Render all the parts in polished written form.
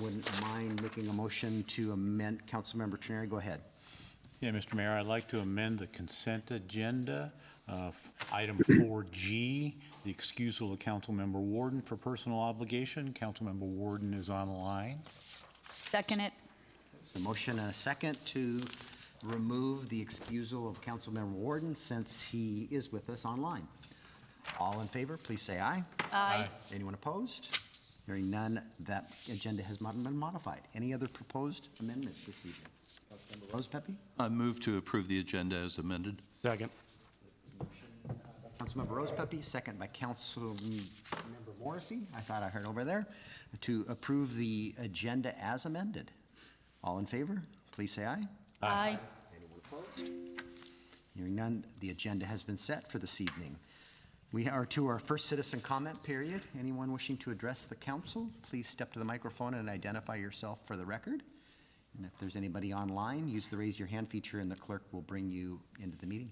Wouldn't mind making a motion to amend. Councilmember Trenary, go ahead. Yeah, Mr. Mayor, I'd like to amend the consent agenda. Item 4G, the excusal of Councilmember Warden for personal obligation. Councilmember Warden is online. Second it. A motion and a second to remove the excusal of Councilmember Warden since he is with us online. All in favor, please say aye. Aye. Anyone opposed? Hearing none, that agenda has not been modified. Any other proposed amendments this evening? Councilmember Rose Pepe? I move to approve the agenda as amended. Second. Councilmember Rose Pepe, second by Councilmember Morrissey. I thought I heard over there. To approve the agenda as amended. All in favor, please say aye. Aye. Anyone opposed? Hearing none, the agenda has been set for this evening. We are to our first citizen comment period. Anyone wishing to address the council, please step to the microphone and identify yourself for the record. And if there's anybody online, use the raise your hand feature and the clerk will bring you into the meeting.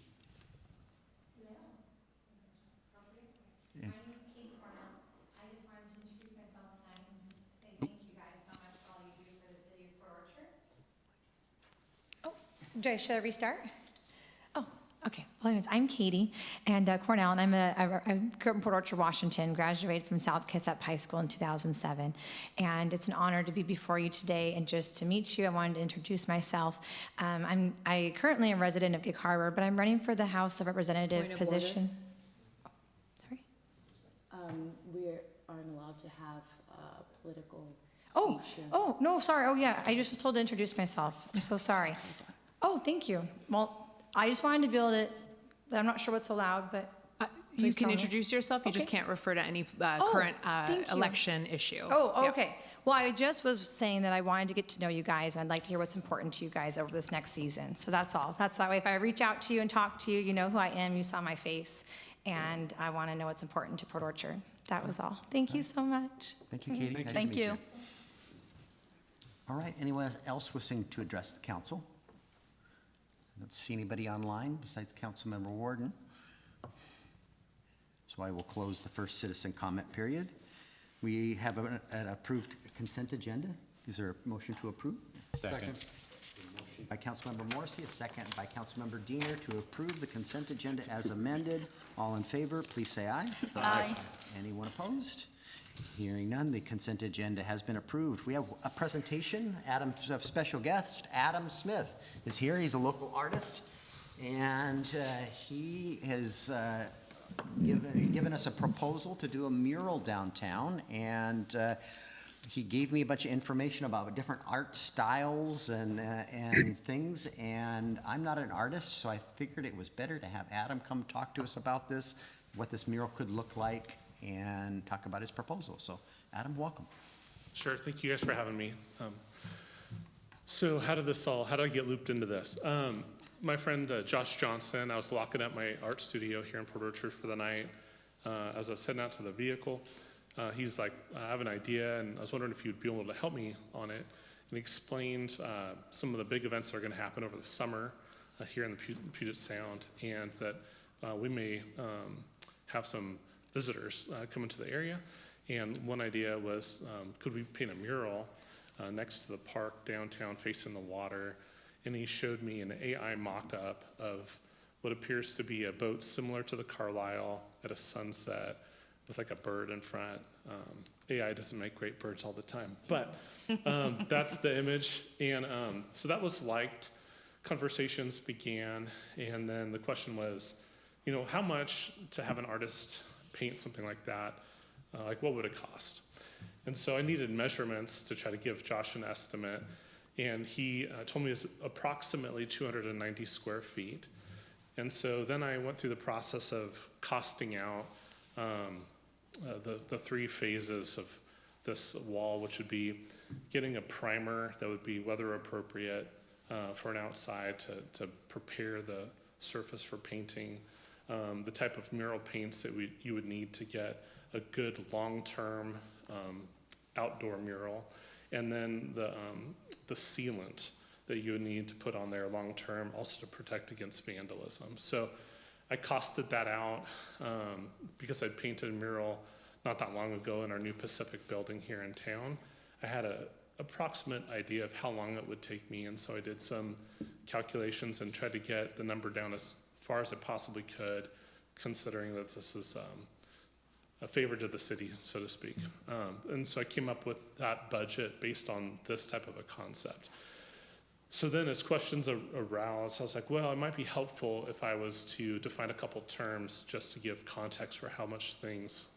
My name is Kate Cornell. I just wanted to introduce myself tonight and just say thank you guys so much for all you do for the city of Port Orchard. Should I restart? Oh, okay. Well, anyways, I'm Katie and Cornell, and I grew up in Port Orchard, Washington, graduated from South Kitsap High School in 2007. And it's an honor to be before you today and just to meet you. I wanted to introduce myself. I currently am a resident of Gig Harbor, but I'm running for the House of Representative position. We aren't allowed to have political Oh, speech. oh, no, sorry. Oh, yeah. I just was told to introduce myself. I'm so sorry. Oh, thank you. Well, I just wanted to build it. I'm not sure what's allowed, but You please can tell me. introduce yourself, you just Okay. can't refer to any Oh, current thank you. election issue. Oh, Yeah. okay. Well, I just was saying that I wanted to get to know you guys, and I'd like to hear what's important to you guys over this next season. So that's all. That's that way. If I reach out to you and talk to you, you know who I am, you saw my face, and I want to know what's important to Port Orchard. That was all. Thank you so much. Thank you, Katie. Nice to Thank meet you. All right, anyone else wishing to address the council? I don't see anybody online besides Councilmember Warden. So I will close the first citizen comment period. We have an approved consent agenda. Is there a motion to approve? Second. By Councilmember Morrissey, a second by Councilmember Diener to approve the consent agenda as amended. All in favor, please say aye. Aye. Anyone opposed? Hearing none, the consent agenda has been approved. We have a presentation. A special guest, Adam Smith, is here. He's a local artist, and he has given us a proposal to do a mural downtown, and he gave me a bunch of information about different art styles and things, and I'm not an artist, so I figured it was better to have Adam come talk to us about this, what this mural could look like, and talk about his proposal. So, Adam, welcome. Sure, thank you guys for having me. So how did I get looped into this? My friend Josh Johnson, I was locking up my art studio here in Port Orchard for the night. As I was heading out to the vehicle, he's like, I have an idea, and I was wondering if you'd be able to help me on it. And he explained some of the big events that are going to happen over the summer here in the Puget Sound, and that we may have some visitors come into the area. And one idea was, could we paint a mural next to the park downtown facing the water? And he showed me an AI mock-up of what appears to be a boat similar to the Carlisle at a sunset with like a bird in front. AI doesn't make great birds all the time, but that's the image. And so that was liked. Conversations began, and then the question was, how much to have an artist paint something like that? Like, what would it cost? And so I needed measurements to try to give Josh an estimate. And he told me it's approximately 290 square feet. And so then I went through the process of costing out the three phases of this wall, which would be getting a primer that would be weather appropriate for an outside to prepare the surface for painting, the type of mural paints that you would need to get a good long-term outdoor mural, and then the sealant that you would need to put on there long-term, also to protect against vandalism. So I costed that out because I'd painted a mural not that long ago in our new Pacific building here in town. I had approximate idea of how long it would take me. And so I did some calculations and tried to get the number down as far as I possibly could, considering that this is a favor to the city, so to speak. And so I came up with that budget based on this type of a concept. So then as questions arose, I was like, well, it might be helpful if I was to define a couple terms just to give context for how much things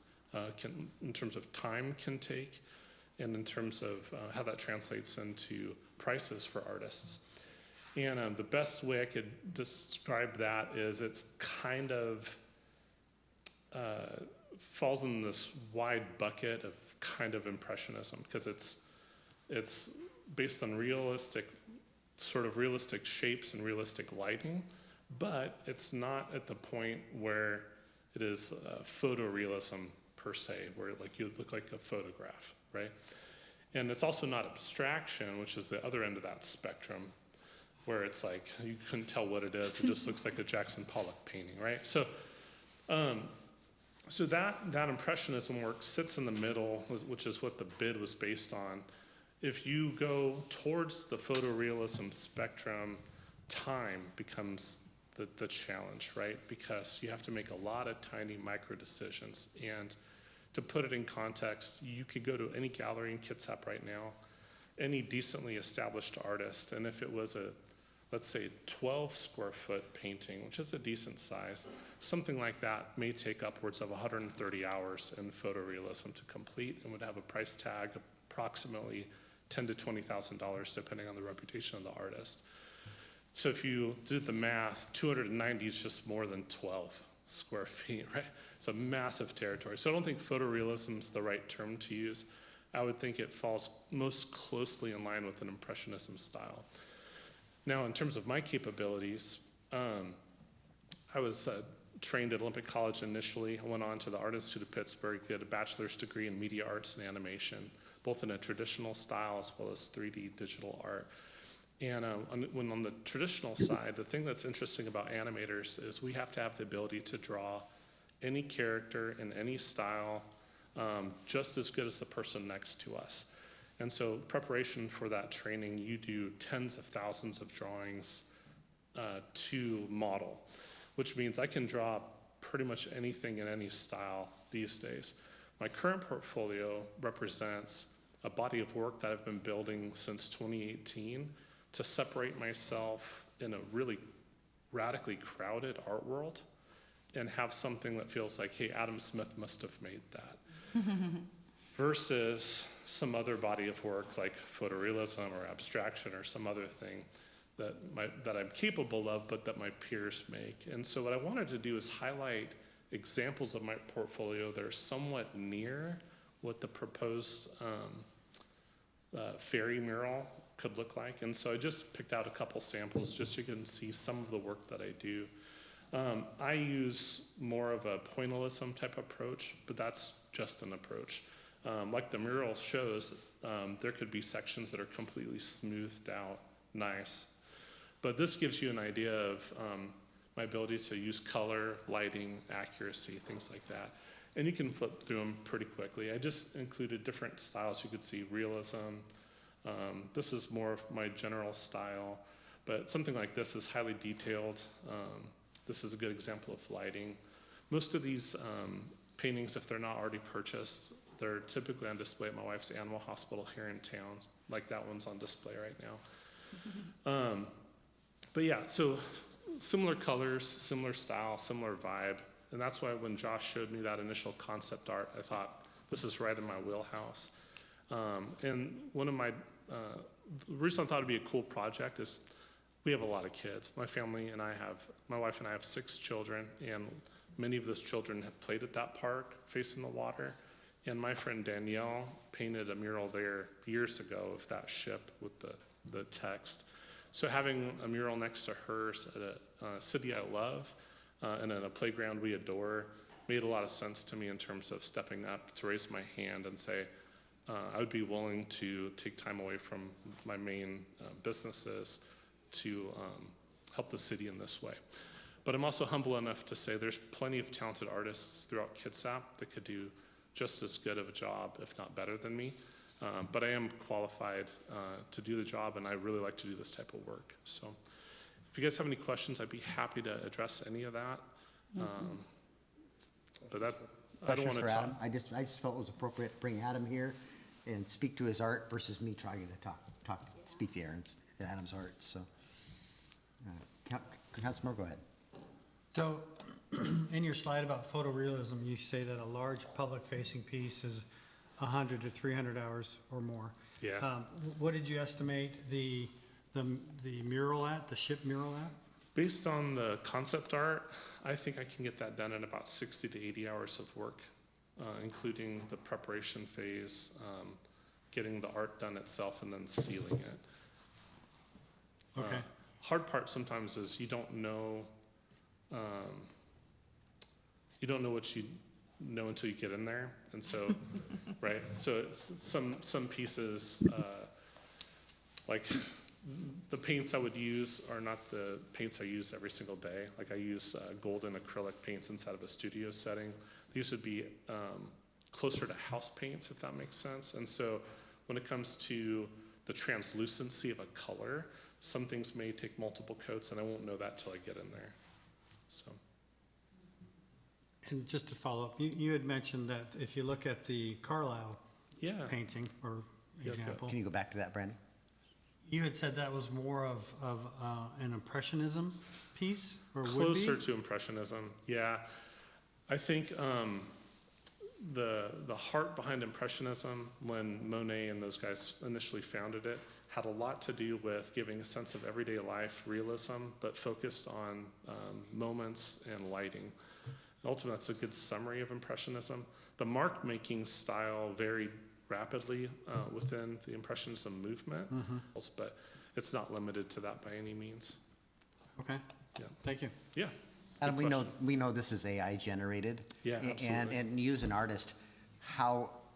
can, in terms of time, can take, and in terms of how that translates into prices for artists. And the best way I could describe that is it's kind of falls in this wide bucket of kind of impressionism, because it's based on realistic shapes and realistic lighting, but it's not at the point where it is photorealism per se, where like you look like a photograph, right? And it's also not abstraction, which is the other end of that spectrum, where it's like you couldn't tell what it is. It just looks like a Jackson Pollock painting, right? So that impressionism work sits in the middle, which is what the bid was based on. If you go towards the photorealism spectrum, time becomes the challenge, right? Because you have to make a lot of tiny micro decisions. And to put it in context, you could go to any gallery in Kitsap right now, any decently established artist, and if it was a, let's say, 12 square foot painting, which is a decent size, something like that may take upwards of 130 hours in photorealism to complete, and would have a price tag approximately $10,000 to $20,000, depending on the reputation of the artist. So if you did the math, 290 is just more than 12 square feet, right? It's a massive territory. So I don't think photorealism is the right term to use. I would think it falls most closely in line with an impressionism style. Now, in terms of my capabilities, I was trained at Olympic College initially. I went on to the Art Institute of Pittsburgh, did a bachelor's degree in media arts and animation, both in a traditional style as well as 3D digital art. And when on the traditional side, the thing that's interesting about animators is we have to have the ability to draw any character in any style just as good as the person next to us. And so preparation for that training, you do tens of thousands of drawings to model, which means I can draw pretty much anything in any style these days. My current portfolio represents a body of work that I've been building since 2018 to separate myself in a really radically crowded art world and have something that feels like, hey, Adam Smith must have made that. Versus some other body of work like photorealism or abstraction or some other thing that I'm capable of, but that my peers make. And so what I wanted to do is highlight examples of my portfolio that are somewhat near what the proposed fairy mural could look like. And so I just picked out a couple samples just so you can see some of the work that I do. I use more of a pointillism type approach, but that's just an approach. Like the mural shows, there could be sections that are completely smoothed out, nice. But this gives you an idea of my ability to use color, lighting, accuracy, things like that. And you can flip through them pretty quickly. I just included different styles. You could see realism. This is more of my general style, but something like this is highly detailed. This is a good example of lighting. Most of these paintings, if they're not already purchased, they're typically on display at my wife's animal hospital here in town, like that one's on display right now. But yeah, so similar colors, similar style, similar vibe. And that's why when Josh showed me that initial concept art, I thought, this is right in my wheelhouse. And one of the reason I thought it'd be a cool project is we have a lot of kids. My wife and I have 6 children, and many of those children have played at that park facing the water. And my friend Danielle painted a mural there years ago of that ship with the text. So having a mural next to hers at a city I love and at a playground we adore made a lot of sense to me in terms of stepping up to raise my hand and say, I would be willing to take time away from my main businesses to help the city in this way. But I'm also humble enough to say there's plenty of talented artists throughout Kitsap that could do just as good of a job, if not better than me. But I am qualified to do the job, and I really like to do this type of work. So if you guys have any questions, I'd be happy to address any of that. But that, I don't Questions want to for talk. Adam? I just felt it was appropriate to bring Adam here and speak to his art versus me trying to speak to Adam's art, so. Councilmember, go ahead. So, in your slide about photorealism, you say that a large public-facing piece is 100 to 300 hours or more. Yeah. What did you estimate the mural at, the ship mural at? Based on the concept art, I think I can get that done in about 60 to 80 hours of work, including the preparation phase, getting the art done itself, and then sealing it. Okay. Hard part sometimes is you don't know what you know until you get in there, and so, right? So it's some pieces, like the paints I would use are not the paints I use every single day. Like I use golden acrylic paints inside of a studio setting. These would be closer to house paints, if that makes sense. And so when it comes to the translucency of a color, some things may take multiple coats, and I won't know that till I get in there. So. And just to follow up, you had mentioned that if you look at the Carlisle Yeah. painting or Yeah, example, Can you go back to that, Brandon? you had said that was more of an impressionism piece, or would be? Closer to Impressionism, yeah. I think the heart behind Impressionism, when Monet and those guys initially founded it, had a lot to do with giving a sense of everyday life realism, but focused on moments and lighting. Ultimately, that's a good summary of Impressionism. The mark-making style varied rapidly within the Impressionism movement, but it's not limited to that by any means. Okay, Yeah. thank you. Yeah. Adam, Good question. we know this is AI generated. Yeah, absolutely. And you as an artist,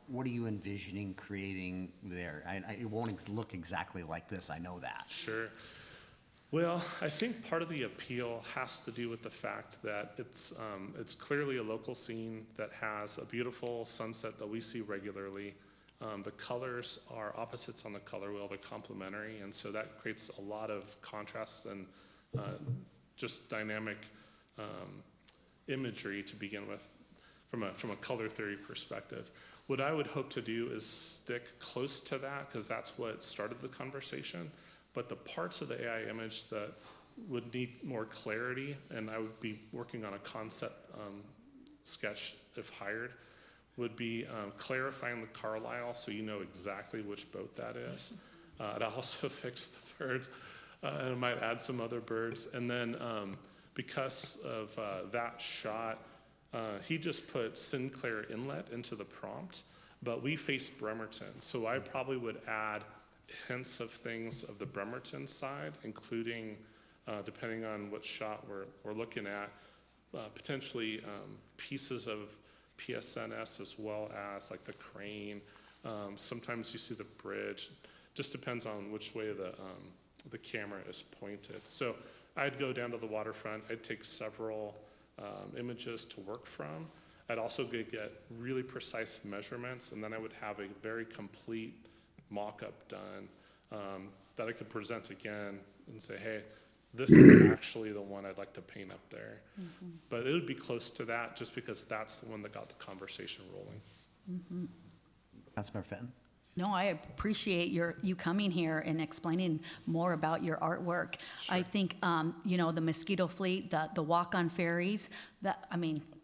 what are you envisioning creating there? It won't look exactly like this, I know that. Sure. Well, I think part of the appeal has to do with the fact that it's clearly a local scene that has a beautiful sunset that we see regularly. The colors are opposites on the color wheel, they're complementary, and so that creates a lot of contrast and just dynamic imagery to begin with from a color theory perspective. What I would hope to do is stick close to that, because that's what started the conversation. But the parts of the AI image that would need more clarity, and I would be working on a concept sketch if hired, would be clarifying the Carlisle so you know exactly which boat that is. I'd also fix the birds, and I might add some other birds. And then because of that shot, he just put Sinclair Inlet into the prompt, but we face Bremerton. So I probably would add hints of things of the Bremerton side, including, depending on what shot we're looking at, potentially pieces of PSNS as well as like the crane. Sometimes you see the bridge. Just depends on which way the camera is pointed. So I'd go down to the waterfront. I'd take several images to work from. I'd also get really precise measurements, and then I would have a very complete mock-up done that I could present again and say, hey, this is actually the one I'd like to paint up there. But it would be close to that just because that's the one that got the conversation rolling. Councilmember Fenton? No, I appreciate you coming here and explaining more about your artwork. I think, the mosquito fleet, the walk-on ferries,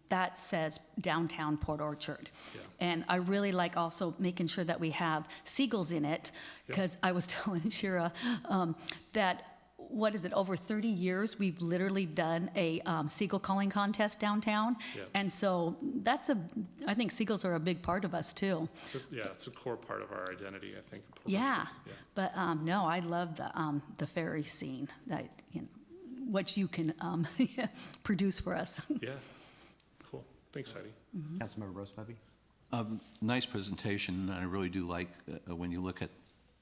that says downtown Port Orchard. Yeah. And I really like also making sure that we have seagulls in it, because I was telling Shira that, what is it, over 30 years, we've literally done a seagull calling contest downtown. Yeah. And so I think seagulls are a big part of us too. It's a core part of our identity, I think. in Port Yeah, Orchard. Yeah. but no, I love the ferry scene, that what you can produce for us. Yeah, cool. Thanks, Heidi. Councilmember Rose Bubby? Nice presentation. I really do like when you look at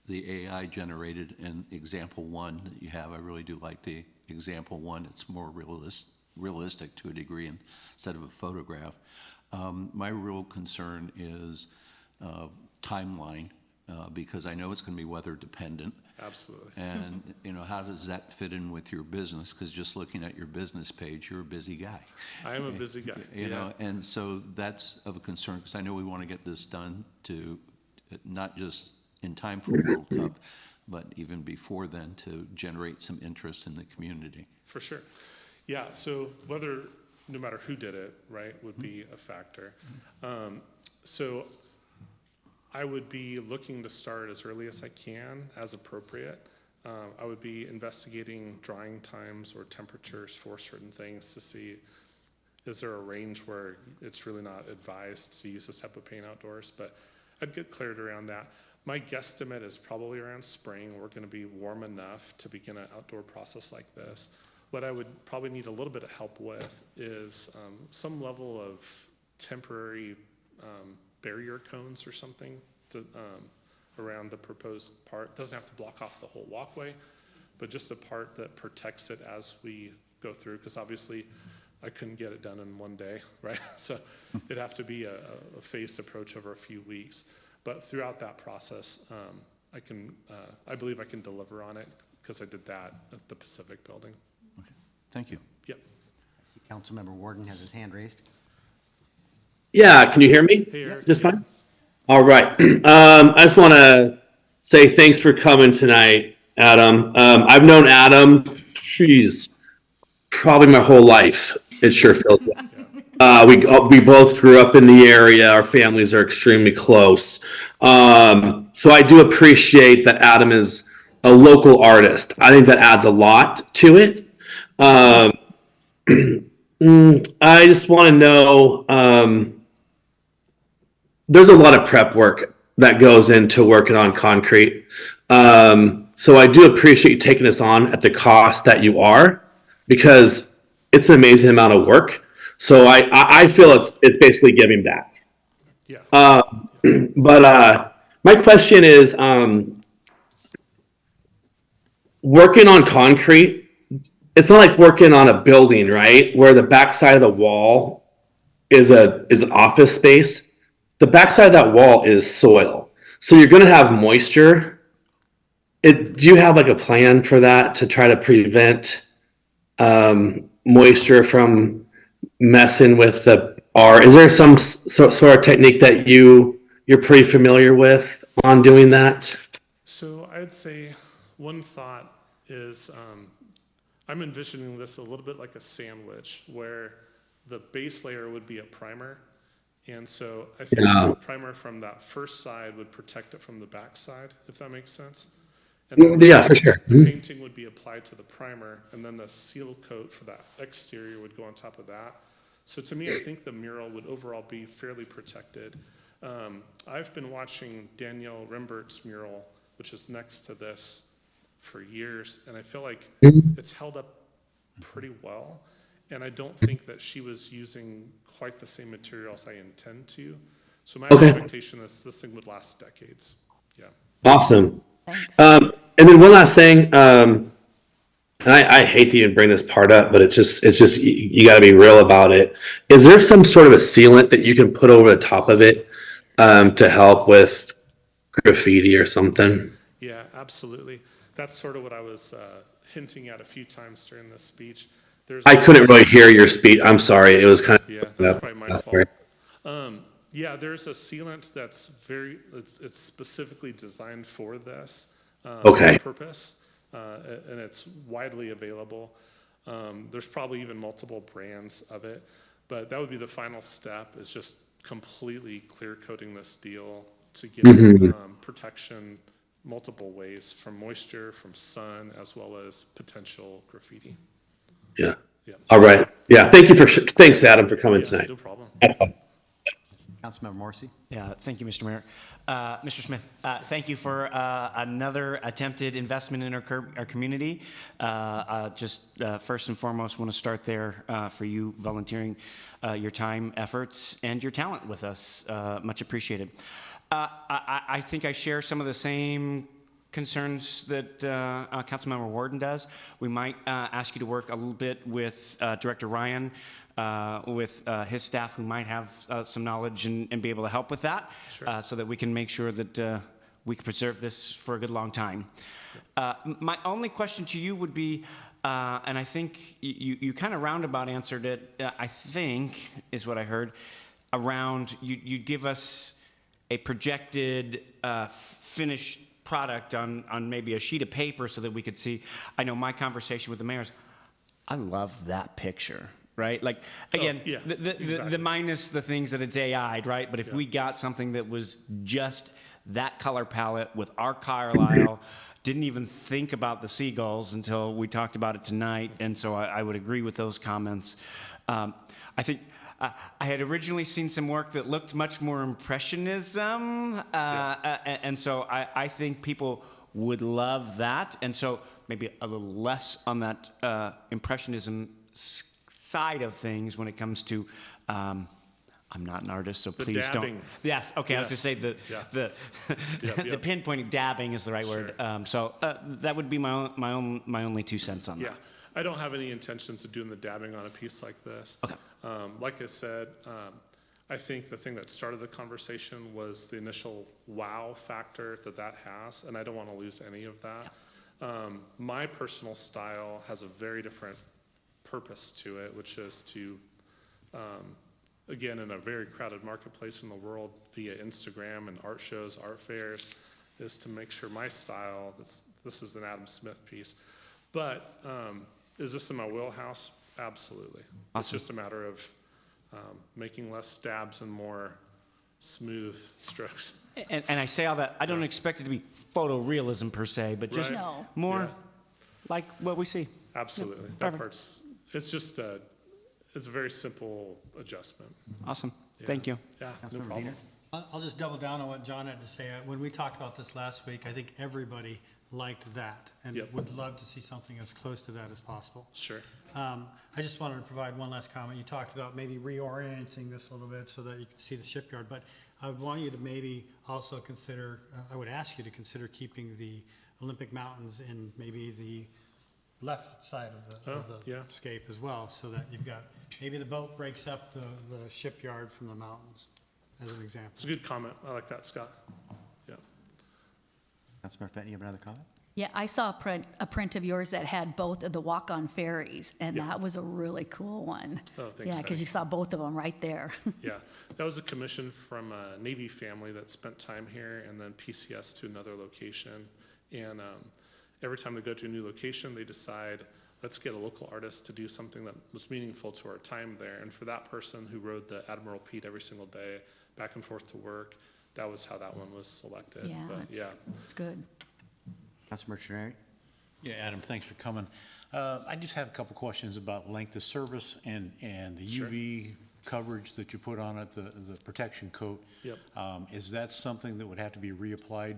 the AI generated and example one that you have. I really do like the example one. It's more realistic to a degree instead of a photograph. My real concern is timeline because I know it's going to be weather dependent. Absolutely. And, how does that fit in with your business? Because just looking at your business page, you're a busy guy. I am a busy guy. And so that's of a concern, because I know we want to get this done to, not just in time for World Cup, but even before then, to generate some interest in the community. For sure. Yeah, so whether, no matter who did it, right, would be a factor. So I would be looking to start as early as I can, as appropriate. I would be investigating drying times or temperatures for certain things to see, is there a range where it's really not advised to use this type of paint outdoors? But I'd get clarity around that. My guesstimate is probably around spring. We're going to be warm enough to begin an outdoor process like this. What I would probably need a little bit of help with is some level of temporary barrier cones or something to, around the proposed part. Doesn't have to block off the whole walkway, but just a part that protects it as we go through, because obviously I couldn't get it done in one day, right? So it'd have to be a phased approach over a few weeks. But throughout that process, I believe I can deliver on it, because I did that at the Pacific Building. Okay. Thank you. Yep. I see Councilmember Warden has his hand raised. Yeah, can you hear me? Hey, Eric. Just fine? All right. I just want to say thanks for coming tonight, Adam. I've known Adam, probably my whole life. It sure feels like. We both grew up in the area. Our families are extremely close. So I do appreciate that Adam is a local artist. I think that adds a lot to it. I just want to know, there's a lot of prep work that goes into working on concrete. So I do appreciate you taking this on at the cost that you are, because it's an amazing amount of work. So I feel it's basically giving back. Yeah. But my question is, working on concrete, it's not like working on a building, right? Where the backside of the wall is an office space. The backside of that wall is soil. So you're going to have moisture. Do you have like a plan for that to try to prevent moisture from messing with the R? Is there some sort of technique that you're pretty familiar with on doing that? So I'd say one thought is I'm envisioning this a little bit like a sandwich, where the base layer would be a primer. And so I think the primer from that first side would protect it from the back side, if that makes sense. And then Yeah, for sure. the painting would be applied to the primer, and then the seal coat for that exterior would go on top of that. So to me, I think the mural would overall be fairly protected. I've been watching Danielle Rimbert's mural, which is next to this, for years, and I feel like it's held up pretty well. And I don't think that she was using quite the same materials I intend to. So my expectation is this thing would last decades. Yeah. Awesome. Thanks. And then one last thing, and I hate to even bring this part up, but it's just you got to be real about it. Is there some sort of a sealant that you can put over the top of it to help with graffiti or something? Yeah, absolutely. That's sort of what I was hinting at a few times during this speech. I couldn't really hear your speech. I'm sorry. It was kind of. Yeah, that's probably my fault. Yeah, there's a sealant that's it's specifically designed for this purpose, and it's widely available. There's probably even multiple brands of it, but that would be the final step, is just completely clear coating this steel to give protection multiple ways, from moisture, from sun, as well as potential graffiti. Yeah. Yeah. All right. Yeah. Thanks, Adam, for coming tonight. No problem. Councilmember Morrissey? Yeah, thank you, Mr. Mayor. Mr. Smith, thank you for another attempted investment in our community. First and foremost, want to start there for you volunteering your time, efforts, and your talent with us. Much appreciated. I think I share some of the same concerns that Councilmember Warden does. We might ask you to work a little bit with Director Ryan, with his staff, who might have some knowledge and be able to help with that, Sure. so that we can make sure that we could preserve this for a good long time. My only question to you would be, and I think you kind of roundabout answered it, I think, is what I heard, around you'd give us a projected finished product on maybe a sheet of paper so that we could see. I know my conversation with the mayor is, I love that picture, right? Like, again, yeah, the exactly. minus the things that it's AI'd, right? But if we got something that was just that color palette with our Carlisle, didn't even think about the seagulls until we talked about it tonight, and so I would agree with those comments. I think I had originally seen some work that looked much more impressionism, and so I think people would love that, and so maybe a little less on that impressionism side of things when it comes to. I'm not an artist, so please dabbing. don't. Yes, okay. I was Yes. going to say the the pinpointing, dabbing is the right word. So that would be my only 2 cents on that. Yeah, I don't have any intentions of doing the dabbing on a piece like this. Okay. Like I said, I think the thing that started the conversation was the initial wow factor that has, and I don't want to lose any of that. My personal style has a very different purpose to it, which is to, again, in a very crowded marketplace in the world via Instagram and art shows, art fairs, is to make sure my style, this is an Adam Smith piece. But is this in my wheelhouse? Absolutely. It's just a matter of making less stabs and more smooth strokes. And I say all that, I don't expect it to be photorealism per se, but just Right. No. more Yeah. like what we see. Absolutely. That perfect. part's, it's just it's a very simple adjustment. Awesome. Yeah. Thank you. Yeah, no Councilmember problem. Diener? I'll just double down on what John had to say. When we talked about this last week, I think everybody liked that and Yep. would love to see something as close to that as possible. Sure. I just wanted to provide one last comment. You talked about maybe reorienting this a little bit so that you could see the shipyard, but I would want you to maybe also consider, I would ask you to consider keeping the Olympic Mountains in maybe the left side of the yeah. scape as well, so that you've got, maybe the boat breaks up the shipyard from the mountains, as an example. It's a good comment. I like that, Scott. Yeah. Councilmember Fenton, you have another comment? Yeah, I saw a print of yours that had both of the walk-on ferries, and Yeah. that was a really cool one. Oh, thanks, Yeah, because Heidi. you saw both of them right there. Yeah, that was a commission from a Navy family that spent time here and then PCS to another location. And every time they go to a new location, they decide, let's get a local artist to do something that was meaningful to our time there. And for that person who rode the Admiral Pete every single day back and forth to work, that was how that one was selected. Yeah, But yeah, It's good. Councilmember Trenary? Yeah, Adam, thanks for coming. I just have a couple questions about length of service and the Sure. UV coverage that you put on it, the protection coat. Yep. Is that something that would have to be reapplied,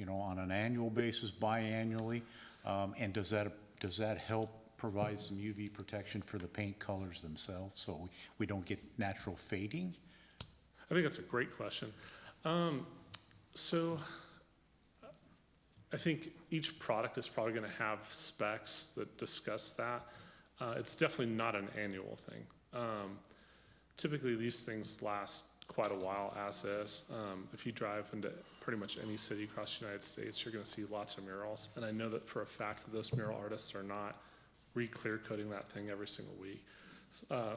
on an annual basis, biannually? And does that help provide some UV protection for the paint colors themselves, so we don't get natural fading? I think that's a great question. So I think each product is probably going to have specs that discuss that. It's definitely not an annual thing. Typically, these things last quite a while as is. If you drive into pretty much any city across the United States, you're going to see lots of murals. And I know that for a fact that those mural artists are not re-clear coating that thing every single week.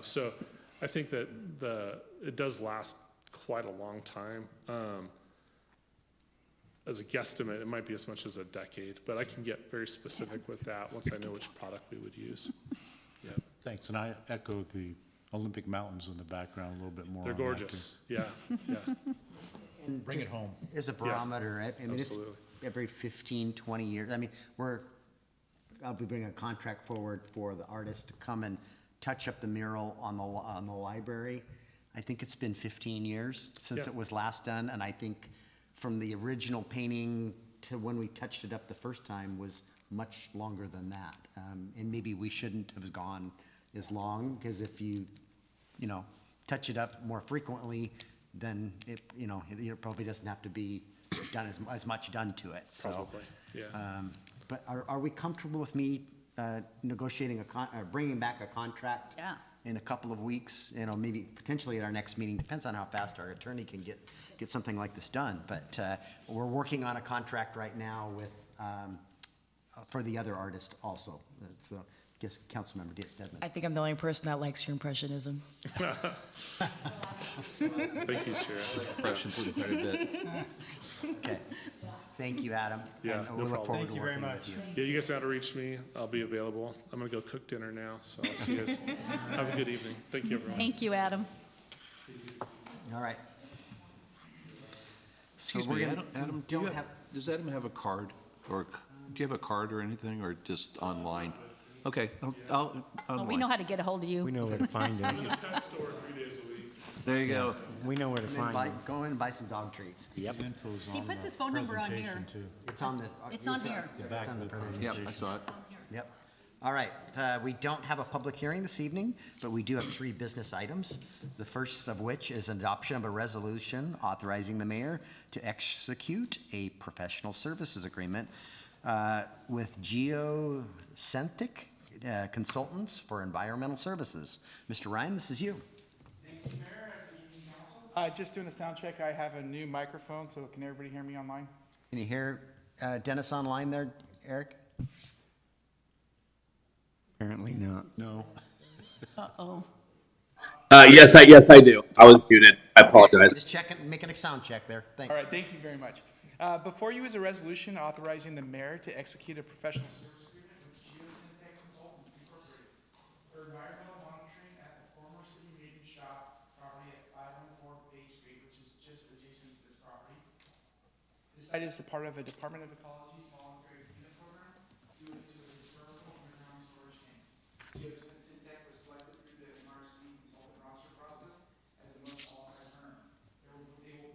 So I think that it does last quite a long time. As a guesstimate, it might be as much as a decade, but I can get very specific with that once I know which product we would use. Yeah, Thanks, and I echo the Olympic Mountains in the background a little bit more. they're on that, too. gorgeous. Yeah, yeah, And Bring it just home. As a barometer, I mean, it's absolutely. every 15, 20 years. I mean, I'll be bringing a contract forward for the artist to come and touch up the mural on the library. I think it's been 15 years since Yeah. it was last done, and I think from the original painting to when we touched it up the first time was much longer than that. And maybe we shouldn't have gone as long, because if you touch it up more frequently, then it probably doesn't have to be done as much done to it. So, Probably, yeah. but are we comfortable with me negotiating or bringing back a contract? Yeah. in a couple of weeks, you know, maybe potentially at our next meeting, depends on how fast our attorney can get something like this done. But we're working on a contract right now with, for the other artist also. So I guess Councilmember Desmond. I think I'm the only person that likes your impressionism. Thank you, Sheriff. Impressions with quite a bit. Okay. Thank you, Adam. Yeah, And no we'll look problem. forward Thank to you very working much. with you. Yeah, you guys know how to reach me. I'll be available. I'm gonna go cook dinner now, so I'll see you guys. Have a good evening. Thank you, everyone. Thank you, Adam. All right. Excuse we're me, gonna- Adam, we don't have- does Adam have a card? Or do you have a card or anything, or just online? Okay, I'll Well, we online. know how to get a hold of We you. know where to find him. Pet store 3 days a week. There you go. We know where to And then find him. go in and buy some dog treats. Yep. Info's He on puts the his phone number on here. presentation, too. It's on the. It's on here. The back of the Yep, presentation. I saw it. Yep. All right, we don't have a public hearing this evening, but we do have 3 business items. The first of which is adoption of a resolution authorizing the mayor to execute a professional services agreement with Geocentric Consultants for Environmental Services. Mr. Ryan, this is you. Thank you, Mayor. Good evening, Council. Just doing a sound check. I have a new microphone, so can everybody hear me online? Can you hear Dennis online there, Eric? Apparently not. No. Uh-oh. Yes, I do. I was muted. I apologize. Just checking, making a sound check there. Thanks. All right, thank you very much. Before you is a resolution authorizing the mayor to execute a professional service agreement with Geosyntec Consultants Incorporated for environmental monitoring at the former city maintenance shop property at 514 Bay Street, which is just adjacent to this property. This site is a part of a Department of Ecology's voluntary cleanup program due to a historical underground storage tank. Geosyntec was selected through the MRC consultant roster process as the most qualified firm. They will continue to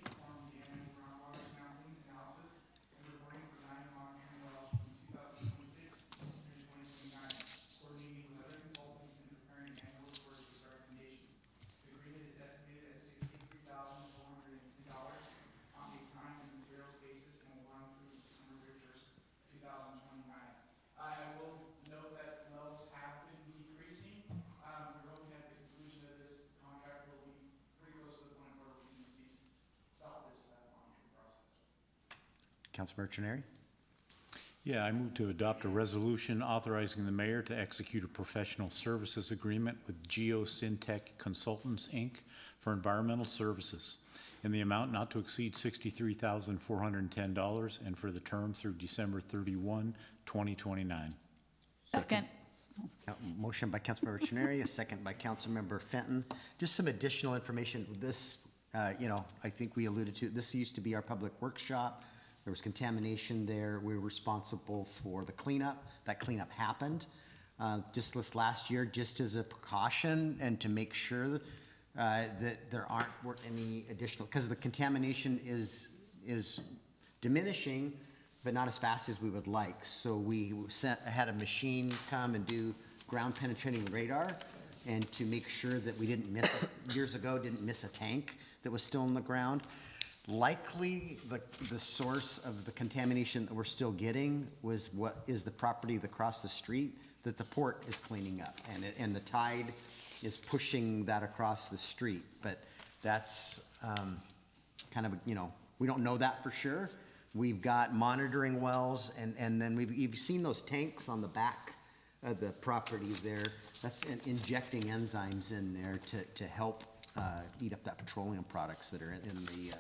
perform the annual groundwater sampling analysis and reporting for 9 monitoring wells from 2026 through 2029, coordinating with other consultants and preparing annual reports with recommendations. The agreement is estimated at $63,450 on a time and materials basis and will run through December 31st, 2029. I will note that levels have been decreasing. We're hoping at the conclusion of this contract will be pretty close to the point where we can stop this monitoring process. Councilmember Trenary? Yeah, I move to adopt a resolution authorizing the mayor to execute a professional services agreement with Geosyntec Consultants, Inc. for environmental services in the amount not to exceed $63,410 and for the term through December 31, 2029. Second. Motion by Councilmember Trenary, a second by Councilmember Fenton. Just some additional information. This, you know, I think we alluded to, this used to be our public workshop. There was contamination there. We were responsible for the cleanup. That cleanup happened just this last year, just as a precaution and to make sure that there weren't any additional, because the contamination is diminishing, but not as fast as we would like. So we had a machine come and do ground penetrating radar, and to make sure that we didn't miss, years ago, didn't miss a tank that was still in the ground. Likely, the source of the contamination that we're still getting was what is the property across the street that the port is cleaning up, and the tide is pushing that across the street. But that's kind of, you know, we don't know that for sure. We've got monitoring wells, and then you've seen those tanks on the back of the property there. That's injecting enzymes in there to help eat up that petroleum products that are in the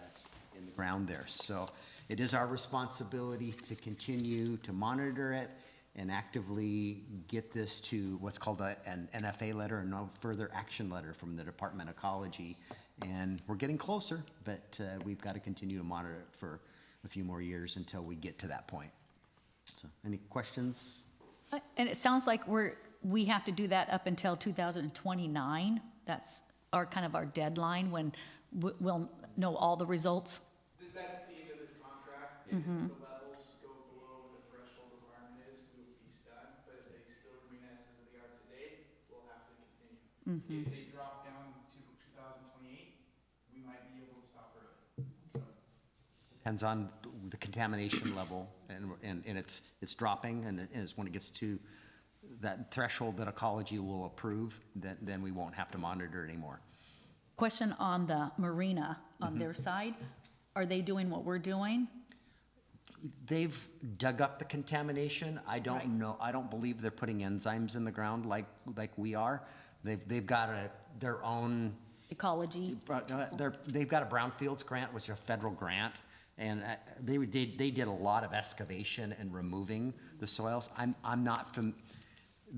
ground there. So it is our responsibility to continue to monitor it and actively get this to what's called an NFA letter, a no further action letter from the Department of Ecology. And we're getting closer, but we've got to continue to monitor it for a few more years until we get to that point. So any questions? And it sounds like we have to do that up until 2029. That's kind of our deadline when we'll know all the results. That's the end of this contract. If the levels go below what the threshold requirement is, we will be done. But if they still remain as they are today, we'll have to continue. If they drop down to 2028, we might be able to stop early. Depends on the contamination level, and it's dropping, and when it gets to that threshold that ecology will approve, then we won't have to monitor it anymore. Question on the marina, on their side, are they doing what we're doing? They've dug up the contamination. I don't know, I don't believe they're putting enzymes in the ground like we are. They've got their own, Ecology? they've got a brownfields grant, which is a federal grant, and they did a lot of excavation and removing the soils. I'm not from,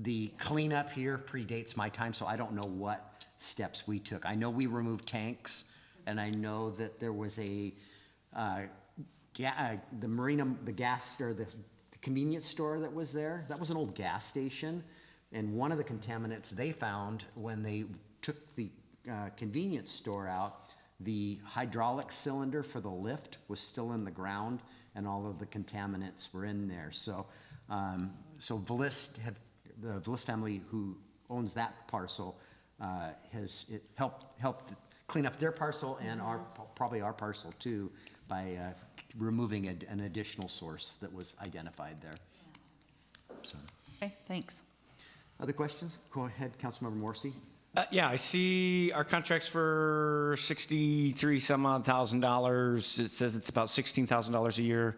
the cleanup here predates my time, so I don't know what steps we took. I know we removed tanks, and I know that there was the gas, or the convenience store that was there. That was an old gas station, and one of the contaminants they found when they took the convenience store out, the hydraulic cylinder for the lift was still in the ground, and all of the contaminants were in there. So, so the Vlist family who owns that parcel has helped clean up their parcel and probably our parcel too, by removing an additional source that was identified there. So, Okay, thanks. other questions? Go ahead, Councilmember Morrissey. Yeah, I see our contracts for 63 some odd $1,000. It says it's about $16,000 a year.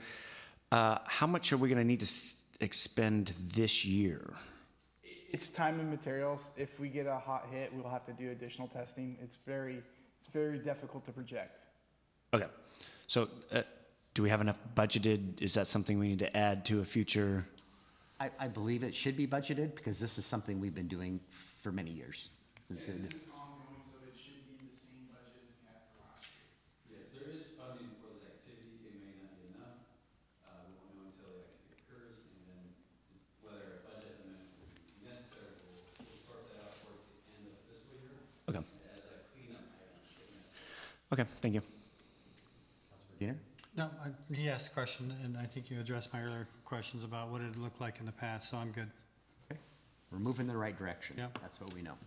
How much are we going to need to expend this year? It's time and materials. If we get a hot hit, we'll have to do additional testing. It's very difficult to project. Okay, so do we have enough budgeted? Is that something we need to add to a future? I believe it should be budgeted because this is something we've been doing for many years. This is ongoing, so it should be the same budget as we had for last year. Yes, there is funding for this activity. It may not be enough. We won't know until the activity occurs, and then whether a budget amendment will be necessary. We'll sort that out towards the end of the fiscal year. Okay. As a cleanup item if necessary. Okay, thank you. Councilmember Diener? No, he asked a question, and I think you addressed my earlier questions about what it looked like in the past, so I'm good. Okay. We're moving in the right direction. Yep. That's what we know.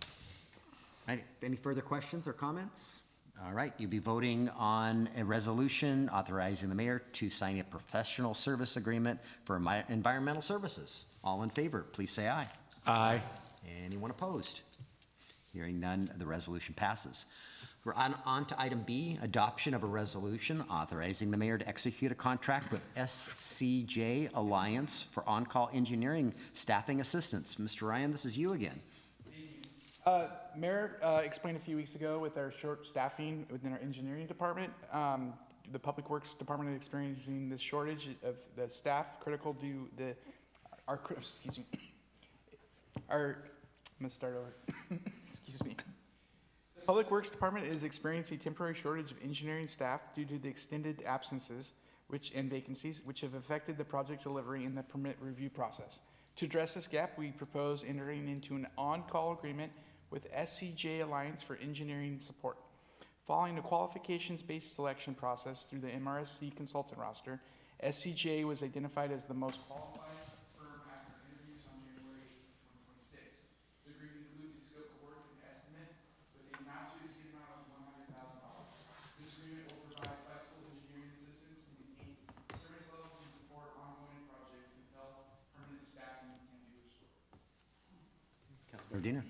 All right, any further questions or comments? All right, you'll be voting on a resolution authorizing the mayor to sign a professional service agreement for environmental services. All in favor, please say aye. Aye. Anyone opposed? Hearing none, the resolution passes. We're on to item B, adoption of a resolution authorizing the mayor to execute a contract with SCJ Alliance for on-call engineering staffing assistance. Mr. Ryan, this is you again. Mayor explained a few weeks ago with our short staffing within our engineering department. The Public Works Department is experiencing this shortage of the staff critical to I'm gonna start over. Excuse me. The Public Works Department is experiencing a temporary shortage of engineering staff due to the extended absences and vacancies, which have affected the project delivery and the permit review process. To address this gap, we propose entering into an on-call agreement with SCJ Alliance for engineering support. Following a qualifications-based selection process through the MRSC consultant roster, SCJ was identified as the most qualified firm after interviews on January 2026. The agreement includes a scope of work and estimate with a not-to-exceed amount of $100,000. This agreement will provide flexible engineering assistance to maintain service levels and support ongoing projects until permanent staffing can be restored. Councilmember Diener.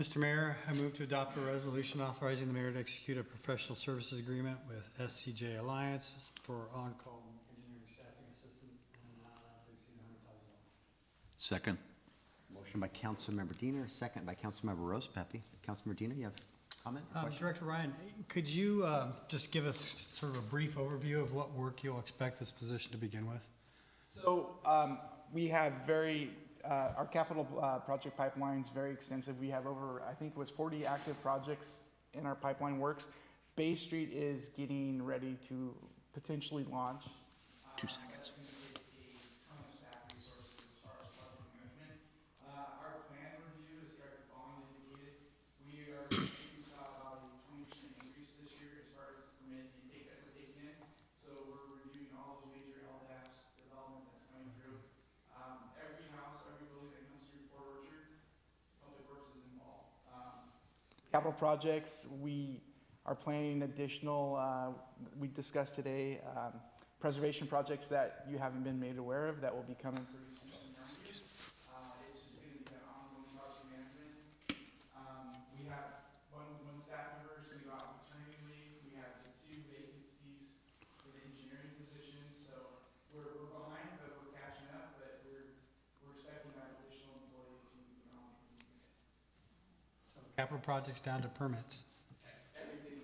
Mr. Mayor, I move to adopt a resolution authorizing the mayor to execute a professional services agreement with SCJ Alliance for on-call engineering staffing assistance and not to exceed $100,000. Second. Motion by Councilmember Diener, second by Councilmember Rosepepe. Councilmember Diener, you have a comment? or question? Director Ryan, could you just give us sort of a brief overview of what work you'll expect this position to begin with? So we have our capital project pipeline is very extensive. We have over, I think it was 40 active projects in our pipeline works. Bay Street is getting ready to potentially launch. 2 seconds. Our plan review, as Director Bond indicated, we saw about a 20% increase this year as far as permit intake that we're taking in. So we're reviewing all those major LDAPs development that's coming through. Every house, every building that comes through Port Orchard, Public Works is involved. Capital projects, we are planning additional, we discussed today, preservation projects that you haven't been made aware of that will be coming pretty soon. capital projects down to permits. Everything,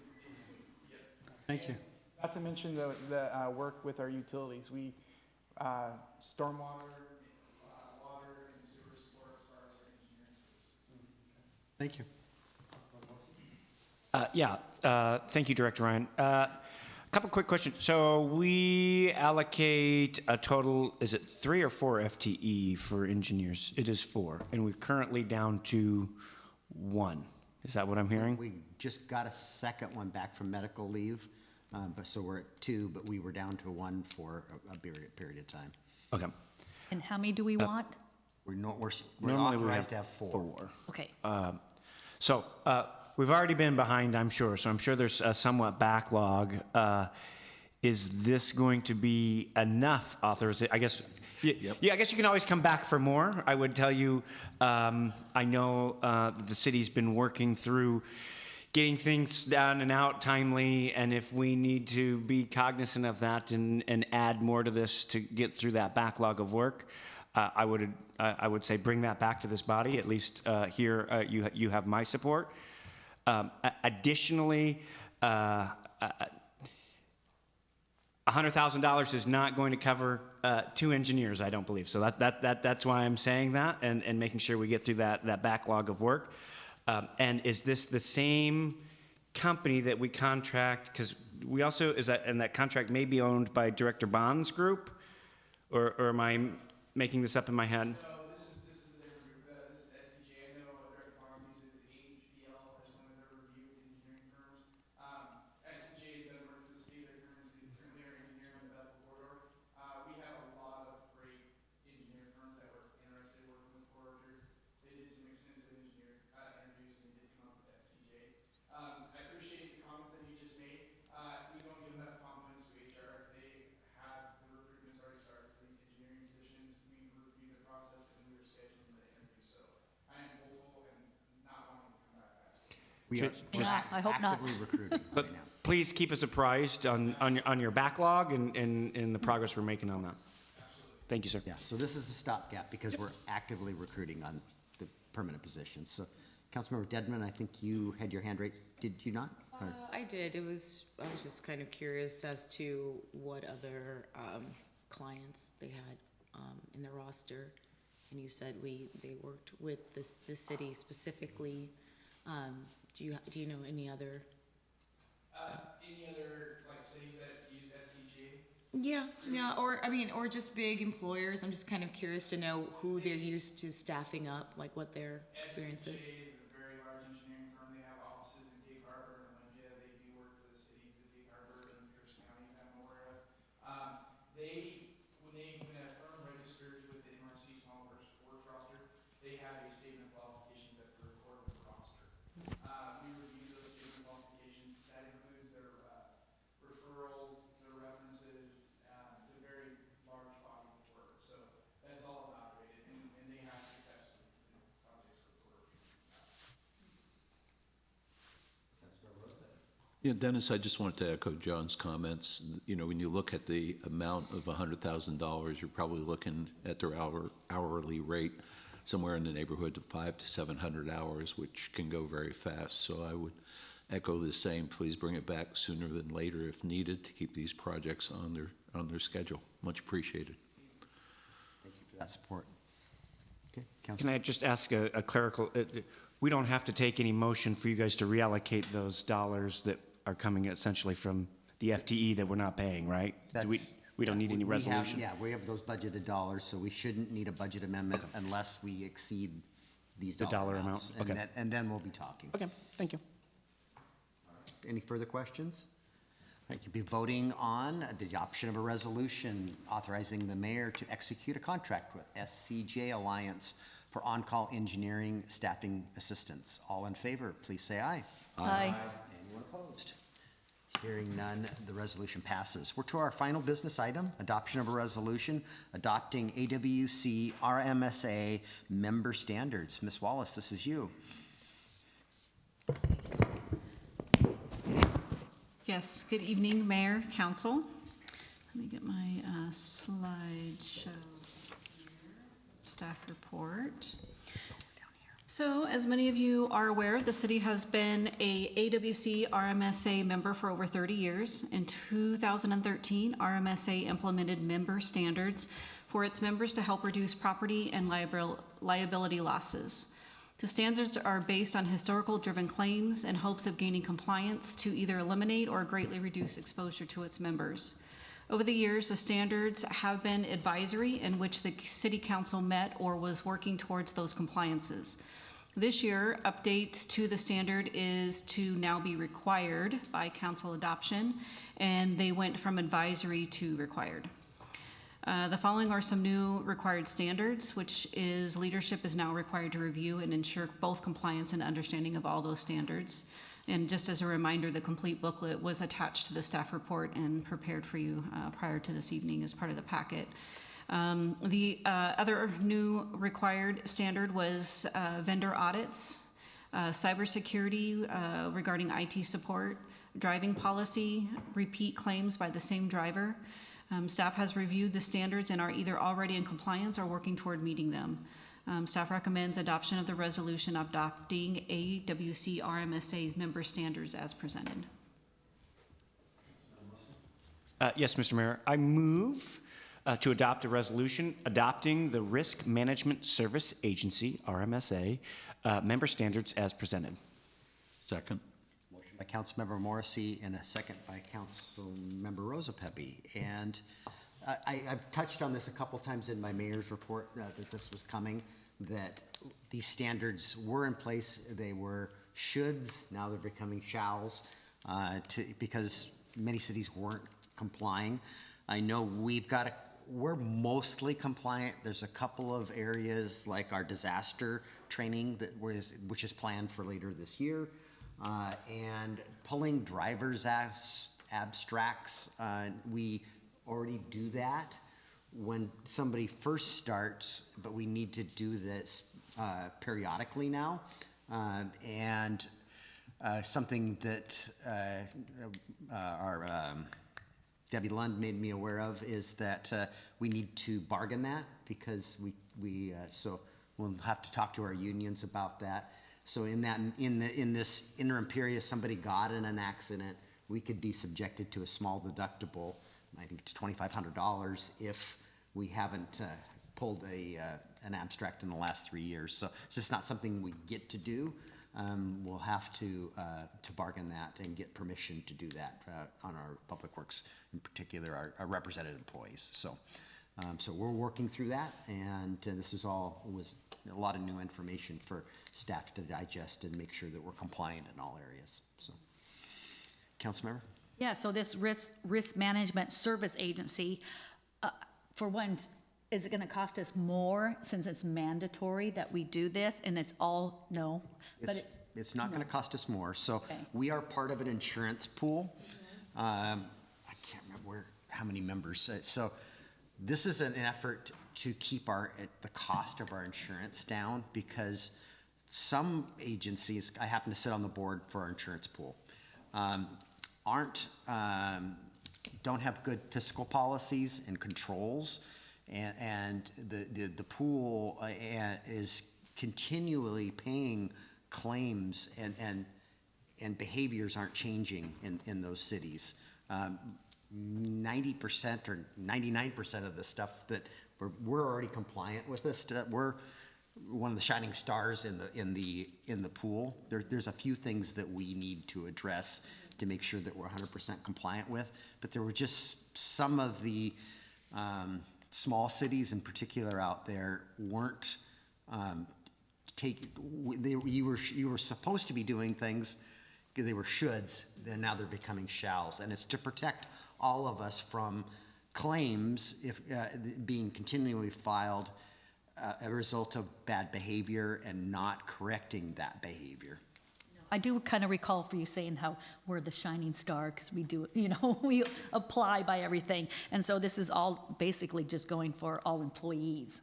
yep. Thank you. Not to mention the work with our utilities. We, stormwater, water, and sewer support for our engineering services. Thank you. Thank you, Director Ryan. A couple quick questions. So we allocate a total, is it 3 or 4 FTE for engineers? It is 4, and we're currently down to 1. Is that what I'm hearing? We just got a second one back from medical leave, but so we're at 2, but we were down to 1 for a period of time. Okay. And how many do we want? We're Normally we authorized to have 4. 4. Okay. So we've already been behind, I'm sure. So I'm sure there's a somewhat backlog. Is this going to be enough authorization? I guess. Yeah, I guess you can always come back for more. I would tell you, I know the city's been working through getting things down and out timely, and if we need to be cognizant of that and add more to this to get through that backlog of work, I would say bring that back to this body. At least here you have my support. Additionally, $100,000 is not going to cover 2 engineers, I don't believe. So that's why I'm saying that and making sure we get through that backlog of work. And is this the same company that we contract? Because we also, and that contract may be owned by Director Bond's group, or am I making this up in my head? No, this is a different group. This is SCJ. I know Director Bond uses HBL as one of their review engineering firms. SCJ has done work for the city. They're currently our engineer on the Bethel corridor. We have a lot of great engineering firms that were interested in working with corridors. They did some extensive engineer interviews and they did come up with SCJ. I appreciate the comments that you just made. We don't give enough confidence to HR. They have the recruitment's already started for these engineering positions. We reviewed the process and we were scheduling the interview. So I am hopeful and not wanting to come back faster. We are I hope not. actively recruiting right now. Please keep us apprised on your backlog and the progress we're making on that. Thank you, sir. Yeah, so this is a stopgap because we're actively recruiting on the permanent positions. So Councilmember Dedman, I think you had your hand raised, did you not? Or- I did. I was just kind of curious as to what other clients they had in their roster. And you said they worked with the city specifically. Do you know any other? Any other like cities that use SCJ? Yeah, or just big employers. I'm just kind of curious to know who they're used to staffing up, like what their experience is. SCJ is a very large engineering firm. They have offices in Gig Harbor and Olympia. They do work for the cities of Gig Harbor and Pierce County that I'm aware of. When a firm registers with the MRC Small Works roster, they have a statement of qualifications that are recorded with the roster. We review those statement qualifications. That includes their referrals, their references. It's a very large body of work. So that's all evaluated, and they have successfully completed projects with the work. Yeah, Dennis, I just wanted to echo John's comments. You know, when you look at the amount of $100,000, you're probably looking at their hourly rate somewhere in the neighborhood of 500 to 700 hours, which can go very fast. So I would echo the same. Please bring it back sooner than later if needed to keep these projects on their schedule. Much appreciated. Thank you for that support. Okay, Councilmember. Can I just ask a clerical, we don't have to take any motion for you guys to reallocate those dollars that are coming essentially from the FTE that we're not paying, right? We don't need any resolution? We have those budgeted dollars, so we shouldn't need a budget amendment unless we exceed these The dollar amounts. amount, okay. And then we'll be talking. Okay, thank you. Any further questions? All right, you'll be voting on the adoption of a resolution authorizing the mayor to execute a contract with SCJ Alliance for on-call engineering staffing assistance. All in favor, please say aye. Aye. Anyone opposed? Hearing none, the resolution passes. We're to our final business item, adoption of a resolution adopting AWC RMSA member standards. Ms. Wallace, this is you. Yes, good evening, Mayor, Council. Let me get my slideshow here. Staff report. So, as many of you are aware, the city has been a AWC RMSA member for over 30 years. In 2013, RMSA implemented member standards for its members to help reduce property and liability losses. The standards are based on historical driven claims in hopes of gaining compliance to either eliminate or greatly reduce exposure to its members. Over the years, the standards have been advisory in which the city council met or was working towards those compliances. This year, update to the standard is to now be required by council adoption, and they went from advisory to required. The following are some new required standards, which is leadership is now required to review and ensure both compliance and understanding of all those standards. And just as a reminder, the complete booklet was attached to the staff report and prepared for you prior to this evening as part of the packet. The other new required standard was vendor audits, cybersecurity regarding IT support, driving policy, repeat claims by the same driver. Staff has reviewed the standards and are either already in compliance or working toward meeting them. Staff recommends adoption of the resolution adopting AWC RMSA's member standards as presented. Yes, Mr. Mayor. I move to adopt a resolution adopting the Risk Management Service Agency, RMSA, member standards as presented. Second. Motion by Councilmember Morrissey and a second by Councilmember Rosapepe. And I've touched on this a couple times in my mayor's report that this was coming, that these standards were in place. They were shoulds, now they're becoming shalls, because many cities weren't complying. I know we're mostly compliant. There's a couple of areas like our disaster training which is planned for later this year, and pulling driver's abstracts. We already do that when somebody first starts, but we need to do this periodically now. And something that our Debbie Lund made me aware of is that we need to bargain that, because so we'll have to talk to our unions about that. So in this interim period, if somebody got in an accident, we could be subjected to a small deductible. I think it's $2,500 if we haven't pulled an abstract in the last 3 years. So it's just not something we get to do. We'll have to bargain that and get permission to do that on our Public Works, in particular, our represented employees. So we're working through that, and this was a lot of new information for staff to digest and make sure that we're compliant in all areas. So, Councilmember? Yeah, so this risk management service agency, for one, is it going to cost us more since it's mandatory that we do this, and it's all no? It's not going to cost us more. So Okay. we are part of an insurance pool. I can't remember how many members. So this is an effort to keep the cost of our insurance down, because some agencies, I happen to sit on the board for our insurance pool, don't have good fiscal policies and controls, and the pool is continually paying claims, and behaviors aren't changing in those cities. 90% or 99% of the stuff that we're already compliant with this. We're one of the shining stars in the pool. There's a few things that we need to address to make sure that we're 100% compliant with, but there were just some of the small cities in particular out there weren't you were supposed to be doing things, they were shoulds, and now they're becoming shalls, and it's to protect all of us from claims being continually filed a result of bad behavior and not correcting that behavior. I do kind of recall for you saying how we're the shining star because we do, we apply by everything. And so this is all basically just going for all employees.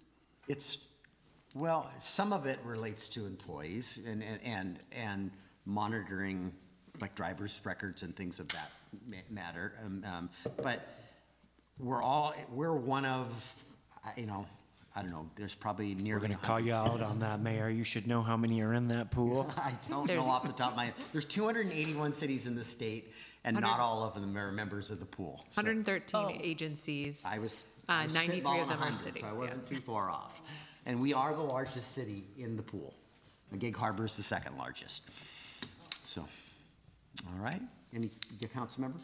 Well, some of it relates to employees and monitoring like driver's records and things of that matter. But we're one of, I don't know, there's probably nearly. We're going to call you out on that, Mayor. You should know how many are in that pool. I don't know off the top of my head. There's 281 cities in the state, and not all of them are members of the pool. So 113 agencies. I was 93 of spitballing them are 100, cities. so I yeah. wasn't too far off. And we are the largest city in the pool. And Gig Harbor is the second largest. So, all right. Any council member?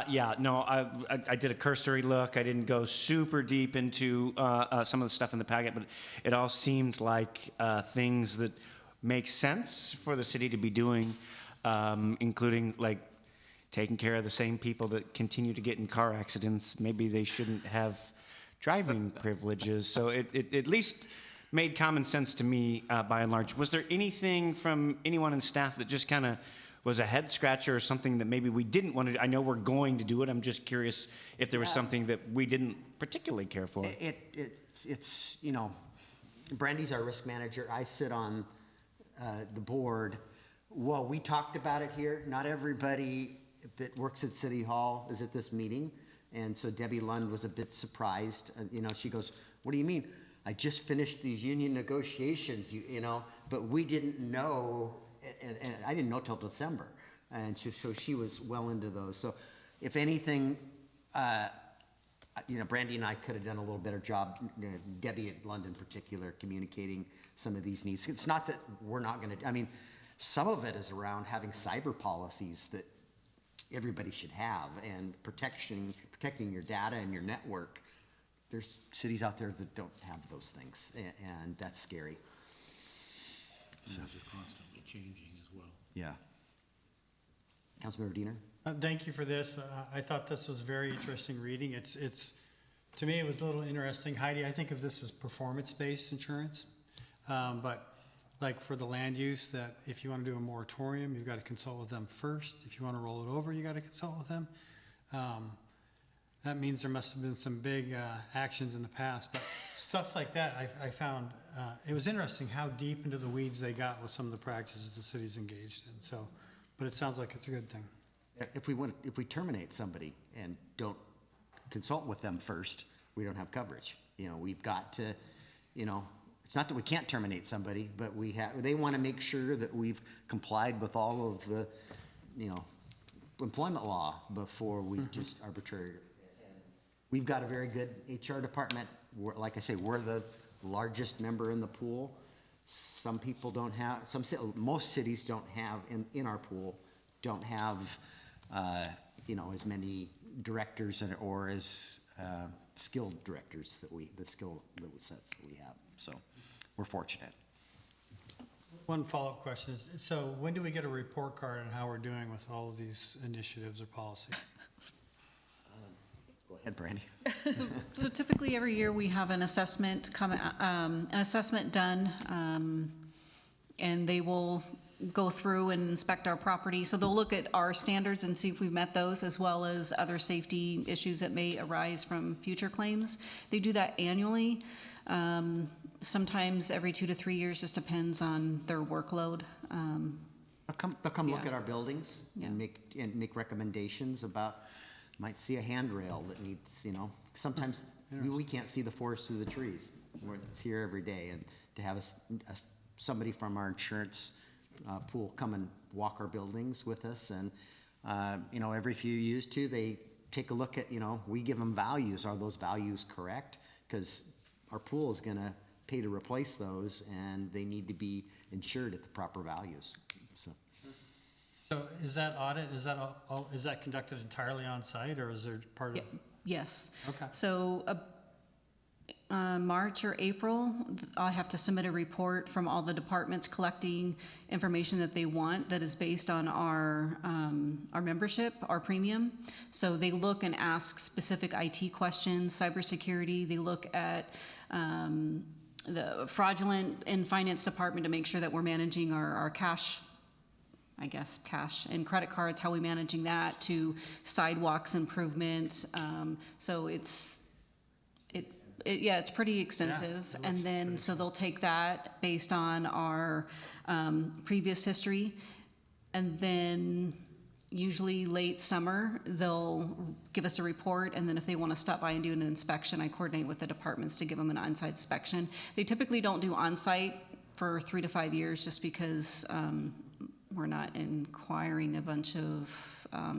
Yeah, no, I did a cursory look. I didn't go super deep into some of the stuff in the packet, but it all seemed like things that make sense for the city to be doing, including like taking care of the same people that continue to get in car accidents. Maybe they shouldn't have driving privileges. So it at least made common sense to me by and large. Was there anything from anyone in staff that just kind of was a head scratcher or something that maybe we didn't want to do? I know we're going to do it. I'm just curious if there was something that we didn't particularly care for. It's you know, Brandy's our risk manager. I sit on the board. Well, we talked about it here. Not everybody that works at City Hall is at this meeting. And so Debbie Lund was a bit surprised. You know, she goes, "What do you mean? I just finished these union negotiations, you know, but we didn't know." And I didn't know till December, and so she was well into those. So, if anything, you know, Brandy and I could have done a little better job. Debbie at London, in particular, communicating some of these needs. It's not that we're not going to. I mean, some of it is around having cyber policies that everybody should have, and protecting your data and your network. There's cities out there that don't have those things, and that's scary. So. Those are constantly changing as well. Yeah. Councilmember Diener? Thank you for this. I thought this was very interesting reading. It's to me, it was a little interesting. Heidi, I think of this as performance-based insurance, but like for the land use, that if you want to do a moratorium, you've got to consult with them first. If you want to roll it over, you got to consult with them. That means there must have been some big actions in the past, but stuff like that, I found, it was interesting how deep into the weeds they got with some of the practices the city's engaged in. So, but it sounds like it's a good thing. If we terminate somebody and don't consult with them first, we don't have coverage. You know, we've got to, you know, it's not that we can't terminate somebody, but they want to make sure that we've complied with all of the, you know, employment law before we just arbitrarily. We've got a very good HR department. Like I say, we're the largest member in the pool. Some people don't have, most cities don't have, in our pool, don't have, you know, as many directors or as skilled directors the skill sets that we have. So we're fortunate. One follow-up question is, so when do we get a report card on how we're doing with all of these initiatives or policies? Go ahead, Brandy. So typically every year we have an assessment done, and they will go through and inspect our property. So they'll look at our standards and see if we've met those, as well as other safety issues that may arise from future claims. They do that annually. Sometimes every 2 to 3 years, just depends on their workload. They'll come look at our buildings and make recommendations about. Might see a handrail that needs, you know, sometimes we can't see the forest through the trees. It's here every day, and to have somebody from our insurance pool come and walk our buildings with us, and you know, every few years too, they take a look at, you know, we give them values. Are those values correct? Because our pool is going to pay to replace those, and they need to be insured at the proper values. So is that audit, is that conducted entirely on site, or is there part of? Yes. Okay. So March or April, I have to submit a report from all the departments collecting information that they want that is based on our membership, our premium. So they look and ask specific IT questions, cybersecurity. They look at the fraudulent in finance department to make sure that we're managing our cash, I guess, cash and credit cards, how are we managing that, to sidewalks improvement. So it's pretty extensive. Yeah, and then, so they'll take that based on our previous history. And then, usually late summer, they'll give us a report, and then if they want to stop by and do an inspection, I coordinate with the departments to give them an on-site inspection. They typically don't do on-site for 3 to 5 years just because we're not inquiring a bunch of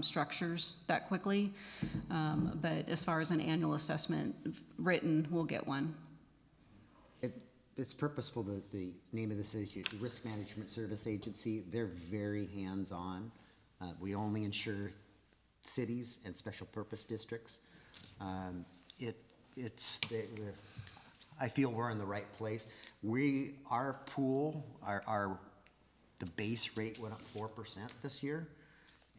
structures that quickly. But as far as an annual assessment written, we'll get one. It's purposeful that the name of this is the Risk Management Service Agency. They're very hands-on. We only insure cities and special purpose districts. I feel we're in the right place. Our pool, the base rate went up 4% this year.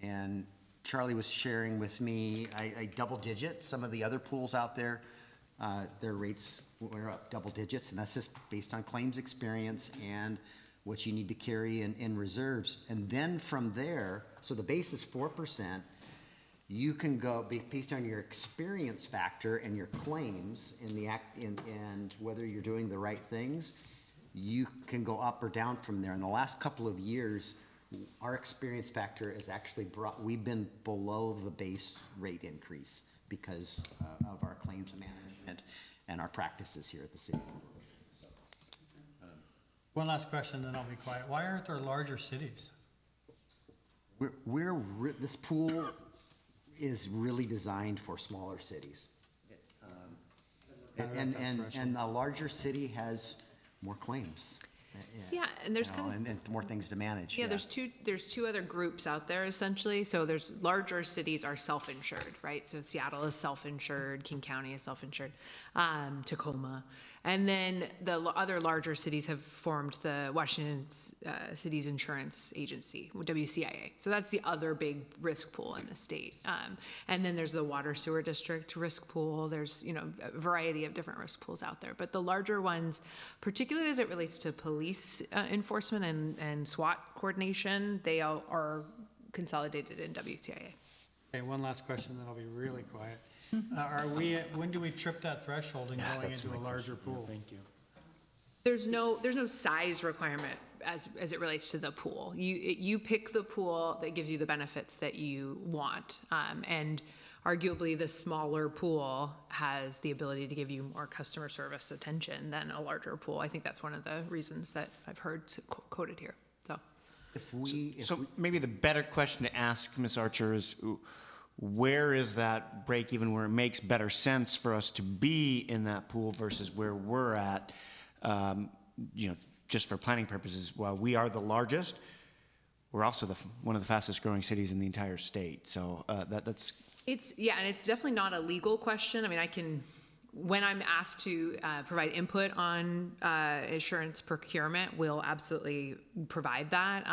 And Charlie was sharing with me, I double digit. Some of the other pools out there, their rates were up double digits, and that's just based on claims experience and what you need to carry in reserves. And then from there, so the base is 4%, you can go, based on your experience factor and your claims and whether you're doing the right things, you can go up or down from there. In the last couple of years, our experience factor is actually we've been below the base rate increase because of our claims management and our practices here at the city. One last question, then I'll be quiet. Why aren't there larger cities? This pool is really designed for smaller cities. And a larger city has more claims. Yeah, and there's kind of and more things to manage. Yeah, there's two other groups out there essentially. So there's larger cities are self-insured, right? So Seattle is self-insured, King County is self-insured, Tacoma. And then the other larger cities have formed the Washington Cities Insurance Agency, WCIA. So that's the other big risk pool in the state. And then there's the Water Sewer District risk pool. There's, a variety of different risk pools out there. But the larger ones, particularly as it relates to police enforcement and SWAT coordination, they all are consolidated in WCIA. Okay, one last question, then I'll be really quiet. When do we trip that threshold in going into a larger pool? Thank you. There's no size requirement as it relates to the pool. You pick the pool that gives you the benefits that you want, and arguably the smaller pool has the ability to give you more customer service attention than a larger pool. I think that's one of the reasons that I've heard quoted here. So maybe the better question to ask, Ms. Archer, is where is that break even where it makes better sense for us to be in that pool versus where we're at, just for planning purposes. While we are the largest, we're also one of the fastest growing cities in the entire state. So that's... and it's definitely not a legal question. I mean, when I'm asked to provide input on insurance procurement, we'll absolutely provide that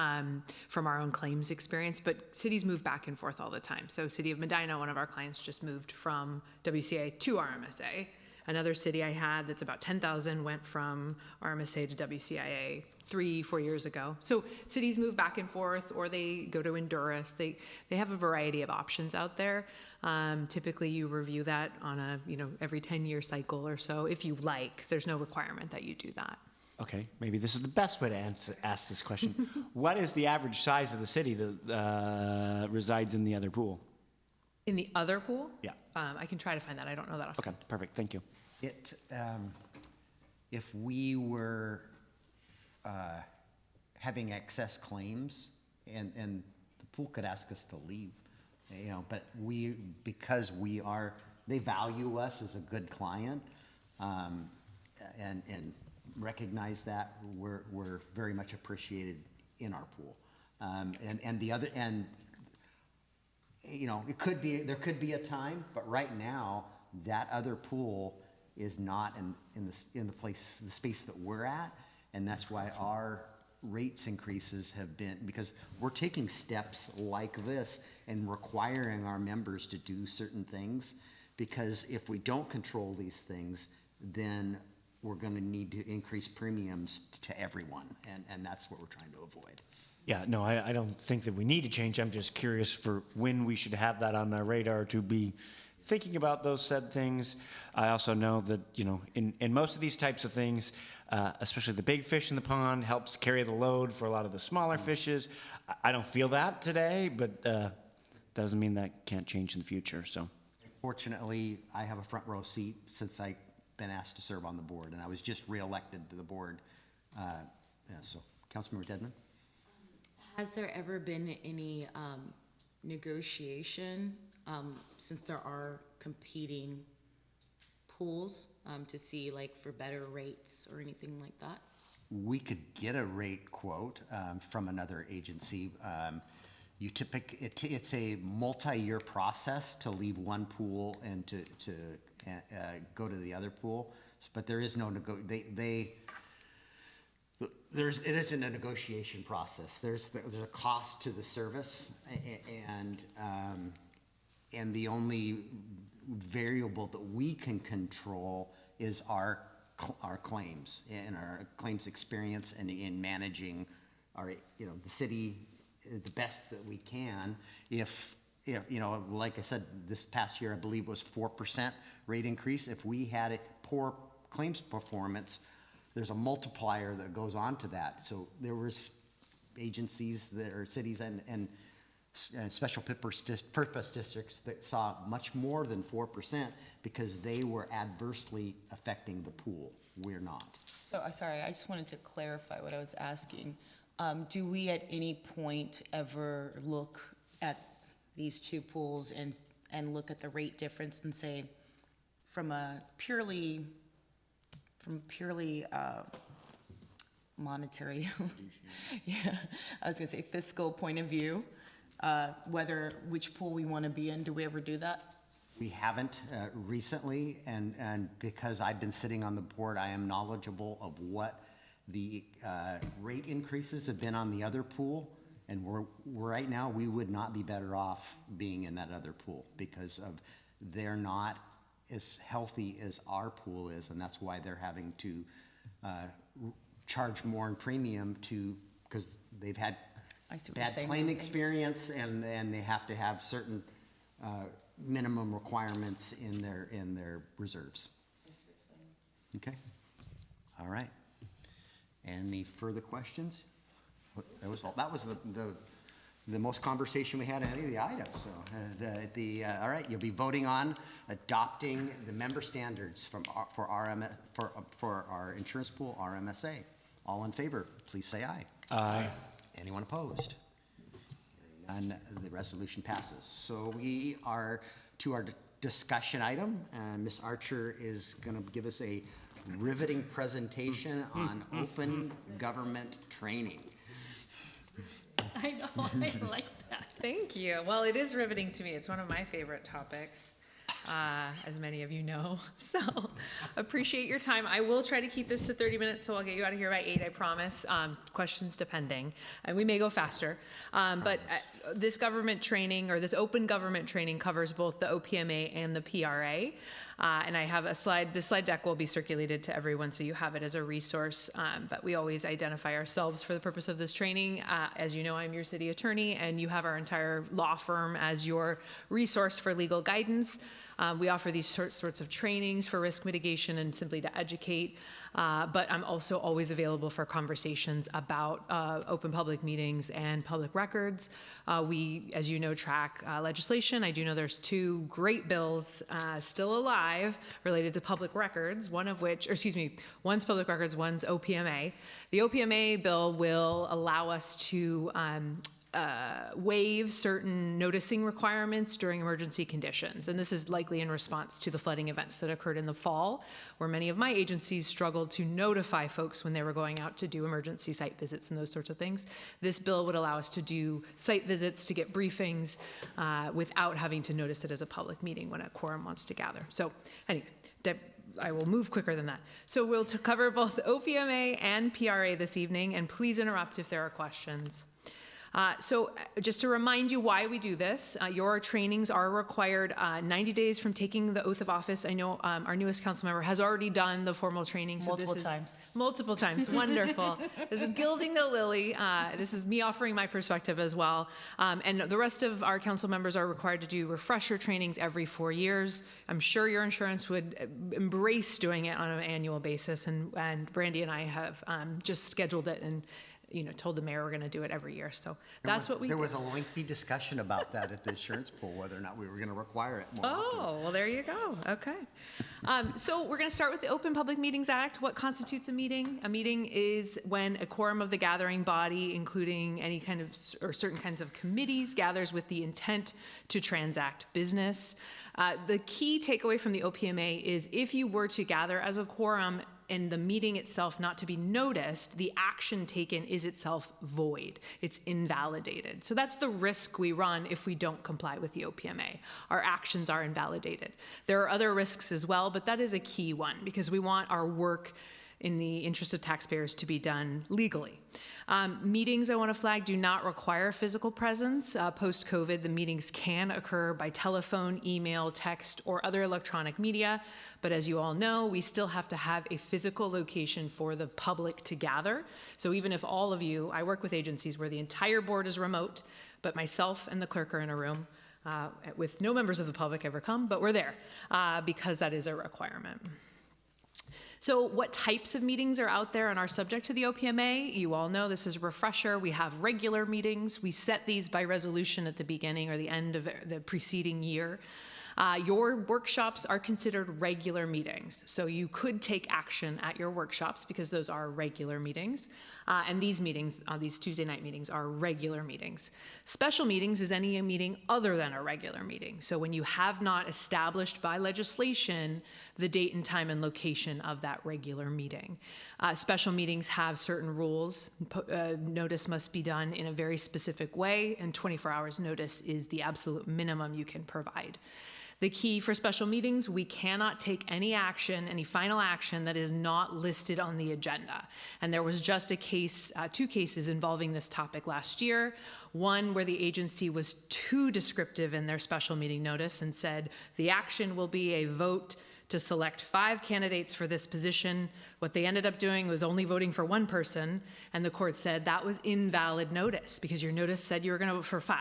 from our own claims experience. But cities move back and forth all the time. So City of Medina, one of our clients, just moved from WCA to RMSA. Another city I had that's about 10,000 went from RMSA to WCIA 3-4 years ago. So cities move back and forth, or they go to Endurus. They have a variety of options out there. Typically, you review that on a every 10-year cycle or so. If you like, there's no requirement that you do that. Okay, maybe this is the best way to ask this question. What is the average size of the city that resides in the other pool? In the other pool? Yeah. I can try to find that. I don't know that off. Okay, perfect. Thank you. If we were having excess claims, and the pool could ask us to leave, but because they value us as a good client, and recognize that we're very much appreciated in our pool, there could be a time, but right now that other pool is not in the space that we're at, and that's why our rates increases have been, because we're taking steps like this and requiring our members to do certain things, because if we don't control these things, then we're going to need to increase premiums to everyone, and that's what we're trying to avoid. Yeah, no, I don't think that we need to change. I'm just curious for when we should have that on our radar to be thinking about those said things. I also know that, in most of these types of things, especially the big fish in the pond helps carry the load for a lot of the smaller fishes. I don't feel that today, but doesn't mean that can't change in the future, so. Fortunately, I have a front row seat since I've been asked to serve on the board, and I was just reelected to the board. So, Councilmember Dedman? Has there ever been any negotiation, since there are competing pools, to see like for better rates or anything like that? We could get a rate quote from another agency. It's a multi-year process to leave one pool and to go to the other pool, but there is no it isn't a negotiation process. There's a cost to the service, and the only variable that we can control is our claims and our claims experience and in managing the city the best that we can. If like I said, this past year I believe was 4% rate increase. If we had a poor claims performance, there's a multiplier that goes on to that. So there was agencies that are cities and special purpose districts that saw much more than 4% because they were adversely affecting the pool. We're not. So, sorry, I just wanted to clarify what I was asking. Do we at any point ever look at these two pools and look at the rate difference and say, from purely monetary, yeah, I was gonna say fiscal point of view, which pool we want to be in? Do we ever do that? We haven't recently, and because I've been sitting on the board, I am knowledgeable of what the rate increases have been on the other pool, and right now we would not be better off being in that other pool because they're not as healthy as our pool is, and that's why they're having to charge more in premium because they've had bad claim experience, and they have to have certain minimum requirements in their reserves. Okay. All right. Any further questions? That was the most conversation we had on any of the items. So all right, you'll be voting on adopting the member standards for our insurance pool, RMSA. All in favor, please say aye. Aye. Anyone opposed? And the resolution passes. So we are to our discussion item. Ms. Archer is going to give us a riveting presentation on open government training. I know, I like that. Thank you. Well, it is riveting to me. It's one of my favorite topics, as many of you know. So appreciate your time. I will try to keep this to 30 minutes, so I'll get you out of here by 8, I promise. Questions depending. And we may go faster. But this government training, or this open government training, covers both the OPMA and the PRA. And I have a slide. The slide deck will be circulated to everyone, so you have it as a resource. But we always identify ourselves for the purpose of this training. As you know, I'm your city attorney, and you have our entire law firm as your resource for legal guidance. We offer these sorts of trainings for risk mitigation and simply to educate. But I'm also always available for conversations about open public meetings and public records. We, as you know, track legislation. I do know there's 2 great bills still alive related to public records, one's public records, one's OPMA. The OPMA bill will allow us to waive certain noticing requirements during emergency conditions. And this is likely in response to the flooding events that occurred in the fall, where many of my agencies struggled to notify folks when they were going out to do emergency site visits and those sorts of things. This bill would allow us to do site visits, to get briefings, without having to notice it as a public meeting when a quorum wants to gather. So anyway, I will move quicker than that. So we'll cover both OPMA and PRA this evening, and please interrupt if there are questions. So just to remind you why we do this, your trainings are required 90 days from taking the oath of office. I know our newest council member has already done the formal training. So Multiple times. Multiple times, wonderful. This is gilding the lily. This is me offering my perspective as well. And the rest of our council members are required to do refresher trainings every 4 years. I'm sure your insurance would embrace doing it on an annual basis. And Brandy and I have just scheduled it, and told the mayor we're going to do it every year. So that's what we There do. was a lengthy discussion about that at the insurance pool, whether or not we were going to require it more often. Oh, well, there you go. Okay. So we're going to start with the Open Public Meetings Act. What constitutes a meeting? A meeting is when a quorum of the gathering body, including any kind of or certain kinds of committees, gathers with the intent to transact business. The key takeaway from the OPMA is if you were to gather as a quorum and the meeting itself not to be noticed, the action taken is itself void. It's invalidated. So that's the risk we run if we don't comply with the OPMA. Our actions are invalidated. There are other risks as well, but that is a key one because we want our work in the interest of taxpayers to be done legally. Meetings, I want to flag, do not require physical presence. Post-COVID, the meetings can occur by telephone, email, text, or other electronic media. But as you all know, we still have to have a physical location for the public to gather. So even if all of you, I work with agencies where the entire board is remote, but myself and the clerk are in a room with no members of the public ever come, but we're there because that is a requirement. So what types of meetings are out there and are subject to the OPMA? You all know this is a refresher. We have regular meetings. We set these by resolution at the beginning or the end of the preceding year. Your workshops are considered regular meetings. So you could take action at your workshops because those are regular meetings. And these meetings, these Tuesday night meetings, are regular meetings. Special meetings is any meeting other than a regular meeting. So when you have not established by legislation the date and time and location of that regular meeting. Special meetings have certain rules. Notice must be done in a very specific way, and 24 hours notice is the absolute minimum you can provide. The key for special meetings, we cannot take any action, any final action that is not listed on the agenda. And there was just a case, 2 cases involving this topic last year. One where the agency was too descriptive in their special meeting notice and said the action will be a vote to select 5 candidates for this position. What they ended up doing was only voting for 1 person, and the court said that was invalid notice because your notice said you were going to vote for 5.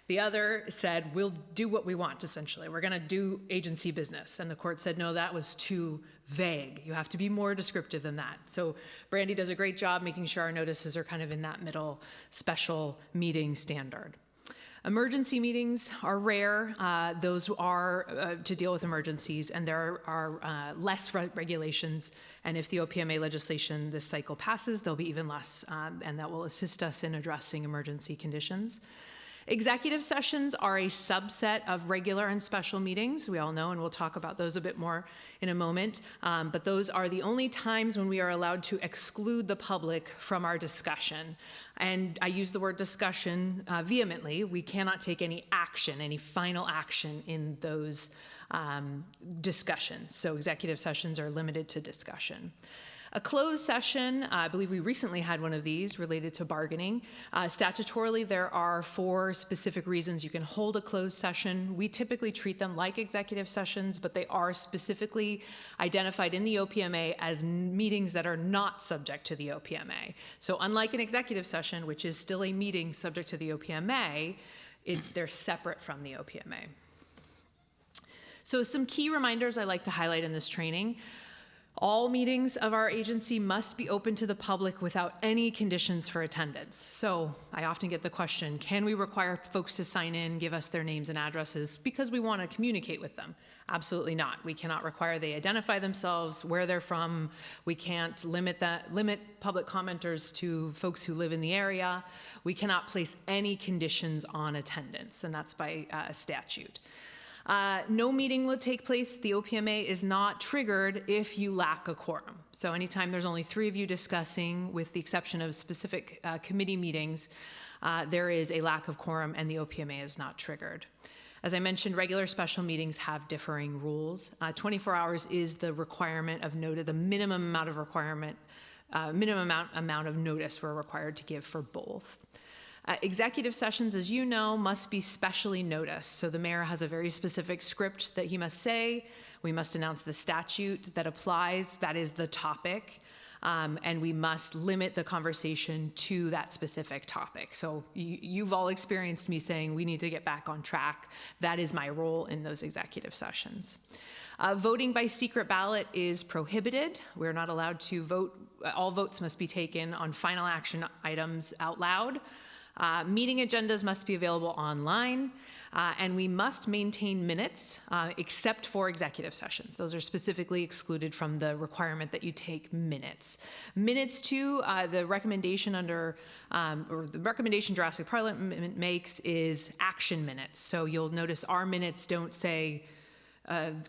The other said, we'll do what we want, essentially. We're going to do agency business. And the court said, no, that was too vague. You have to be more descriptive than that. So Brandy does a great job making sure our notices are kind of in that middle special meeting standard. Emergency meetings are rare. Those are to deal with emergencies, and there are less regulations. And if the OPMA legislation this cycle passes, there'll be even less, and that will assist us in addressing emergency conditions. Executive sessions are a subset of regular and special meetings. We all know, and we'll talk about those a bit more in a moment. But those are the only times when we are allowed to exclude the public from our discussion. And I use the word discussion vehemently. We cannot take any action, any final action in those discussions. So executive sessions are limited to discussion. A closed session, I believe we recently had one of these related to bargaining. Statutorily, there are 4 specific reasons you can hold a closed session. We typically treat them like executive sessions, but they are specifically identified in the OPMA as meetings that are not subject to the OPMA. So unlike an executive session, which is still a meeting subject to the OPMA, they're separate from the OPMA. So some key reminders I like to highlight in this training. All meetings of our agency must be open to the public without any conditions for attendance. So I often get the question, can we require folks to sign in, give us their names and addresses because we want to communicate with them? Absolutely not. We cannot require they identify themselves, where they're from. We can't limit public commenters to folks who live in the area. We cannot place any conditions on attendance, and that's by statute. No meeting will take place. The OPMA is not triggered if you lack a quorum. So anytime there's only 3 of you discussing, with the exception of specific committee meetings, there is a lack of quorum and the OPMA is not triggered. As I mentioned, regular special meetings have differing rules. 24 hours is the requirement of notice, the minimum amount of requirement, minimum amount of notice we're required to give for both. Executive sessions, as you know, must be specially noticed. So the mayor has a very specific script that he must say. We must announce the statute that applies, that is the topic, and we must limit the conversation to that specific topic. So you've all experienced me saying we need to get back on track. That is my role in those executive sessions. Voting by secret ballot is prohibited. We're not allowed to vote. All votes must be taken on final action items out loud. Meeting agendas must be available online, and we must maintain minutes except for executive sessions. Those are specifically excluded from the requirement that you take minutes. Minutes too, the recommendation under, or the recommendation Jurassic Parliament makes is action minutes. So you'll notice our minutes don't say,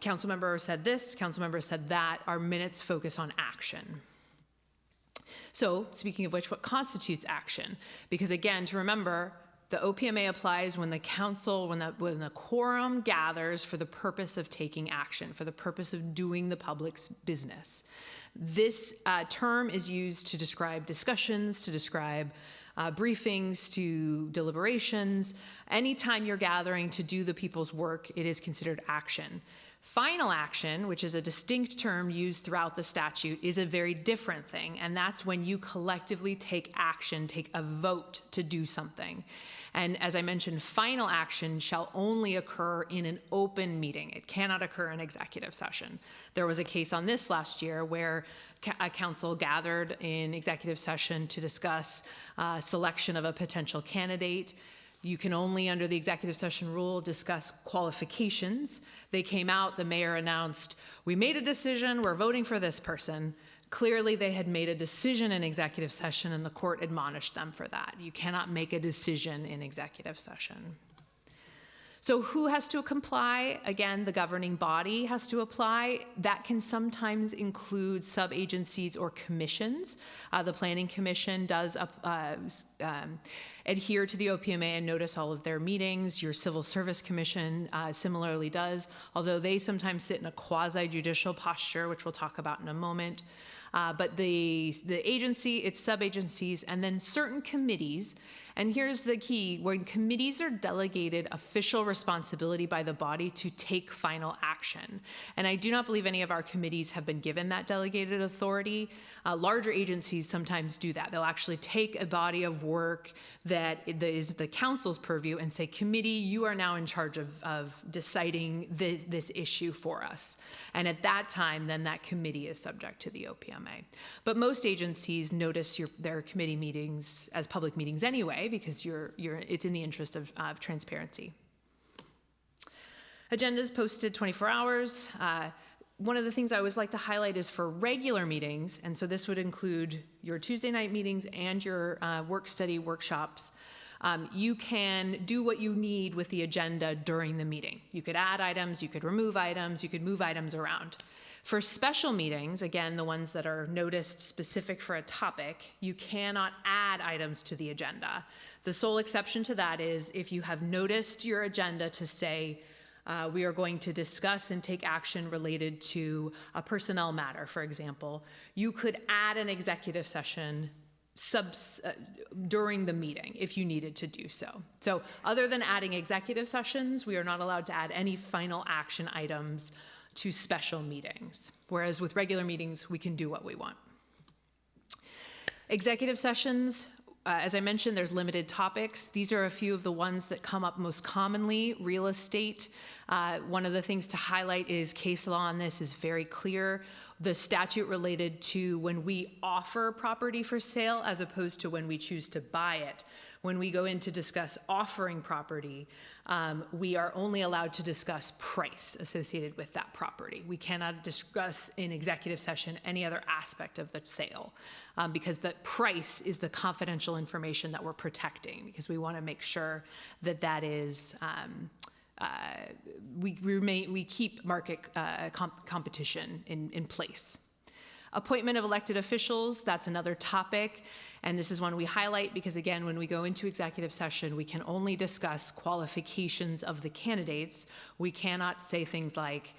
council member said this, council member said that. Our minutes focus on action. So, speaking of which, what constitutes action? Because again, to remember, the OPMA applies when the council, when the quorum gathers for the purpose of taking action, for the purpose of doing the public's business. This term is used to describe discussions, to describe briefings, to deliberations. Anytime you're gathering to do the people's work, it is considered action. Final action, which is a distinct term used throughout the statute, is a very different thing, and that's when you collectively take action, take a vote to do something. And as I mentioned, final action shall only occur in an open meeting. It cannot occur in executive session. There was a case on this last year where a council gathered in executive session to discuss selection of a potential candidate. You can only, under the executive session rule, discuss qualifications. They came out, the mayor announced, we made a decision, we're voting for this person. Clearly, they had made a decision in executive session, and the court admonished them for that. You cannot make a decision in executive session. So who has to comply? Again, the governing body has to apply. That can sometimes include sub-agencies or commissions. The Planning Commission does adhere to the OPMA and notice all of their meetings. Your Civil Service Commission similarly does, although they sometimes sit in a quasi-judicial posture, which we'll talk about in a moment. But the agency, its sub-agencies, and then certain committees. And here's the key: when committees are delegated official responsibility by the body to take final action. And I do not believe any of our committees have been given that delegated authority. Larger agencies sometimes do that. They'll actually take a body of work that is the council's purview and say, committee, you are now in charge of deciding this issue for us. And at that time, then that committee is subject to the OPMA. But most agencies notice their committee meetings as public meetings anyway, because it's in the interest of transparency. Agendas posted 24 hours. One of the things I always like to highlight is for regular meetings, and so this would include your Tuesday night meetings and your work study workshops. You can do what you need with the agenda during the meeting. You could add items, you could remove items, you could move items around. For special meetings, again, the ones that are noticed specific for a topic, you cannot add items to the agenda. The sole exception to that is if you have noticed your agenda to say, we are going to discuss and take action related to a personnel matter, for example, you could add an executive session during the meeting if you needed to do so. So other than adding executive sessions, we are not allowed to add any final action items to special meetings, whereas with regular meetings, we can do what we want. Executive sessions, as I mentioned, there's limited topics. These are a few of the ones that come up most commonly. Real estate. One of the things to highlight is case law on this is very clear. The statute related to when we offer property for sale as opposed to when we choose to buy it. When we go in to discuss offering property, we are only allowed to discuss price associated with that property. We cannot discuss in executive session any other aspect of the sale because the price is the confidential information that we're protecting, because we want to make sure that that is we keep market competition in place. Appointment of elected officials, that's another topic. And this is one we highlight because, again, when we go into executive session, we can only discuss qualifications of the candidates. We cannot say things like,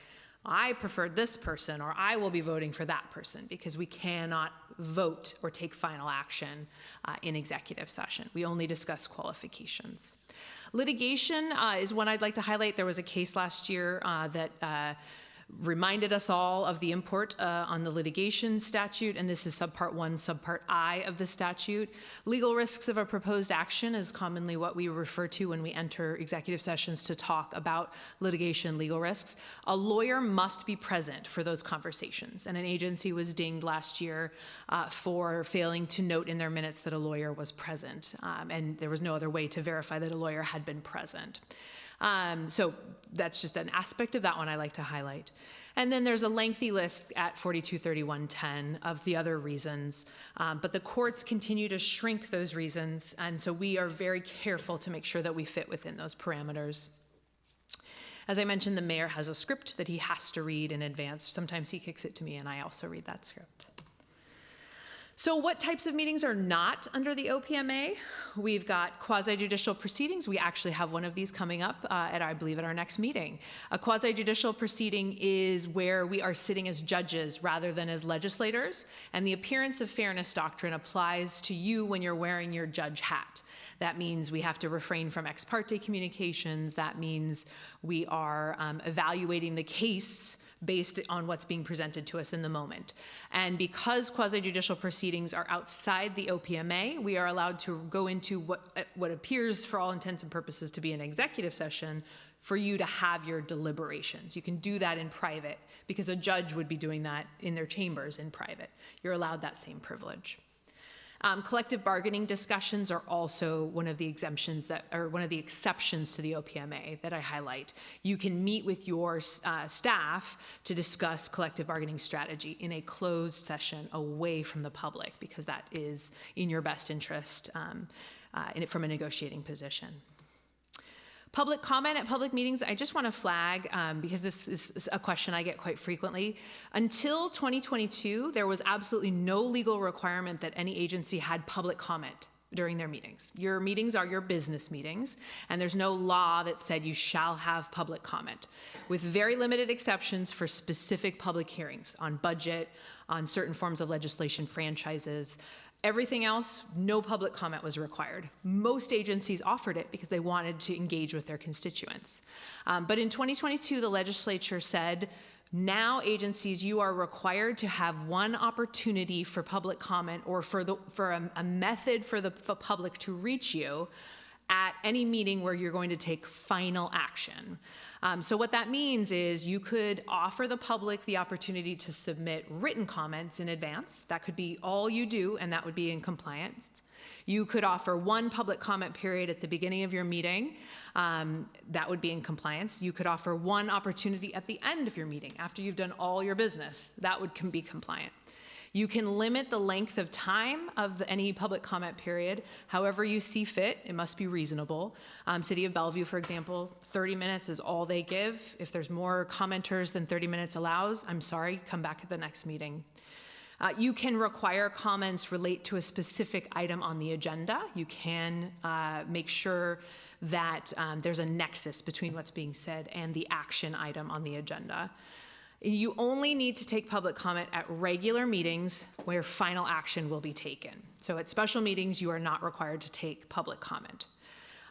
I preferred this person, or I will be voting for that person, because we cannot vote or take final action in executive session. We only discuss qualifications. Litigation is one I'd like to highlight. There was a case last year that reminded us all of the import on the litigation statute, and this is subpart 1, subpart I of the statute. Legal risks of a proposed action is commonly what we refer to when we enter executive sessions to talk about litigation legal risks. A lawyer must be present for those conversations, and an agency was dinged last year for failing to note in their minutes that a lawyer was present, and there was no other way to verify that a lawyer had been present. So that's just an aspect of that one I like to highlight. And then there's a lengthy list at 423110 of the other reasons, but the courts continue to shrink those reasons, and so we are very careful to make sure that we fit within those parameters. As I mentioned, the mayor has a script that he has to read in advance. Sometimes he kicks it to me, and I also read that script. So what types of meetings are not under the OPMA? We've got quasi-judicial proceedings. We actually have one of these coming up I believe, at our next meeting. A quasi-judicial proceeding is where we are sitting as judges rather than as legislators, and the appearance of fairness doctrine applies to you when you're wearing your judge hat. That means we have to refrain from ex parte communications. That means we are evaluating the case based on what's being presented to us in the moment. And because quasi-judicial proceedings are outside the OPMA, we are allowed to go into what appears for all intents and purposes to be an executive session for you to have your deliberations. You can do that in private because a judge would be doing that in their chambers in private. You're allowed that same privilege. Collective bargaining discussions are also one of the exemptions one of the exceptions to the OPMA that I highlight. You can meet with your staff to discuss collective bargaining strategy in a closed session away from the public because that is in your best interest from a negotiating position. Public comment at public meetings, I just want to flag, because this is a question I get quite frequently. Until 2022, there was absolutely no legal requirement that any agency had public comment during their meetings. Your meetings are your business meetings, and there's no law that said you shall have public comment, with very limited exceptions for specific public hearings on budget, on certain forms of legislation, franchises. Everything else, no public comment was required. Most agencies offered it because they wanted to engage with their constituents. But in 2022, the legislature said, now agencies, you are required to have one opportunity for public comment or for a method for the public to reach you at any meeting where you're going to take final action. So what that means is you could offer the public the opportunity to submit written comments in advance. That could be all you do, and that would be in compliance. You could offer one public comment period at the beginning of your meeting. That would be in compliance. You could offer one opportunity at the end of your meeting after you've done all your business. That can be compliant. You can limit the length of time of any public comment period however you see fit. It must be reasonable. City of Bellevue, for example, 30 minutes is all they give. If there's more commenters than 30 minutes allows, I'm sorry, come back at the next meeting. You can require comments relate to a specific item on the agenda. You can make sure that there's a nexus between what's being said and the action item on the agenda. You only need to take public comment at regular meetings where final action will be taken. So at special meetings, you are not required to take public comment.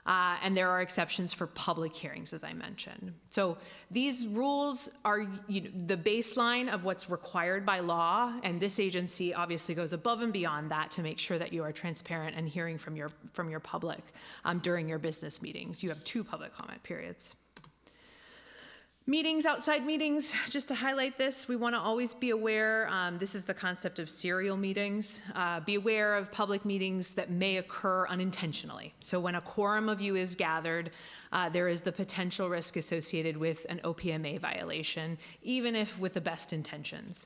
And there are exceptions for public hearings, as I mentioned. So these rules are the baseline of what's required by law, and this agency obviously goes above and beyond that to make sure that you are transparent and hearing from your public during your business meetings. You have 2 public comment periods. Meetings, outside meetings, just to highlight this, we want to always be aware, this is the concept of serial meetings, be aware of public meetings that may occur unintentionally. So when a quorum of you is gathered, there is the potential risk associated with an OPMA violation, even if with the best intentions.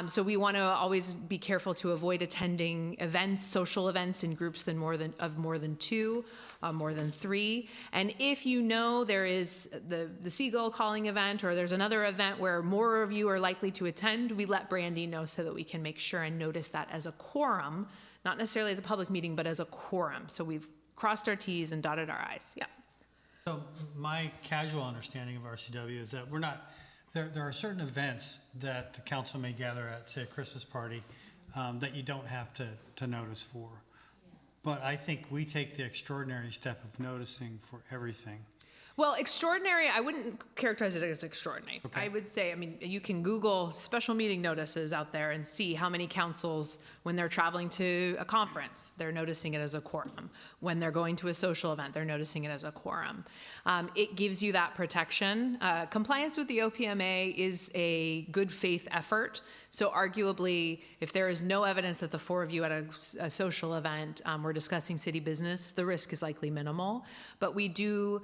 So we want to always be careful to avoid attending events, social events in groups of more than 2, more than 3. And if you know there is the seagull calling event or there's another event where more of you are likely to attend, we let Brandy know so that we can make sure and notice that as a quorum, not necessarily as a public meeting, but as a quorum. So we've crossed our T's and dotted our I's. Yeah. So my casual understanding of RCW is that we're not, there are certain events that the council may gather at, say, a Christmas party, that you don't have to notice for. But I think we take the extraordinary step of noticing for everything. Well, extraordinary, I wouldn't characterize it as extraordinary. Okay. I would say, I mean, you can Google special meeting notices out there and see how many councils, when they're traveling to a conference, they're noticing it as a quorum. When they're going to a social event, they're noticing it as a quorum. It gives you that protection. Compliance with the OPMA is a good faith effort. So arguably, if there is no evidence that the four of you at a social event were discussing city business, the risk is likely minimal. But we do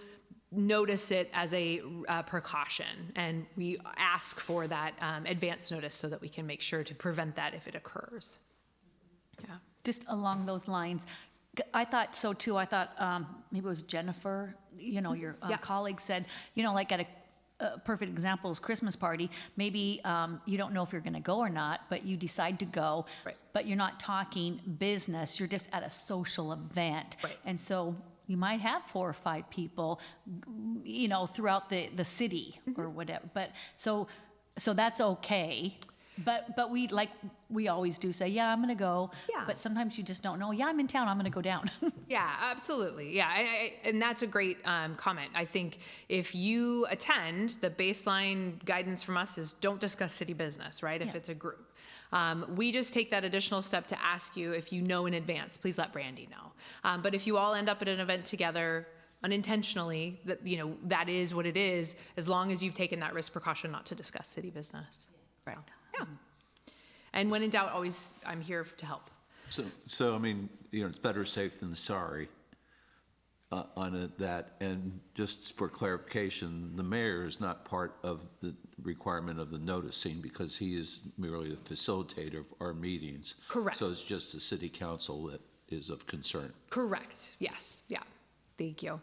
notice it as a precaution, and we ask for that advance notice so that we can make sure to prevent that if it occurs. Yeah. Just along those lines, I thought so too. I thought maybe it was Jennifer, your colleague said, like at a perfect example is Christmas party. Maybe you don't know if you're going to go or not, but you decide to go, right. But you're not talking business. You're just at a social event. Right. And so you might have 4 or 5 people, throughout the city or whatever. But so that's okay. But we always do say, yeah, I'm going to go. Yeah. But sometimes you just don't know. Yeah, I'm in town. I'm going to go down. Yeah, absolutely. Yeah, and that's a great comment. I think if you attend, the baseline guidance from us is don't discuss city business, right? If it's a group. We just take that additional step to ask you if you know in advance, please let Brandy know. But if you all end up at an event together unintentionally, that is what it is, as long as you've taken that risk precaution not to discuss city business. Right. Yeah. And when in doubt, always, I'm here to help. So I mean, it's better safe than sorry on that. And just for clarification, the mayor is not part of the requirement of the noticing because he is merely the facilitator of our meetings. Correct. So it's just the city council that is of concern. Correct. Yes. Yeah. Thank you.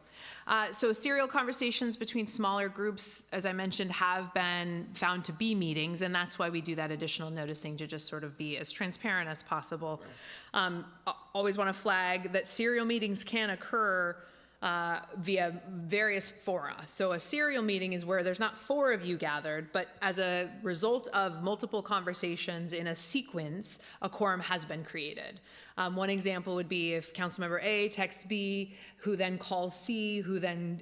So serial conversations between smaller groups, as I mentioned, have been found to be meetings, and that's why we do that additional noticing to just sort of be as transparent as possible. Always want to flag that serial meetings can occur via various fora. So a serial meeting is where there's not 4 of you gathered, but as a result of multiple conversations in a sequence, a quorum has been created. One example would be if Councilmember A texts B, who then calls C, who then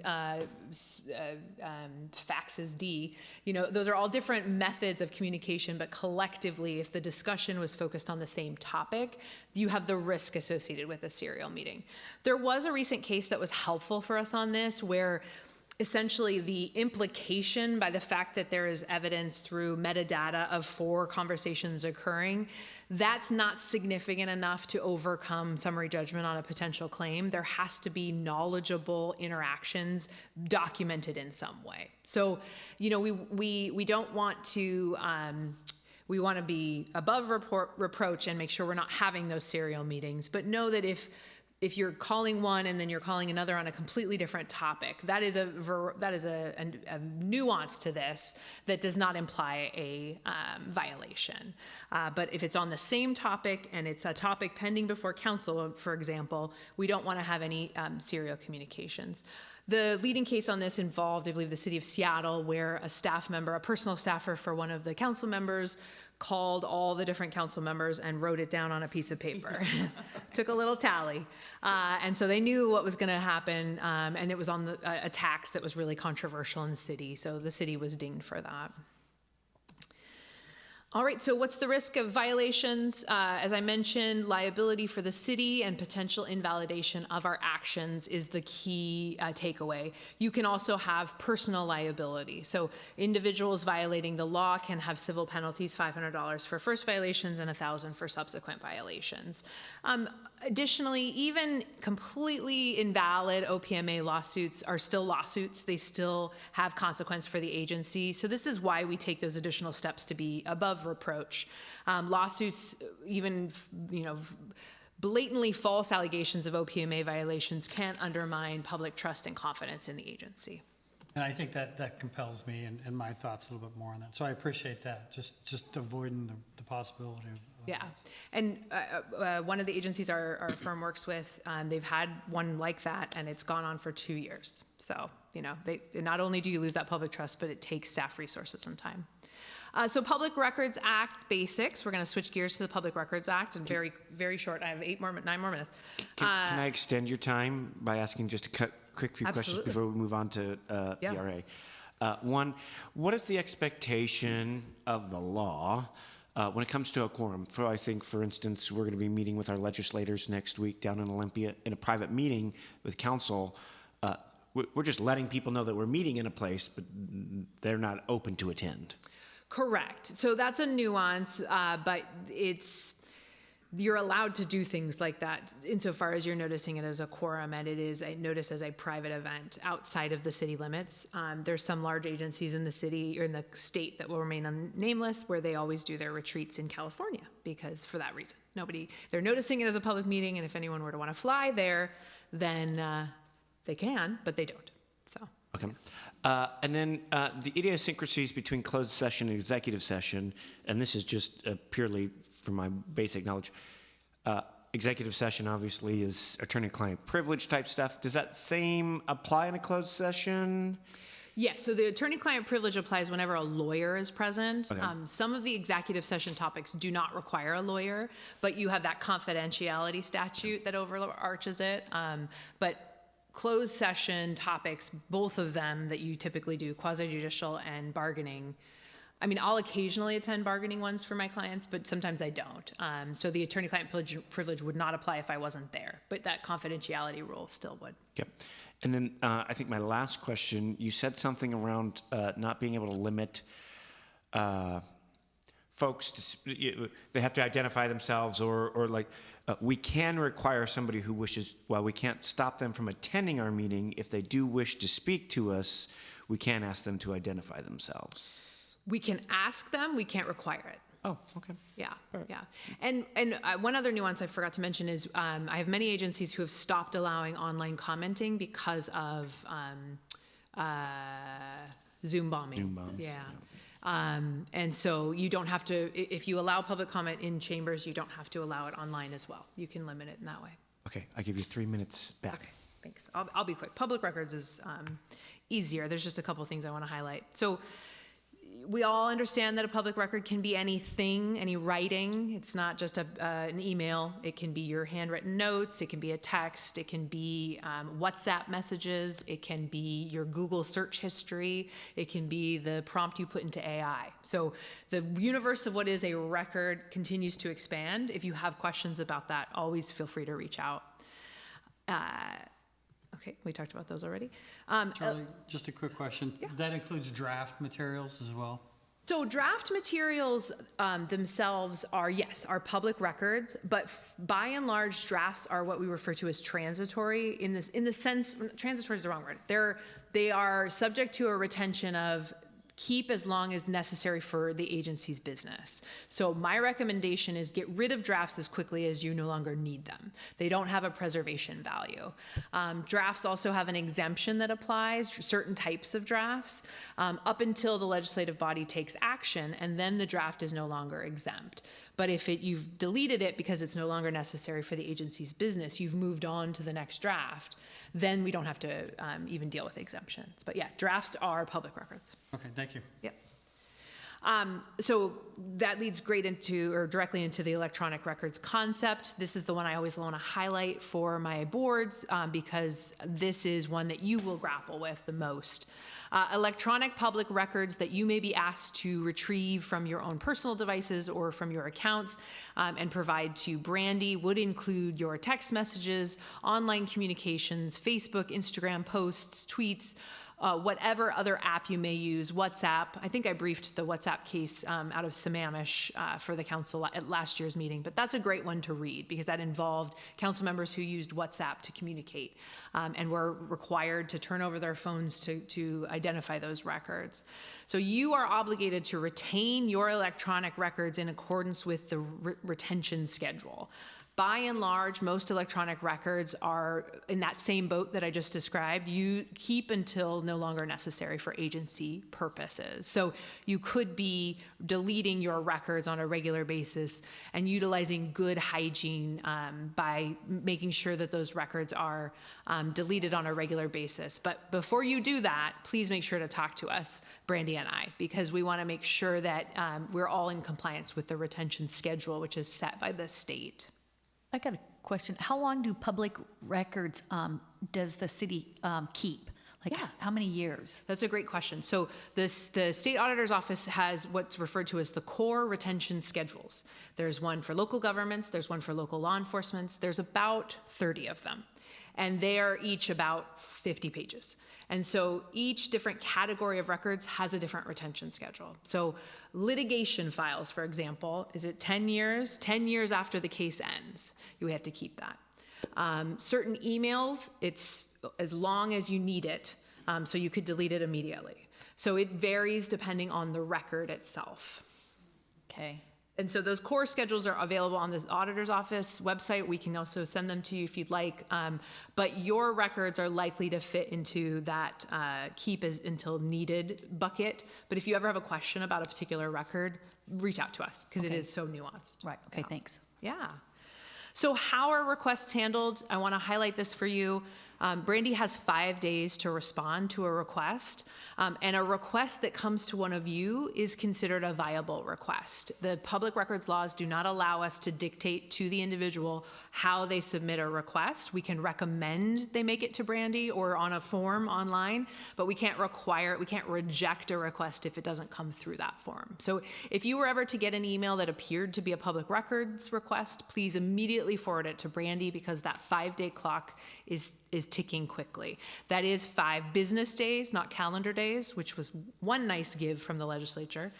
faxes D. Those are all different methods of communication, but collectively, if the discussion was focused on the same topic, you have the risk associated with a serial meeting. There was a recent case that was helpful for us on this, where essentially the implication by the fact that there is evidence through metadata of 4 conversations occurring, that's not significant enough to overcome summary judgment on a potential claim. There has to be knowledgeable interactions documented in some way. So, we don't want to, we want to be above reproach and make sure we're not having those serial meetings, but know that if you're calling one and then you're calling another on a completely different topic, that is a nuance to this that does not imply a violation. But if it's on the same topic and it's a topic pending before council, for example, we don't want to have any serial communications. The leading case on this involved, I believe, the city of Seattle, where a staff member, a personal staffer for one of the council members, called all the different council members and wrote it down on a piece of paper. Took a little tally. And so they knew what was going to happen, and it was on a tax that was really controversial in the city, so the city was dinged for that. All right, so what's the risk of violations? As I mentioned, liability for the city and potential invalidation of our actions is the key takeaway. You can also have personal liability. So individuals violating the law can have civil penalties, $500 for first violations and $1,000 for subsequent violations. Additionally, even completely invalid OPMA lawsuits are still lawsuits. They still have consequence for the agency. So this is why we take those additional steps to be above reproach. Lawsuits, even, blatantly false allegations of OPMA violations can undermine public trust and confidence in the agency. And I think that compels me and my thoughts a little bit more on that. So I appreciate that, just avoiding the possibility of yeah. And one of the agencies our firm works with, they've had one like that, and it's gone on for 2 years. So, not only do you lose that public trust, but it takes staff resources and time. So Public Records Act basics. We're going to switch gears to the Public Records Act, and very, very short. I have 9 more minutes. Can I extend your time by asking just a quick few questions Absolutely. before we move on to Yeah. the RA. One, what is the expectation of the law when it comes to a quorum? I think, for instance, we're going to be meeting with our legislators next week down in Olympia in a private meeting with council. We're just letting people know that we're meeting in a place, but they're not open to attend. Correct. So that's a nuance, but you're allowed to do things like that insofar as you're noticing it as a quorum and it is noticed as a private event outside of the city limits. There's some large agencies in the city or in the state that will remain nameless where they always do their retreats in California because for that reason. They're noticing it as a public meeting, and if anyone were to want to fly there, then they can, but they don't. So. Okay. And then the idiosyncrasies between closed session and executive session, and this is just purely from my basic knowledge. Executive session obviously is attorney-client privilege type stuff. Does that same apply in a closed session? Yes, so the attorney-client privilege applies whenever a lawyer is present. Okay. Some of the executive session topics do not require a lawyer, but you have that confidentiality statute that overarches it. But closed session topics, both of them that you typically do, quasi-judicial and bargaining. I mean, I'll occasionally attend bargaining ones for my clients, but sometimes I don't. So the attorney-client privilege would not apply if I wasn't there, but that confidentiality rule still would. Okay. And then I think my last question, you said something around not being able to limit folks to, they have to identify themselves or like, we can require somebody who wishes, well, we can't stop them from attending our meeting. If they do wish to speak to us, we can ask them to identify themselves. We can ask them, we can't require it. Oh, okay. Yeah, yeah. And one other nuance I forgot to mention is I have many agencies who have stopped allowing online commenting because of Zoom bombing. Zoom bombs. Yeah. And so you don't have to, if you allow public comment in chambers, you don't have to allow it online as well. You can limit it in that way. Okay, I give you 3 minutes back. Okay, thanks. I'll be quick. Public records is easier. There's just a couple things I want to highlight. So we all understand that a public record can be anything, any writing. It's not just an email. It can be your handwritten notes. It can be a text. It can be WhatsApp messages. It can be your Google search history. It can be the prompt you put into AI. So the universe of what is a record continues to expand. If you have questions about that, always feel free to reach out. Okay, we talked about those already. Charlie, just a quick question. Yeah. That includes draft materials as well? So draft materials themselves are, yes, are public records, but by and large, drafts are what we refer to as transitory in the sense, transitory is the wrong word. They are subject to a retention of keep as long as necessary for the agency's business. So my recommendation is get rid of drafts as quickly as you no longer need them. They don't have a preservation value. Drafts also have an exemption that applies to certain types of drafts up until the legislative body takes action, and then the draft is no longer exempt. But if you've deleted it because it's no longer necessary for the agency's business, you've moved on to the next draft, then we don't have to even deal with exemptions. But yeah, drafts are public records. Okay, thank you. Yep. So that leads directly into the electronic records concept. This is the one I always want to highlight for my boards because this is one that you will grapple with the most. Electronic public records that you may be asked to retrieve from your own personal devices or from your accounts and provide to Brandy would include your text messages, online communications, Facebook, Instagram posts, tweets, whatever other app you may use, WhatsApp. I think I briefed the WhatsApp case out of Sammamish for the council at last year's meeting, but that's a great one to read because that involved council members who used WhatsApp to communicate and were required to turn over their phones to identify those records. So you are obligated to retain your electronic records in accordance with the retention schedule. By and large, most electronic records are in that same boat that I just described. You keep until no longer necessary for agency purposes. So you could be deleting your records on a regular basis and utilizing good hygiene by making sure that those records are deleted on a regular basis. But before you do that, please make sure to talk to us, Brandy and I, because we want to make sure that we're all in compliance with the retention schedule, which is set by the state. I got a question. How long do public records does the city keep? Like, how many years? That's a great question. So the state auditor's office has what's referred to as the core retention schedules. There's one for local governments, there's one for local law enforcement, there's about 30 of them. And they are each about 50 pages. And so each different category of records has a different retention schedule. So litigation files, for example, is it 10 years? 10 years after the case ends, you have to keep that. Certain emails, it's as long as you need it, so you could delete it immediately. So it varies depending on the record itself. Okay. And so those core schedules are available on the auditor's office website. We can also send them to you if you'd like. But your records are likely to fit into that keep as until needed bucket. But if you ever have a question about a particular record, reach out to us because it is so nuanced. Right. Okay. Thanks. Yeah. So how are requests handled? I want to highlight this for you. Brandy has 5 days to respond to a request, and a request that comes to one of you is considered a viable request. The public records laws do not allow us to dictate to the individual how they submit a request. We can recommend they make it to Brandy or on a form online, but we can't require it. We can't reject a request if it doesn't come through that form. So if you were ever to get an email that appeared to be a public records request, please immediately forward it to Brandy because that 5-day clock is ticking quickly. That is 5 business days, not calendar days, which was one nice give from the legislature.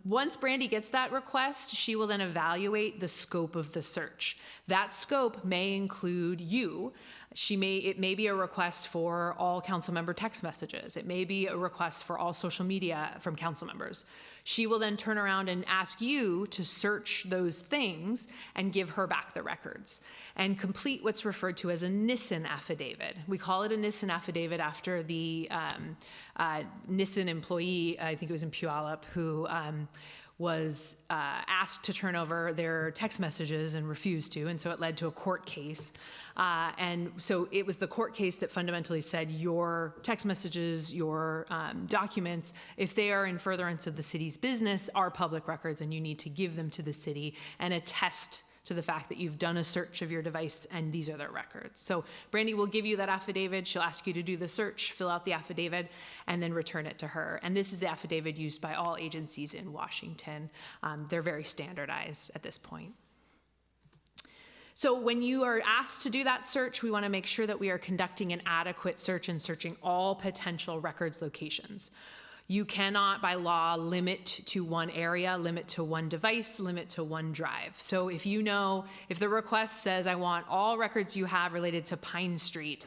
Once Brandy gets that request, she will then evaluate the scope of the search. That scope may include you. It may be a request for all council member text messages. It may be a request for all social media from council members. She will then turn around and ask you to search those things and give her back the records and complete what's referred to as a Nissen affidavit. We call it a Nissen affidavit after the Nissen employee, I think it was in Puyallup, who was asked to turn over their text messages and refused to, and so it led to a court case. And so it was the court case that fundamentally said your text messages, your documents, if they are in furtherance of the city's business, are public records and you need to give them to the city and attest to the fact that you've done a search of your device and these are their records. So Brandy will give you that affidavit. She'll ask you to do the search, fill out the affidavit, and then return it to her. And this is the affidavit used by all agencies in Washington. They're very standardized at this point. So when you are asked to do that search, we want to make sure that we are conducting an adequate search and searching all potential records locations. You cannot, by law, limit to one area, limit to one device, limit to one drive. So if the request says, I want all records you have related to Pine Street,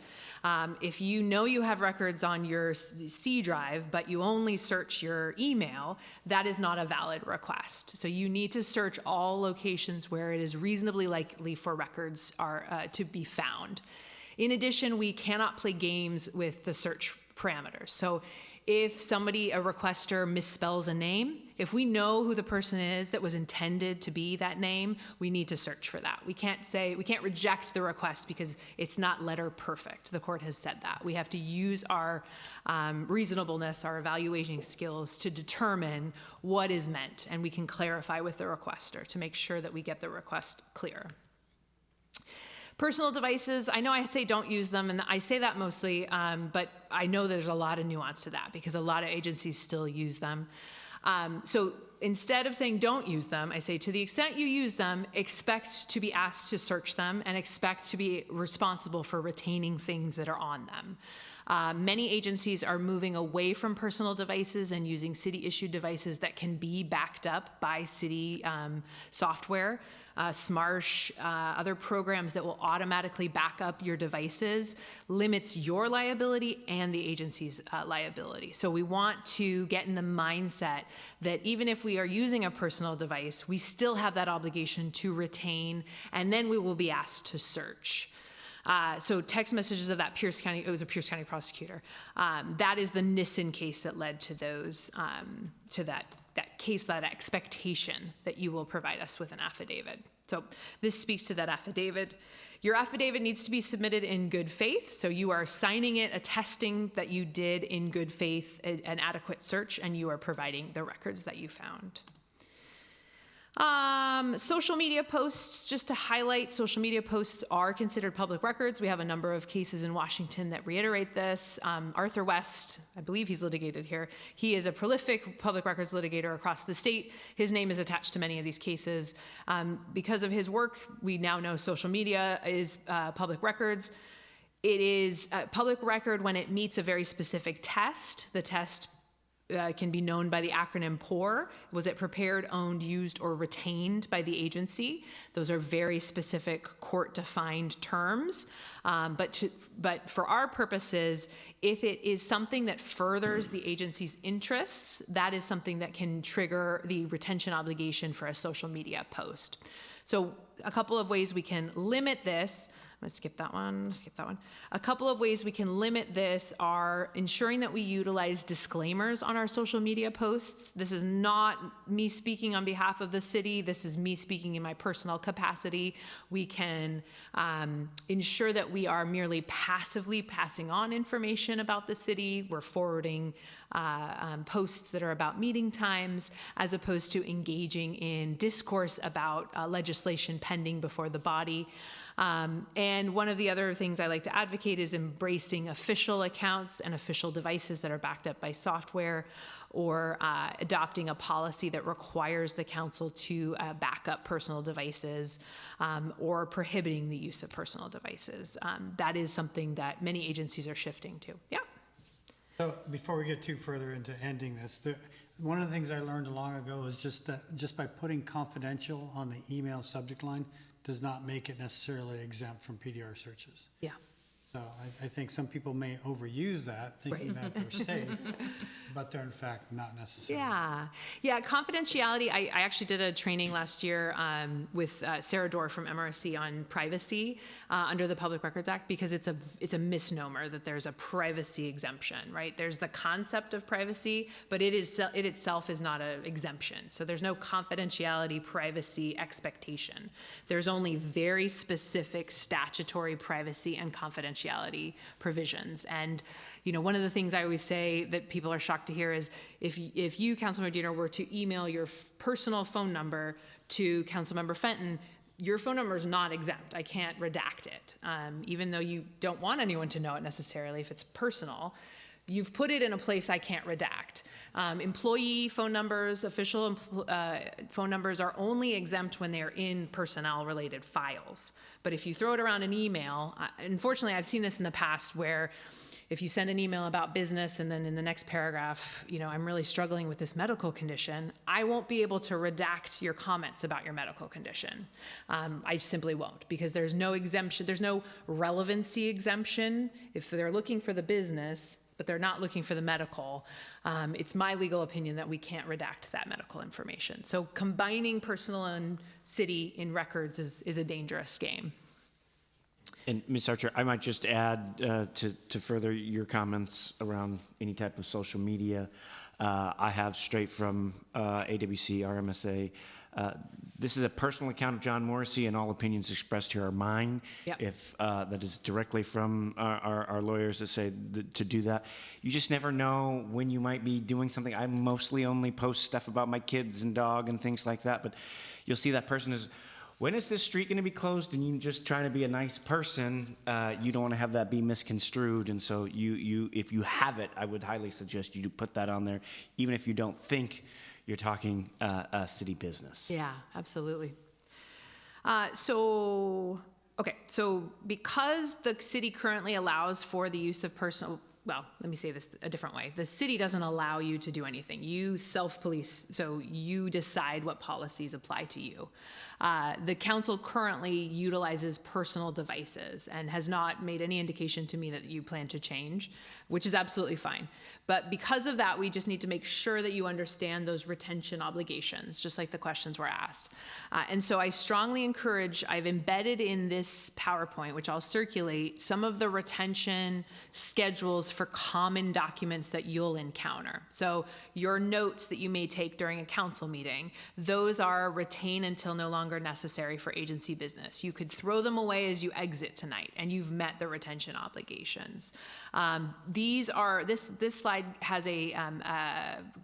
if you know you have records on your C drive, but you only search your email, that is not a valid request. So you need to search all locations where it is reasonably likely for records to be found. In addition, we cannot play games with the search parameters. So if a requester misspells a name, if we know who the person is that was intended to be that name, we need to search for that. We can't reject the request because it's not letter perfect. The court has said that. We have to use our reasonableness, our evaluating skills to determine what is meant, and we can clarify with the requester to make sure that we get the request clear. Personal devices, I know I say don't use them, and I say that mostly, but I know there's a lot of nuance to that because a lot of agencies still use them. So instead of saying don't use them, I say to the extent you use them, expect to be asked to search them and expect to be responsible for retaining things that are on them. Many agencies are moving away from personal devices and using city-issued devices that can be backed up by city software. SMARSH, other programs that will automatically back up your devices limits your liability and the agency's liability. So we want to get in the mindset that even if we are using a personal device, we still have that obligation to retain, and then we will be asked to search. So text messages of that Pierce County, it was a Pierce County prosecutor. That is the Nissen case that led to those, to that case, that expectation that you will provide us with an affidavit. So this speaks to that affidavit. Your affidavit needs to be submitted in good faith. So you are signing it, attesting that you did in good faith an adequate search and you are providing the records that you found. Social media posts, just to highlight, social media posts are considered public records. We have a number of cases in Washington that reiterate this. Arthur West, I believe he's litigated here. He is a prolific public records litigator across the state. His name is attached to many of these cases. Because of his work, we now know social media is public records. It is a public record when it meets a very specific test. The test can be known by the acronym POUR. Was it prepared, owned, used, or retained by the agency? Those are very specific court-defined terms. But for our purposes, if it is something that furthers the agency's interests, that is something that can trigger the retention obligation for a social media post. So a couple of ways we can limit this. I'm going to skip that one. A couple of ways we can limit this are ensuring that we utilize disclaimers on our social media posts. This is not me speaking on behalf of the city. This is me speaking in my personal capacity. We can ensure that we are merely passively passing on information about the city. We're forwarding posts that are about meeting times, as opposed to engaging in discourse about legislation pending before the body. And one of the other things I like to advocate is embracing official accounts and official devices that are backed up by software, or adopting a policy that requires the council to back up personal devices, or prohibiting the use of personal devices. That is something that many agencies are shifting to. Yeah. So before we get too further into ending this, one of the things I learned long ago is just by putting confidential on the email subject line does not make it necessarily exempt from PDR searches. Yeah. So I think some people may overuse that, thinking that they're safe, but they're in fact not necessarily. Yeah, confidentiality. I actually did a training last year with Sarah Dorr from MRC on privacy under the Public Records Act, because it's a misnomer that there's a privacy exemption, right? There's the concept of privacy, but it itself is not an exemption. So there's no confidentiality privacy expectation. There's only very specific statutory privacy and confidentiality provisions. And one of the things I always say that people are shocked to hear is if you, Councilmember Diener, were to email your personal phone number to Councilmember Fenton, your phone number is not exempt. I can't redact it. Even though you don't want anyone to know it necessarily if it's personal, you've put it in a place I can't redact. Employee phone numbers, official phone numbers are only exempt when they're in personnel-related files. But if you throw it around an email, unfortunately, I've seen this in the past where if you send an email about business and then in the next paragraph, I'm really struggling with this medical condition, I won't be able to redact your comments about your medical condition. I simply won't, because there's no exemption, there's no relevancy exemption. If they're looking for the business, but they're not looking for the medical, it's my legal opinion that we can't redact that medical information. So combining personal and city in records is a dangerous game. And Ms. Archer, I might just add to further your comments around any type of social media. I have straight from AWC, RMSA. This is a personal account of John Morrissey, and all opinions expressed here are mine. Yep. If that is directly from our lawyers that say to do that. You just never know when you might be doing something. I mostly only post stuff about my kids and dog and things like that, but you'll see that person is, when is this street going to be closed? And you're just trying to be a nice person. You don't want to have that be misconstrued. And so if you have it, I would highly suggest you to put that on there, even if you don't think you're talking city business. Yeah, absolutely. So because the city currently allows for the use of personal, well, let me say this a different way. The city doesn't allow you to do anything. You self-police, so you decide what policies apply to you. The council currently utilizes personal devices and has not made any indication to me that you plan to change, which is absolutely fine. But because of that, we just need to make sure that you understand those retention obligations, just like the questions were asked. And so I strongly encourage, I've embedded in this PowerPoint, which I'll circulate, some of the retention schedules for common documents that you'll encounter. So your notes that you may take during a council meeting, those are retain until no longer necessary for agency business. You could throw them away as you exit tonight, and you've met the retention obligations. This slide has a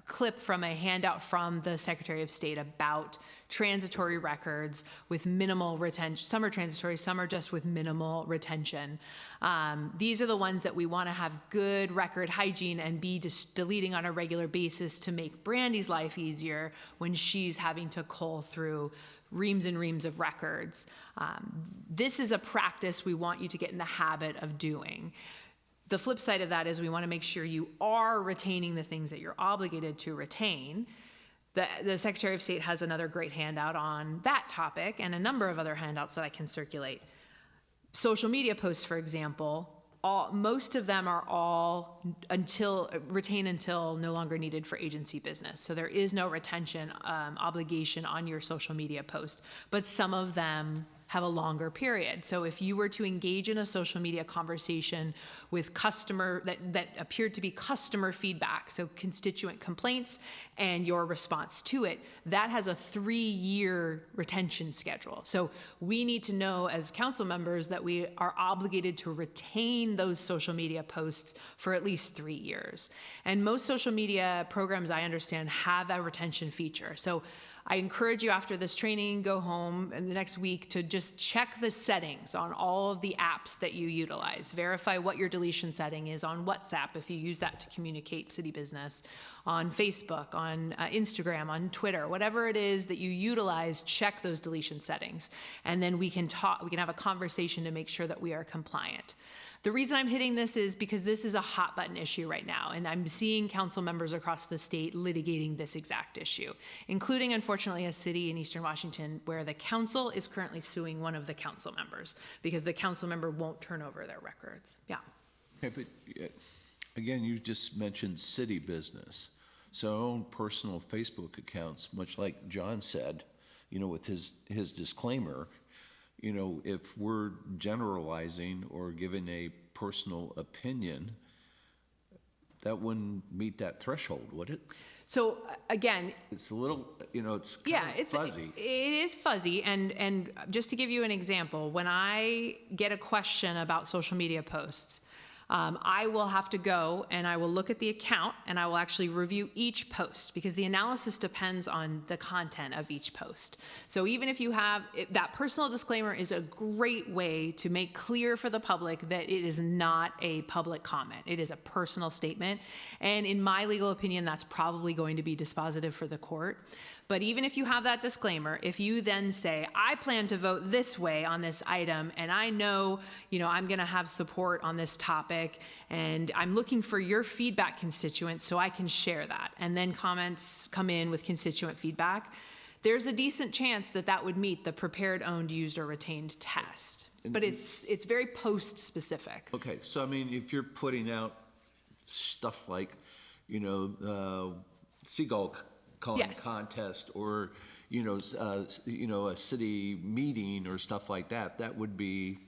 clip from a handout from the Secretary of State about transitory records with minimal retention. Some are transitory, some are just with minimal retention. These are the ones that we want to have good record hygiene and be just deleting on a regular basis to make Brandy's life easier when she's having to cull through reams and reams of records. This is a practice we want you to get in the habit of doing. The flip side of that is we want to make sure you are retaining the things that you're obligated to retain. The Secretary of State has another great handout on that topic and a number of other handouts that I can circulate. Social media posts, for example, most of them are all retained until no longer needed for agency business. So there is no retention obligation on your social media post, but some of them have a longer period. So if you were to engage in a social media conversation with that appeared to be customer feedback, so constituent complaints and your response to it, that has a 3-year retention schedule. So we need to know as council members that we are obligated to retain those social media posts for at least 3 years. And most social media programs, I understand, have a retention feature. So I encourage you after this training, go home in the next week to just check the settings on all of the apps that you utilize. Verify what your deletion setting is on WhatsApp if you use that to communicate city business, on Facebook, on Instagram, on Twitter, whatever it is that you utilize, check those deletion settings. And then we can have a conversation to make sure that we are compliant. The reason I'm hitting this is because this is a hot button issue right now, and I'm seeing council members across the state litigating this exact issue, including, unfortunately, a city in Eastern Washington where the council is currently suing one of the council members because the council member won't turn over their records. Yeah. Okay, but again, you just mentioned city business. So our own personal Facebook accounts, much like John said, with his disclaimer, if we're generalizing or giving a personal opinion, that wouldn't meet that threshold, would it? So again, it's a little, it's kind of fuzzy. It is fuzzy, and just to give you an example, when I get a question about social media posts, I will have to go and I will look at the account and I will actually review each post because the analysis depends on the content of each post. So even if you have that personal disclaimer is a great way to make clear for the public that it is not a public comment. It is a personal statement. And in my legal opinion, that's probably going to be dispositive for the court. But even if you have that disclaimer, if you then say, I plan to vote this way on this item, and I know, I'm going to have support on this topic, and I'm looking for your feedback, constituents, so I can share that. And then comments come in with constituent feedback. There's a decent chance that that would meet the prepared, owned, used, or retained test. But it's very post-specific. Okay, so if you're putting out stuff like, seagull calling contest or a city meeting or stuff like that, that would be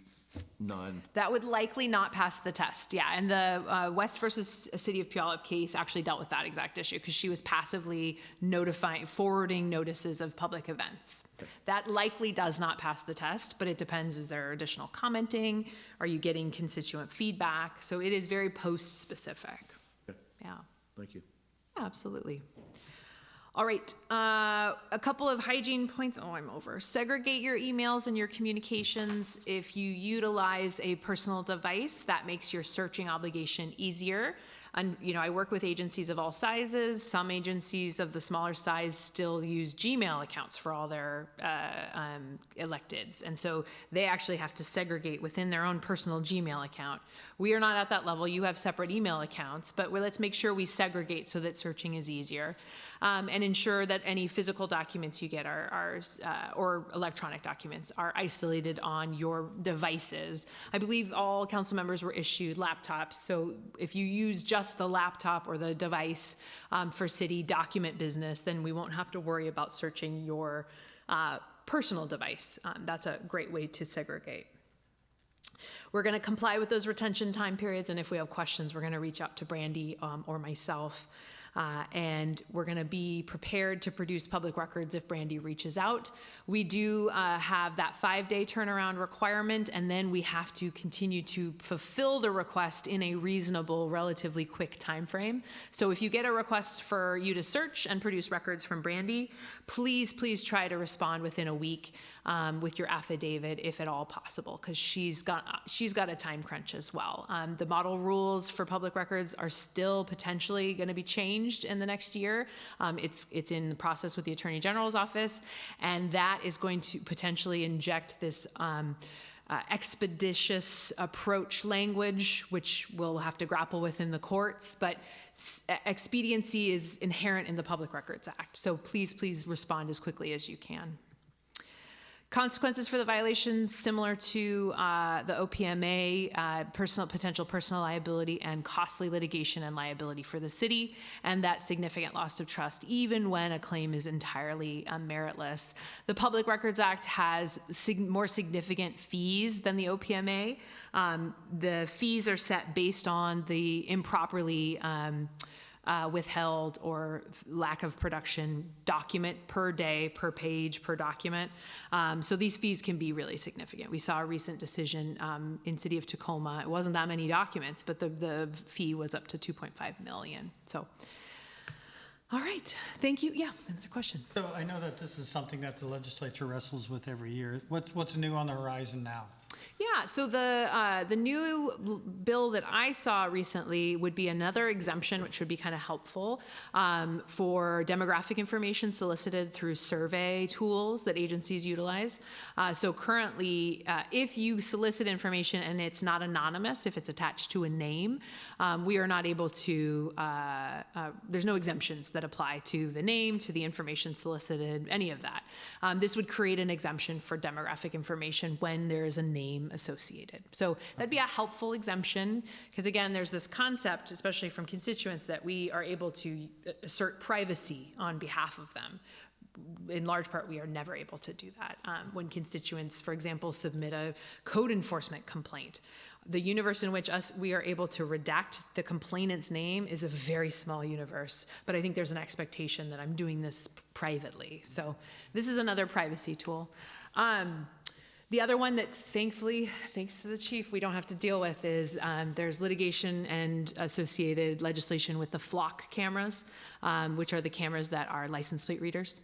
that would likely not pass the test. Yeah, and the West versus City of Puyallup case actually dealt with that exact issue because she was passively forwarding notices of public events. That likely does not pass the test, but it depends. Is there additional commenting? Are you getting constituent feedback? So it is very post-specific. Okay. Yeah. Thank you. Yeah, absolutely. All right, a couple of hygiene points. Oh, I'm over. Segregate your emails and your communications. If you utilize a personal device, that makes your searching obligation easier. And, I work with agencies of all sizes. Some agencies of the smaller size still use Gmail accounts for all their electeds. And so they actually have to segregate within their own personal Gmail account. We are not at that level. You have separate email accounts, but let's make sure we segregate so that searching is easier. And ensure that any physical documents you get or electronic documents are isolated on your devices. I believe all council members were issued laptops, so if you use just the laptop or the device for city document business, then we won't have to worry about searching your personal device. That's a great way to segregate. We're going to comply with those retention time periods, and if we have questions, we're going to reach out to Brandy or myself. And we're going to be prepared to produce public records if Brandy reaches out. We do have that 5-day turnaround requirement, and then we have to continue to fulfill the request in a reasonable, relatively quick time frame. So if you get a request for you to search and produce records from Brandy, please try to respond within a week with your affidavit, if at all possible, because she's got a time crunch as well. The model rules for public records are still potentially going to be changed in the next year. It's in the process with the Attorney General's office, and that is going to potentially inject this expeditious approach language, which we'll have to grapple with in the courts, but expediency is inherent in the Public Records Act. So please respond as quickly as you can. Consequences for the violations similar to the OPMA, potential personal liability and costly litigation and liability for the city, and that significant loss of trust even when a claim is entirely meritless. The Public Records Act has more significant fees than the OPMA. The fees are set based on the improperly withheld or lack of production document per day, per page, per document. So these fees can be really significant. We saw a recent decision in City of Tacoma. It wasn't that many documents, but the fee was up to $2.5 million. So, all right, thank you. Yeah, another question. So I know that this is something that the legislature wrestles with every year. What's new on the horizon now? Yeah, so the new bill that I saw recently would be another exemption, which would be kind of helpful for demographic information solicited through survey tools that agencies utilize. So currently, if you solicit information and it's not anonymous, if it's attached to a name, we are not able to, there's no exemptions that apply to the name, to the information solicited, any of that. This would create an exemption for demographic information when there is a name associated. So that'd be a helpful exemption, because again, there's this concept, especially from constituents, that we are able to assert privacy on behalf of them. In large part, we are never able to do that. When constituents, for example, submit a code enforcement complaint, the universe in which we are able to redact the complainant's name is a very small universe, but I think there's an expectation that I'm doing this privately. So this is another privacy tool. The other one that thankfully, thanks to the chief, we don't have to deal with is there's litigation and associated legislation with the flock cameras, which are the cameras that are license plate readers.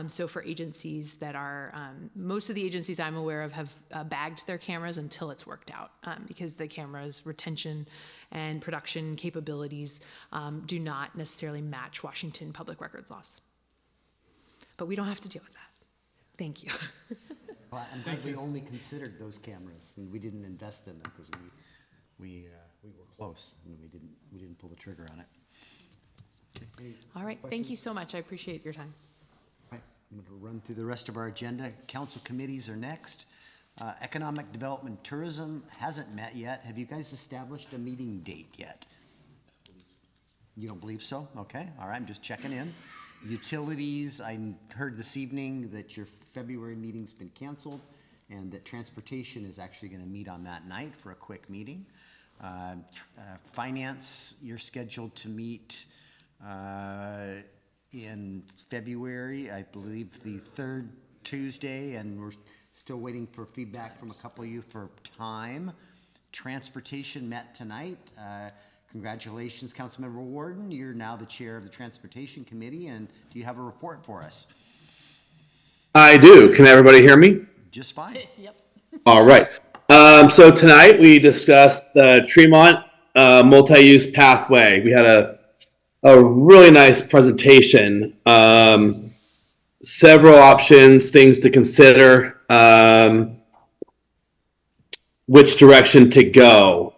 So for agencies that are, most of the agencies I'm aware of have bagged their cameras until it's worked out, because the camera's retention and production capabilities do not necessarily match Washington public records laws. But we don't have to deal with that. Thank you. Well, I'm glad we only considered those cameras, and we didn't invest in them because we were close, and we didn't pull the trigger on it. All right, thank you so much. I appreciate your time. All right, I'm going to run through the rest of our agenda. Council committees are next. Economic Development Tourism hasn't met yet. Have you guys established a meeting date yet? You don't believe so? Okay, all right, I'm just checking in. Utilities, I heard this evening that your February meeting's been canceled and that transportation is actually going to meet on that night for a quick meeting. Finance, you're scheduled to meet in February, I believe the third Tuesday, and we're still waiting for feedback from a couple of you for time. Transportation met tonight. Congratulations, Councilmember Warden. You're now the chair of the Transportation Committee, and do you have a report for us? I do. Can everybody hear me? Just fine. Yep. All right. So tonight we discussed the Tremont multi-use pathway. We had a really nice presentation. Several options, things to consider, which direction to go.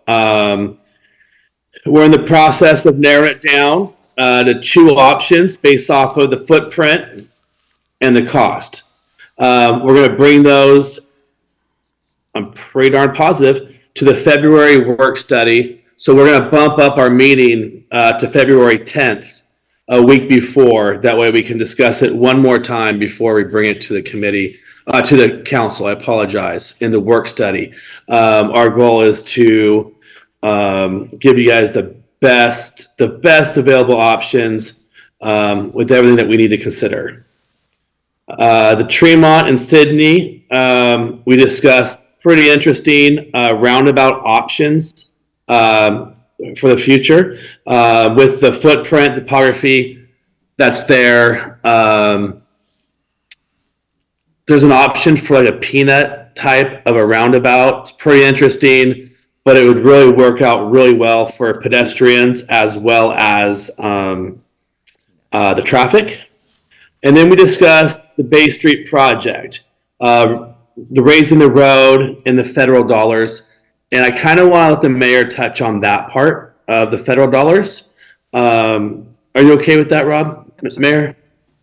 We're in the process of narrowing it down to 2 options based off of the footprint and the cost. We're going to bring those, I'm pretty darn positive, to the February work study. So we're going to bump up our meeting to February 10th, a week before. That way we can discuss it one more time before we bring it to the committee, to the council, I apologize, in the work study. Our goal is to give you guys the the best available options with everything that we need to consider. The Tremont and Sydney, we discussed pretty interesting roundabout options for the future with the footprint topography that's there. There's an option for like a peanut type of a roundabout. It's pretty interesting, but it would really work out really well for pedestrians as well as the traffic. And then we discussed the Bay Street project, the raising the road and the federal dollars. And I kind of want to let the mayor touch on that part of the federal dollars. Are you okay with that, Rob, Mayor?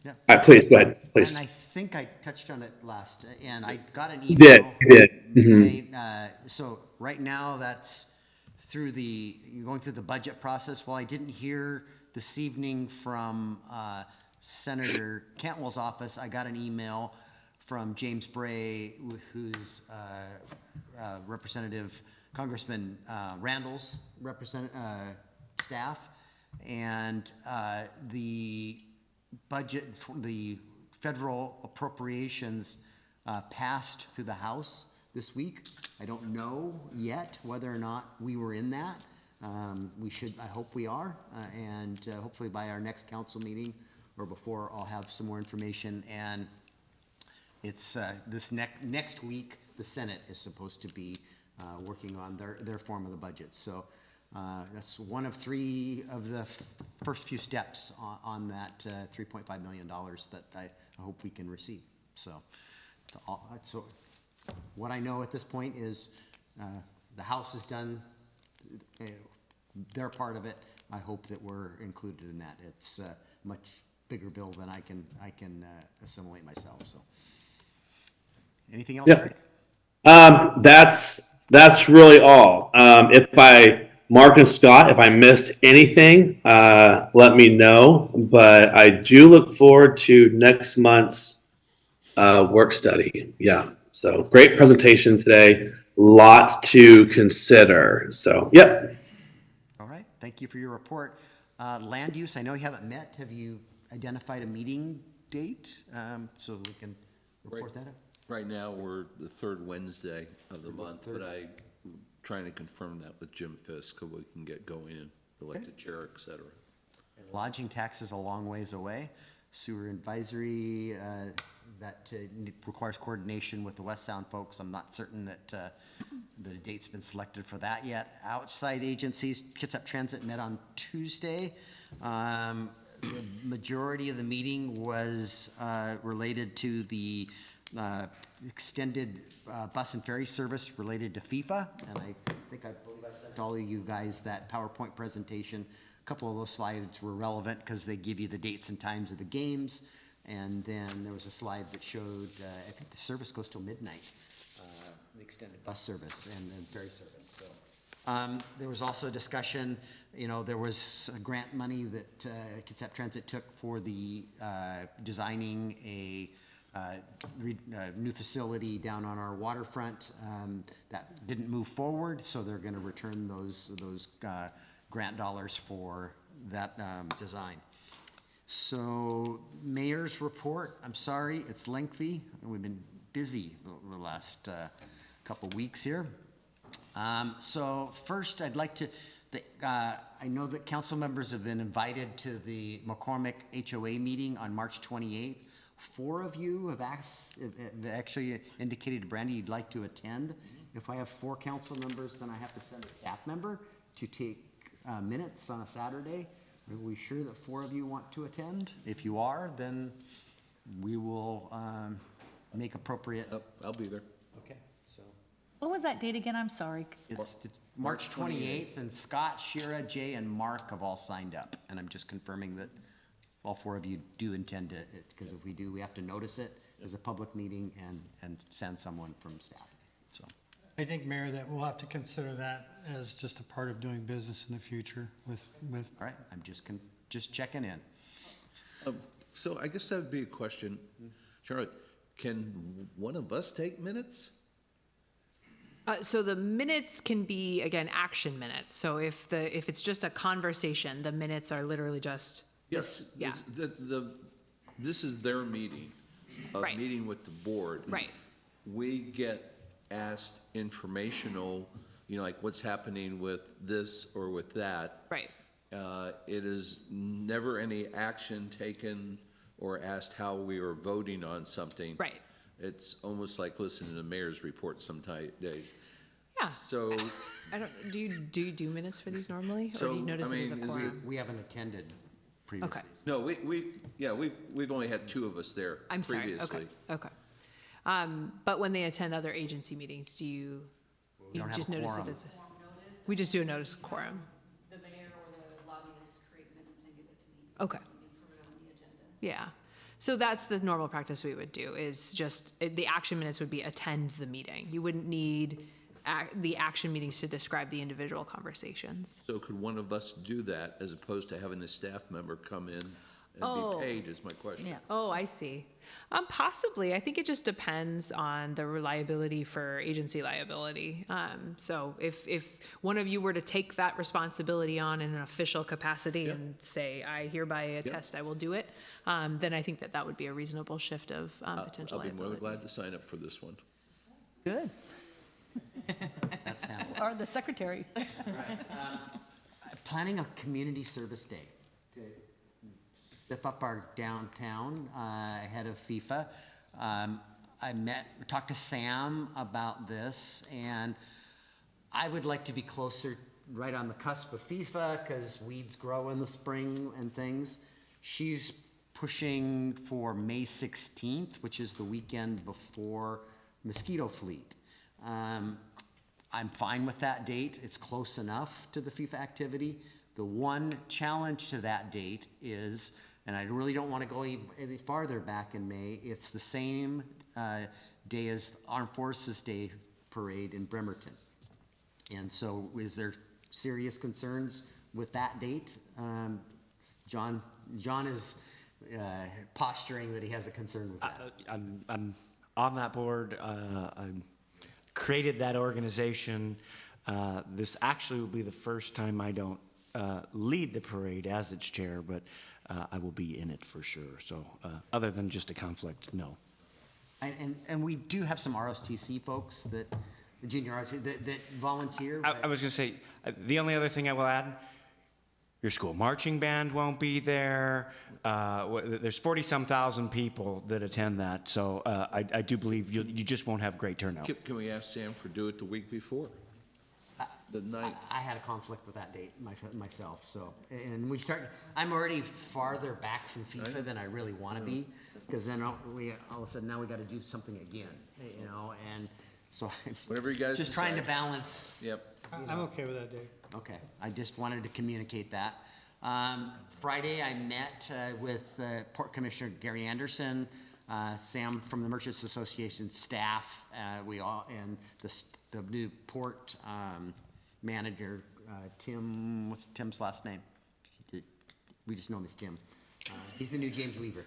Yeah. All right, please, go ahead, please. And I think I touched on it last, and I got an You email. did. Mm-hmm. So right now, that's going through the budget process. Well, I didn't hear this evening from Senator Cantwell's office. I got an email from James Bray, who's Representative Congressman Randall's staff, and the budget, the federal appropriations passed through the House this week. I don't know yet whether or not we were in that. I hope we are, and hopefully by our next council meeting or before, I'll have some more information. And it's this next week, the Senate is supposed to be working on their form of the budget. So that's one of three of the first few steps on that $3.5 million that I hope we can receive. So what I know at this point is the House has done their part of it. I hope that we're included in that. It's a much bigger bill than I can assimilate myself. So, anything else, Eric? That's really all. Mark and Scott, if I missed anything, let me know. But I do look forward to next month's work study. Yeah. So great presentation today. Lots to consider. So, yep. All right. Thank you for your report. Land use, I know you haven't met. Have you identified a meeting date so we can report that up? Right now, we're the third Wednesday of the month, but I'm trying to confirm that with Jim Fisk so we can get going and elect a chair, et cetera. Lodging tax is a long ways away. Sewer advisory, that requires coordination with the West Sound folks. I'm not certain that the date's been selected for that yet. Outside agencies, Kitsap Transit met on Tuesday. The majority of the meeting was related to the extended bus and ferry service related to FIFA, and I believe I sent all of you guys that PowerPoint presentation. A couple of those slides were relevant because they give you the dates and times of the games, and then there was a slide that showed, I think the service goes till midnight, the extended bus service and ferry service. So there was also a discussion, there was grant money that Kitsap Transit took for the designing a new facility down on our waterfront that didn't move forward, so they're going to return those grant dollars for that design. So, mayor's report. I'm sorry, it's lengthy. We've been busy the last couple weeks here. So first, I'd like to. I know that council members have been invited to the McCormick HOA meeting on March 28th. 4 of you have actually indicated to Brandy you'd like to attend. If I have 4 council members, then I have to send a staff member to take minutes on a Saturday. Are we sure that 4 of you want to attend? If you are, then we will make appropriate. I'll be there. Okay. So What was that date again? I'm sorry. it's March 28th, and Scott, Shira, Jay, and Mark have all signed up. And I'm just confirming that all 4 of you do intend to, because if we do, we have to notice it as a public meeting and send someone from staff. So. I think, Mayor, that we'll have to consider that as just a part of doing business in the future with. All right, I'm just checking in. So I guess that would be a question. Charlotte, can one of us take minutes? So the minutes can be, again, action minutes. So if it's just a conversation, the minutes are literally just. Yes, Yeah. this is their meeting, Right. meeting with the board. Right. We get asked informational, like what's happening with this or with that. Right. It is never any action taken or asked how we are voting on something. Right. It's almost like listening to the mayor's report some days. Yeah. So, I don't, do you do minutes for these normally? Or So, do you notice I it as a mean, is quorum? We haven't attended previously. Okay. no, we've only had 2 of us there I'm sorry. previously. Okay. But when they attend other agency meetings, do you don't have just a notice quorum. it as we just do a notice of quorum? The mayor or the lobbyists create minutes and give it to me. Okay. Yeah. So that's the normal practice we would do, is just, the action minutes would be attend the meeting. You wouldn't need the action meetings to describe the individual conversations. So could one of us do that as opposed to having a staff member come in and Oh. be paid, is my question. Yeah. Oh, I see. Possibly. I think it just depends on the reliability for agency liability. So if one of you were to take that responsibility on in an official capacity and say, I hereby attest I will do it, then I think that would be a reasonable shift of potential I'll be more than liability. glad to sign up for this one. Good. That sounds. Or the secretary. Planning a community service day to spiff up our downtown ahead of FIFA. I talked to Sam about this, and I would like to be closer, right on the cusp of FIFA, because weeds grow in the spring and things. She's pushing for May 16th, which is the weekend before Mosquito Fleet. I'm fine with that date. It's close enough to the FIFA activity. The one challenge to that date is, and I really don't want to go any farther back in May, it's the same day as Armed Forces Day Parade in Bremerton. And so is there serious concerns with that date? John is posturing that he has a concern with that. I'm on that board. I created that organization. This actually will be the first time I don't lead the parade as its chair, but I will be in it for sure. So other than just a conflict, no. And we do have some ROTC folks that, the junior ROTC, that volunteer. I was going to say, the only other thing I will add, your school marching band won't be there. There's 40-some thousand people that attend that, so I do believe you just won't have great turnout. Can we ask Sam for do it the week before? The night? I had a conflict with that date myself, so, and I'm already farther back from FIFA than I really want to be, because then all of a sudden now we got to do something again, and so. Whatever you guys Just trying to decide. balance. Yep. I'm okay with that day. Okay, I just wanted to communicate that. Friday, I met with Port Commissioner Gary Anderson, Sam from the Merchants Association staff, we all, and the new port manager, Tim, what's Tim's last name? We just know him as Tim. He's the new James Weaver.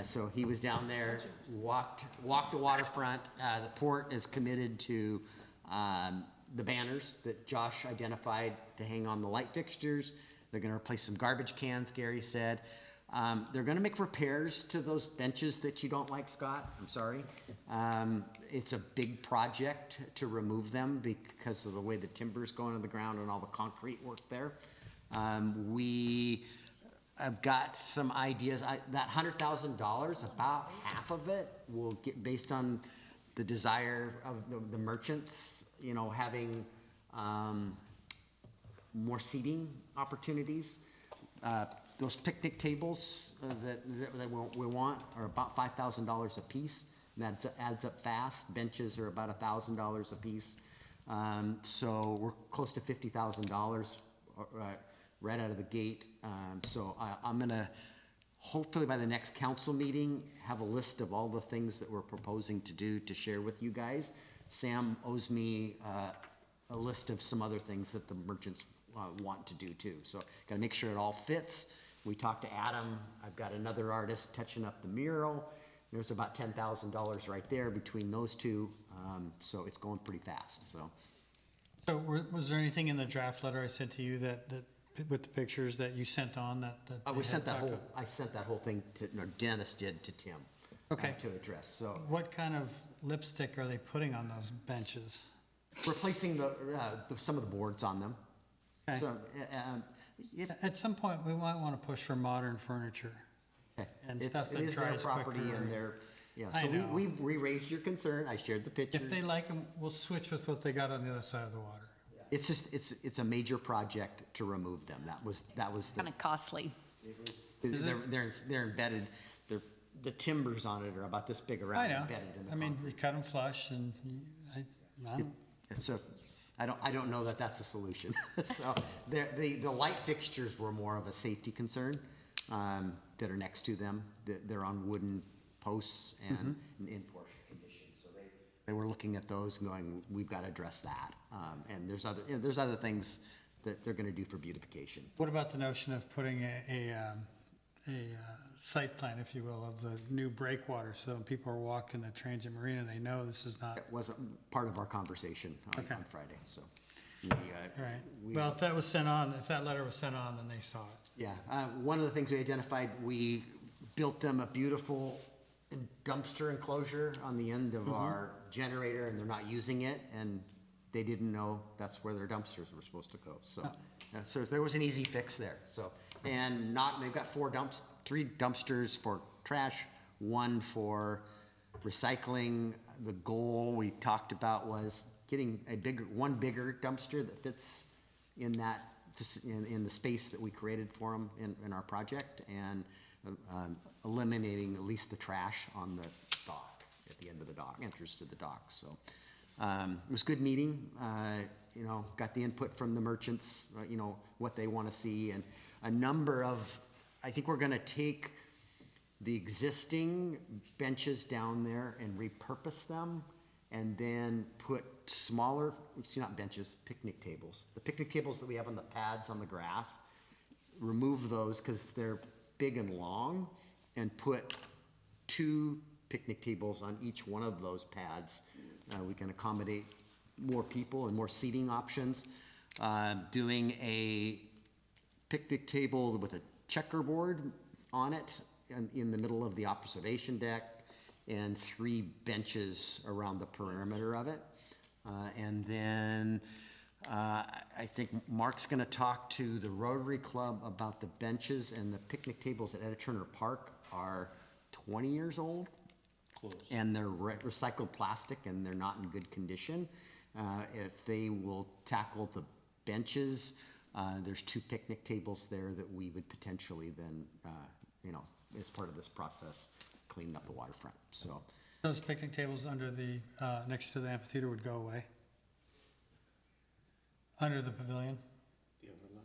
So he was down there, walked the waterfront. The port is committed to the banners that Josh identified to hang on the light fixtures. They're going to replace some garbage cans, Gary said. They're going to make repairs to those benches that you don't like, Scott. I'm sorry. It's a big project to remove them because of the way the timber's going to the ground and all the concrete work there. I've got some ideas. That $100,000, about half of it will get based on the desire of the merchants, having more seating opportunities. Those picnic tables that we want are about $5,000 a piece. And that adds up fast. Benches are about $1,000 a piece. So we're close to $50,000 right out of the gate. So I'm gonna, hopefully by the next council meeting, have a list of all the things that we're proposing to do to share with you guys. Sam owes me a list of some other things that the merchants want to do too. So gotta make sure it all fits. We talked to Adam. I've got another artist touching up the mural. There's about $10,000 right there between those two. So it's going pretty fast, so. So was there anything in the draft letter I sent to you that with the pictures that you sent on that? I sent that whole thing to, no, Dennis did to Tim. Okay. To address, so. What kind of lipstick are they putting on those benches? Replacing some of the boards on them. Okay. So, At some point, we might want to push for modern furniture. And stuff it that is their dries property quicker. and their, yeah, I so know. we raised your concern, I shared the pictures. If they like them, we'll switch with what they got on the other side of the water. It's just, it's a major project to remove them, that was the. Kind of costly. Is They're embedded, the timbers on it are about this big I around, know. embedded in the I mean, concrete. you cut them flush and I don't know that that's a solution. So the light fixtures were more of a safety concern, that are next to them. They're on wooden posts and in poor condition. So they were looking at those and going, we've got to address that. And there's other things that they're going to do for beautification. What about the notion of putting a site plan, if you will, of the new breakwater, so when people are walking the transient marina, they know this is not. That wasn't part of our conversation on Friday, so. Right. Well, if that was sent on, if that letter was sent on, then they saw it. Yeah, one of the things we identified, we built them a beautiful dumpster enclosure on the end of our generator, and they're not using it, and they didn't know that's where their dumpsters were supposed to go. So, so there was an easy fix there. So, and they've got 3 dumpsters for trash, 1 for recycling. The goal we talked about was getting one bigger dumpster that fits in the space that we created for them in our project, and eliminating at least the trash on the dock, at the end of the dock, entrance to the dock. So it was a good meeting. Got the input from the merchants, what they want to see, and a number of, I think we're going to take the existing benches down there and repurpose them, and then put smaller, not benches, picnic tables. The picnic tables that we have on the pads on the grass, remove those because they're big and long, and put 2 picnic tables on each one of those pads. We can accommodate more people and more seating options. Doing a picnic table with a checkerboard on it in the middle of the observation deck, and 3 benches around the perimeter of it. And then I think Mark's going to talk to the Rotary Club about the benches, and the picnic tables at Etta Turner Park are 20 years old. Close. And they're recycled plastic, and they're not in good condition. If they will tackle the benches, there's 2 picnic tables there that we would potentially then, as part of this process, clean up the waterfront. So those picnic tables under the next to the amphitheater would go away. Under the pavilion. The overlook.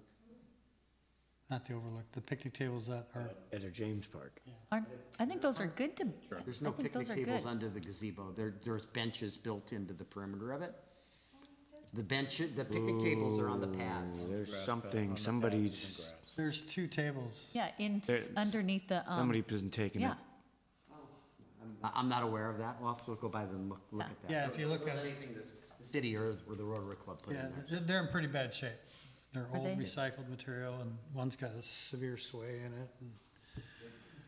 Not the overlook. The picnic tables that are at James Park. I think those are good to. There's no picnic tables under the gazebo. There's benches built into the perimeter of it. The picnic tables are on the pads. There's something, somebody's. There's 2 tables. Yeah, underneath the. Somebody isn't taking it. I'm not aware of that. We'll have to go by and look at that. Yeah, if you look at anything the city or the Rotary Club put in there. They're in pretty bad shape. They're Are old they? recycled material, and one's got a severe sway in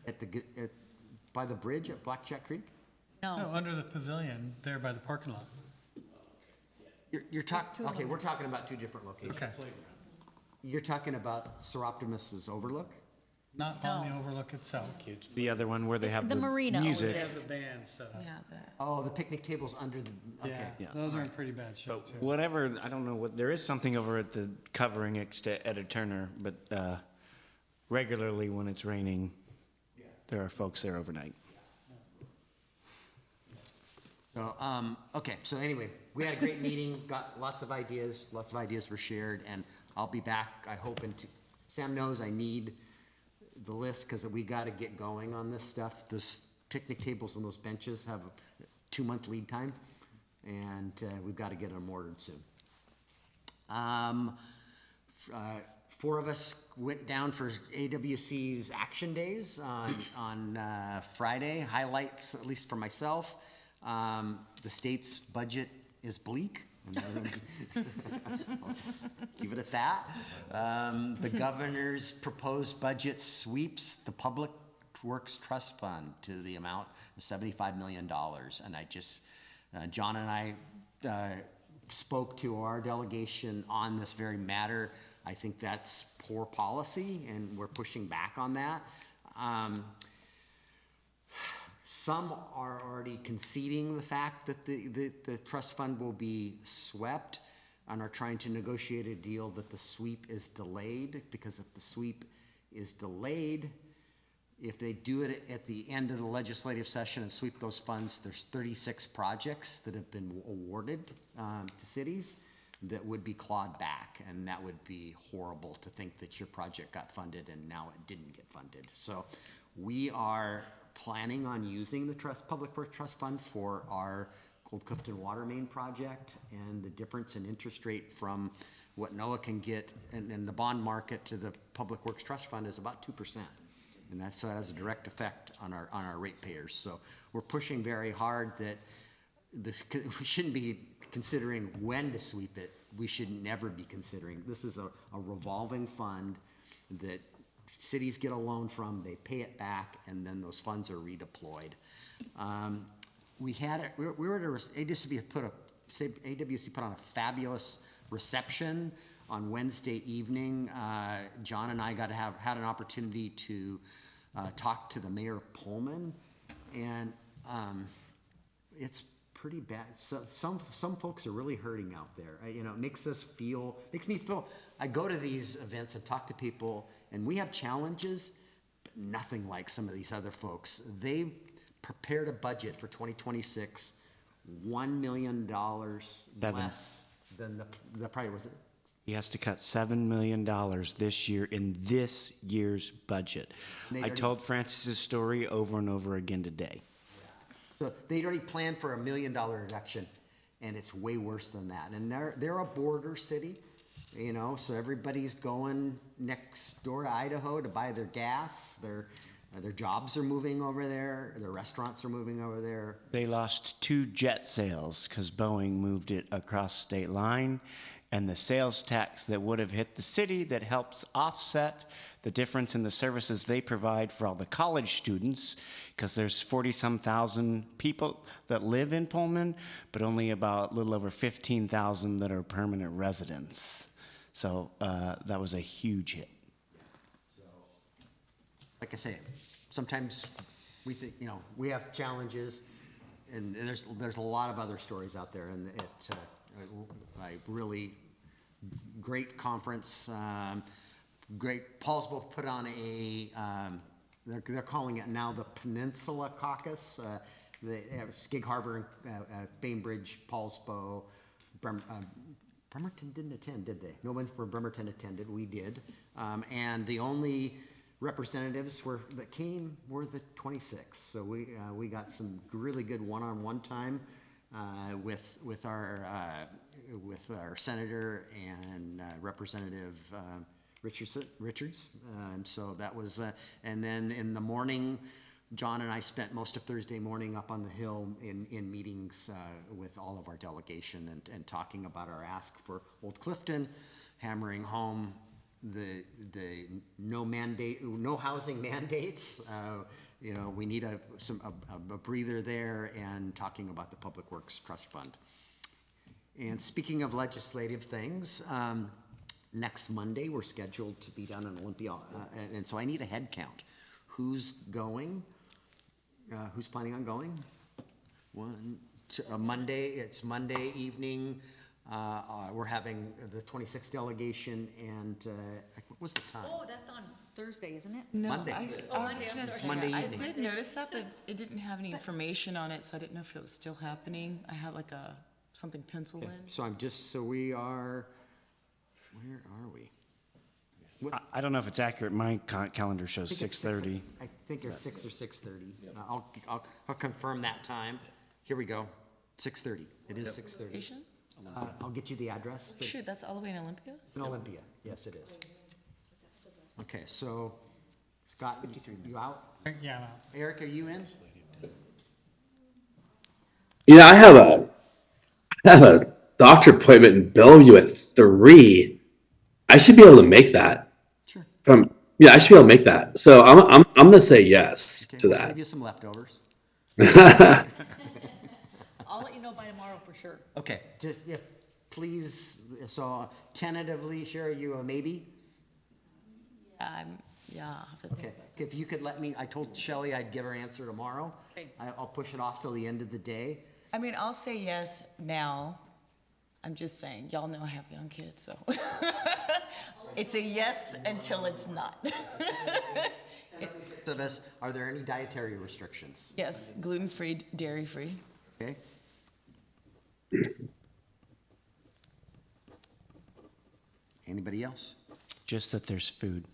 it. By the bridge at Blackjack Creek? No, under the pavilion, there by the parking lot. You're talking, okay, we're talking about 2 different locations. Okay. You're talking about Seroptimus's Overlook? Not on the overlook itself. The other one where they have The marina. music. They have the band set up. Oh, the picnic tables under the, okay. Yeah, those are in pretty bad shape too. Whatever, I don't know what, there is something over at the covering at Etta Turner, but regularly when it's raining, there are folks there overnight. So, okay, so anyway, we had a great meeting, got lots of ideas were shared, and I'll be back, I hope, Sam knows I need the list, because we got to get going on this stuff. This picnic tables and those benches have a 2-month lead time, and we've got to get them ordered soon. 4 of us went down for AWC's Action Days on Friday. Highlights, at least for myself, The state's budget is bleak. I'll just give it at that. The governor's proposed budget sweeps the Public Works Trust Fund to the amount of $75 million. And I just, John and I spoke to our delegation on this very matter. I think that's poor policy, and we're pushing back on that. Some are already conceding the fact that the trust fund will be swept and are trying to negotiate a deal that the sweep is delayed, because if the sweep is delayed, if they do it at the end of the legislative session and sweep those funds, there's 36 projects that have been awarded to cities that would be clawed back, and that would be horrible to think that your project got funded and now it didn't get funded. So we are planning on using the Public Works Trust Fund for our Gold Clifton Water Main project, and the difference in interest rate from what NOAA can get in the bond market to the Public Works Trust Fund is about 2%. And that has a direct effect on our ratepayers. So we're pushing very hard that we shouldn't be considering when to sweep it. We should never be considering. This is a revolving fund that cities get a loan from, they pay it back, and then those funds are redeployed. AWC put on a fabulous reception on Wednesday evening. John and I had an opportunity to talk to the mayor of Pullman, and it's pretty bad. So some folks are really hurting out there. It makes me feel. I go to these events and talk to people, and we have challenges, but nothing like some of these other folks. They prepared a budget for 2026, $1 million less than the prior, was it? He has to cut $7 million this year in this year's budget. I told Francis's story over and over again today. So they'd already planned for $1 million reduction, and it's way worse than that. And they're a border city, so everybody's going next door to Idaho to buy their gas. Their jobs are moving over there. Their restaurants are moving over there. They lost 2 jet sales because Boeing moved it across state line, and the sales tax that would have hit the city that helps offset the difference in the services they provide for all the college students, because there's 40-some thousand people that live in Pullman, but only about a little over 15,000 that are permanent residents. So that was a huge hit. So, like I say, sometimes we think, we have challenges, and there's a lot of other stories out there, and it's really great conference. Great. Paulsbo put on they're calling it now the Peninsula Caucus. They have Gig Harbor, Bainbridge, Paulsbo, Bremerton didn't attend, did they? No one from Bremerton attended. We did. And the only representatives that came were the 26. So we got some really good one-on-one time with our senator and Representative Richards. So that was, and then in the morning, John and I spent most of Thursday morning up on the Hill in meetings with all of our delegation and talking about our ask for Old Clifton, hammering home the no housing mandates. We need a breather there, and talking about the Public Works Trust Fund. And speaking of legislative things, next Monday we're scheduled to be down in Olympia, and so I need a head count. Who's going? Who's planning on going? Monday. It's Monday evening. We're having the 26th delegation, and what was the time? Oh, that's on Thursday, isn't it? No, Monday. Monday I evening. did notice that, but it didn't have any information on it, so I didn't know if it was still happening. I had like something penciled in. So we are. Where are we? I don't know if it's accurate. My calendar shows 6:30. I think it's 6 or 6:30. I'll confirm that time. Here we go. 6:30. It is 6:30. Location? I'll get you the address. but Shoot, that's all the way in Olympia? It's in Olympia. Yes, it is. Okay, so Scott, you out? Yeah, I'm out. Eric, are you in? I have a doctor appointment in Bellevue at 3. I should be able to make that. Sure. I should be able to make that. So I'm gonna say yes to We'll that. save you some leftovers. I'll let you know by tomorrow for sure. Okay, just, if, please, so tentatively, Sherry, you a maybe? Yeah, I'll have to think Okay, about if you could let me, I told Shelley I'd give her an answer tomorrow. Okay. I'll push it off till the end of the day. I mean, I'll say yes now. I'm just saying, y'all know I have young kids, so. It's a yes until it's not. Six of us, are there any dietary restrictions? Yes, gluten-free, dairy-free. Okay. Anybody else? Just that there's food.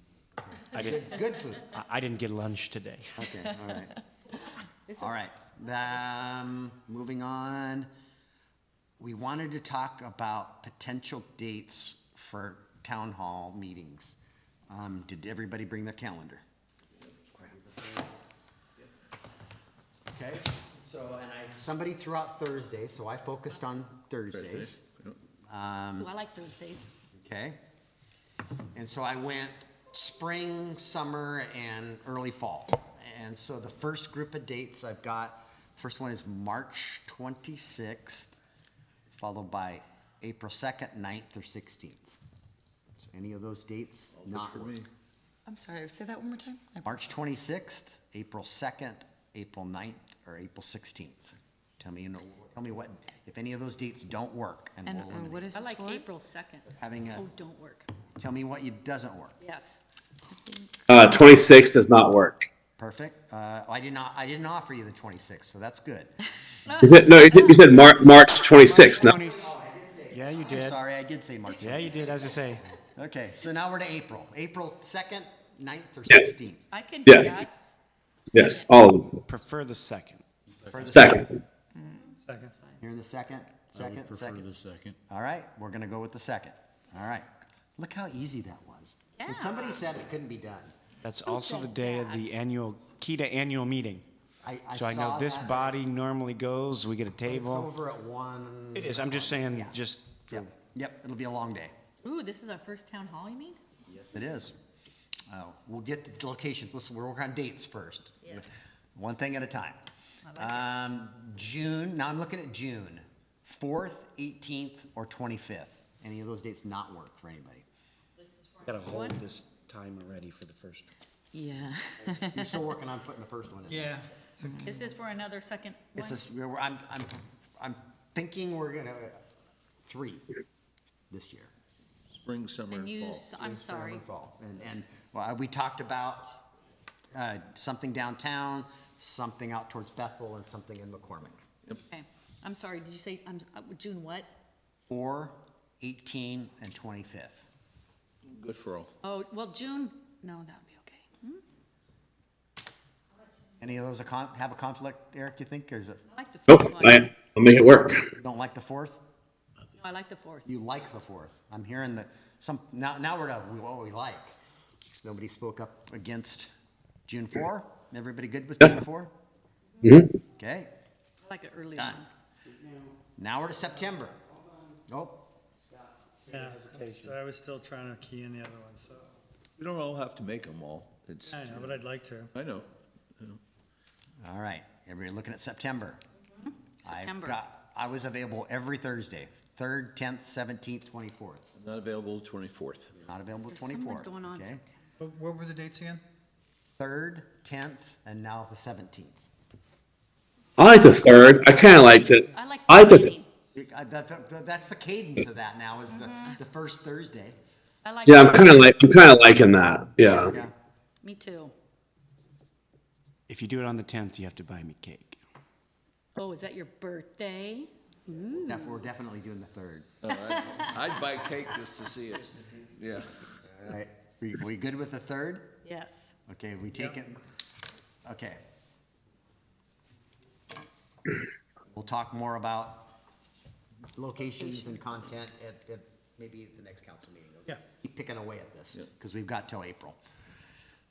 I didn't, Good food. I didn't get lunch today. Okay, all right. All right, moving on. We wanted to talk about potential dates for town hall meetings. Did everybody bring their calendar? Okay, so, and somebody threw out Thursday, so I focused on Thursdays. I like Thursdays. Okay. And so I went spring, summer, and early fall. And so the first group of dates I've got, first one is March 26th, followed by April 2nd, 9th, or 16th. So any of those dates not work. I'm sorry, say that one more time? March 26th, April 2nd, April 9th, or April 16th. Tell me what, if any of those dates don't work, and we'll eliminate. What is I this like for? April 2nd. Having a, Oh, don't work. tell me what doesn't work. Yes. 26 does not work. Perfect. I didn't offer you the 26th, so that's good. You said March 26th. No. Yeah, you I'm did. sorry, I did say March. Yeah, you did. I was gonna say. Okay, so now we're to April. April 2nd, 9th, or Yes. 16th? I can do Yes. that. Yes, all of them. Prefer the second. For the Second. Second. You're in the second? Second? Second. the second. All right, we're gonna go with the second. All right. Look how easy that was. And somebody said it couldn't be done. That's also the day of the key to annual meeting. I So I know saw this that. body normally goes, we get a It's table. over at 1. It is, I'm just saying, Yeah. just for Yep, it'll be a long day. Ooh, this is our first town hall, you mean? Yes, it is. We'll get to the locations. Listen, we'll work on dates first. Yeah. One thing at a time. I like June, now I'm looking at June, 4th, 18th, or 25th. Any of those dates not work for anybody? gotta hold this time already for the first. Yeah. You're still working on putting the first one in. Yeah. Is this for another second one? It's I'm thinking we're gonna, 3 this year. Spring, summer, And and fall. I'm sorry. Fall. And well, we talked about something downtown, something out towards Bethel, and something in McCormick. Okay. I'm sorry, did you say, June what? 4, 18, and 25th. Good for all. Oh, well, June, no, that would be okay. Any of those have a conflict, Eric, you think, or is it, I like the Nope, fourth one. I'll make it work. you don't like the 4th? No, I like the fourth. You like the 4th. I'm hearing now we're to what we like. Nobody spoke up against June 4? Everybody good with June 4? Mm-hmm. Okay, I like it early done. on. Now we're to September. Nope. Yeah, so I was still trying to key in the other one, so. We don't all have to make them all. It's, I know, but I'd like to. I know. All right, everybody looking at September. September. I was available every Thursday, 3rd, 10th, 17th, 24th. Not available 24th. Not available There's something 24th, going on okay? What were the dates again? 3rd, 10th, and now the 17th. I like the 3rd. I kind of like it. I like I the like meeting. That's the cadence of that now, is the first Thursday. I like. Yeah, I'm kind of liking that. Yeah. Yeah. Me too. If you do it on the 10th, you have to buy me cake. Oh, is that your birthday? We're definitely doing the 3rd. I'd buy cake just to see it. Yeah. All right, we good with the 3rd? Yes. Okay, we take it, okay. We'll talk more about locations and content at maybe the next council meeting. Yeah. Keep picking away at this, because we've got till April.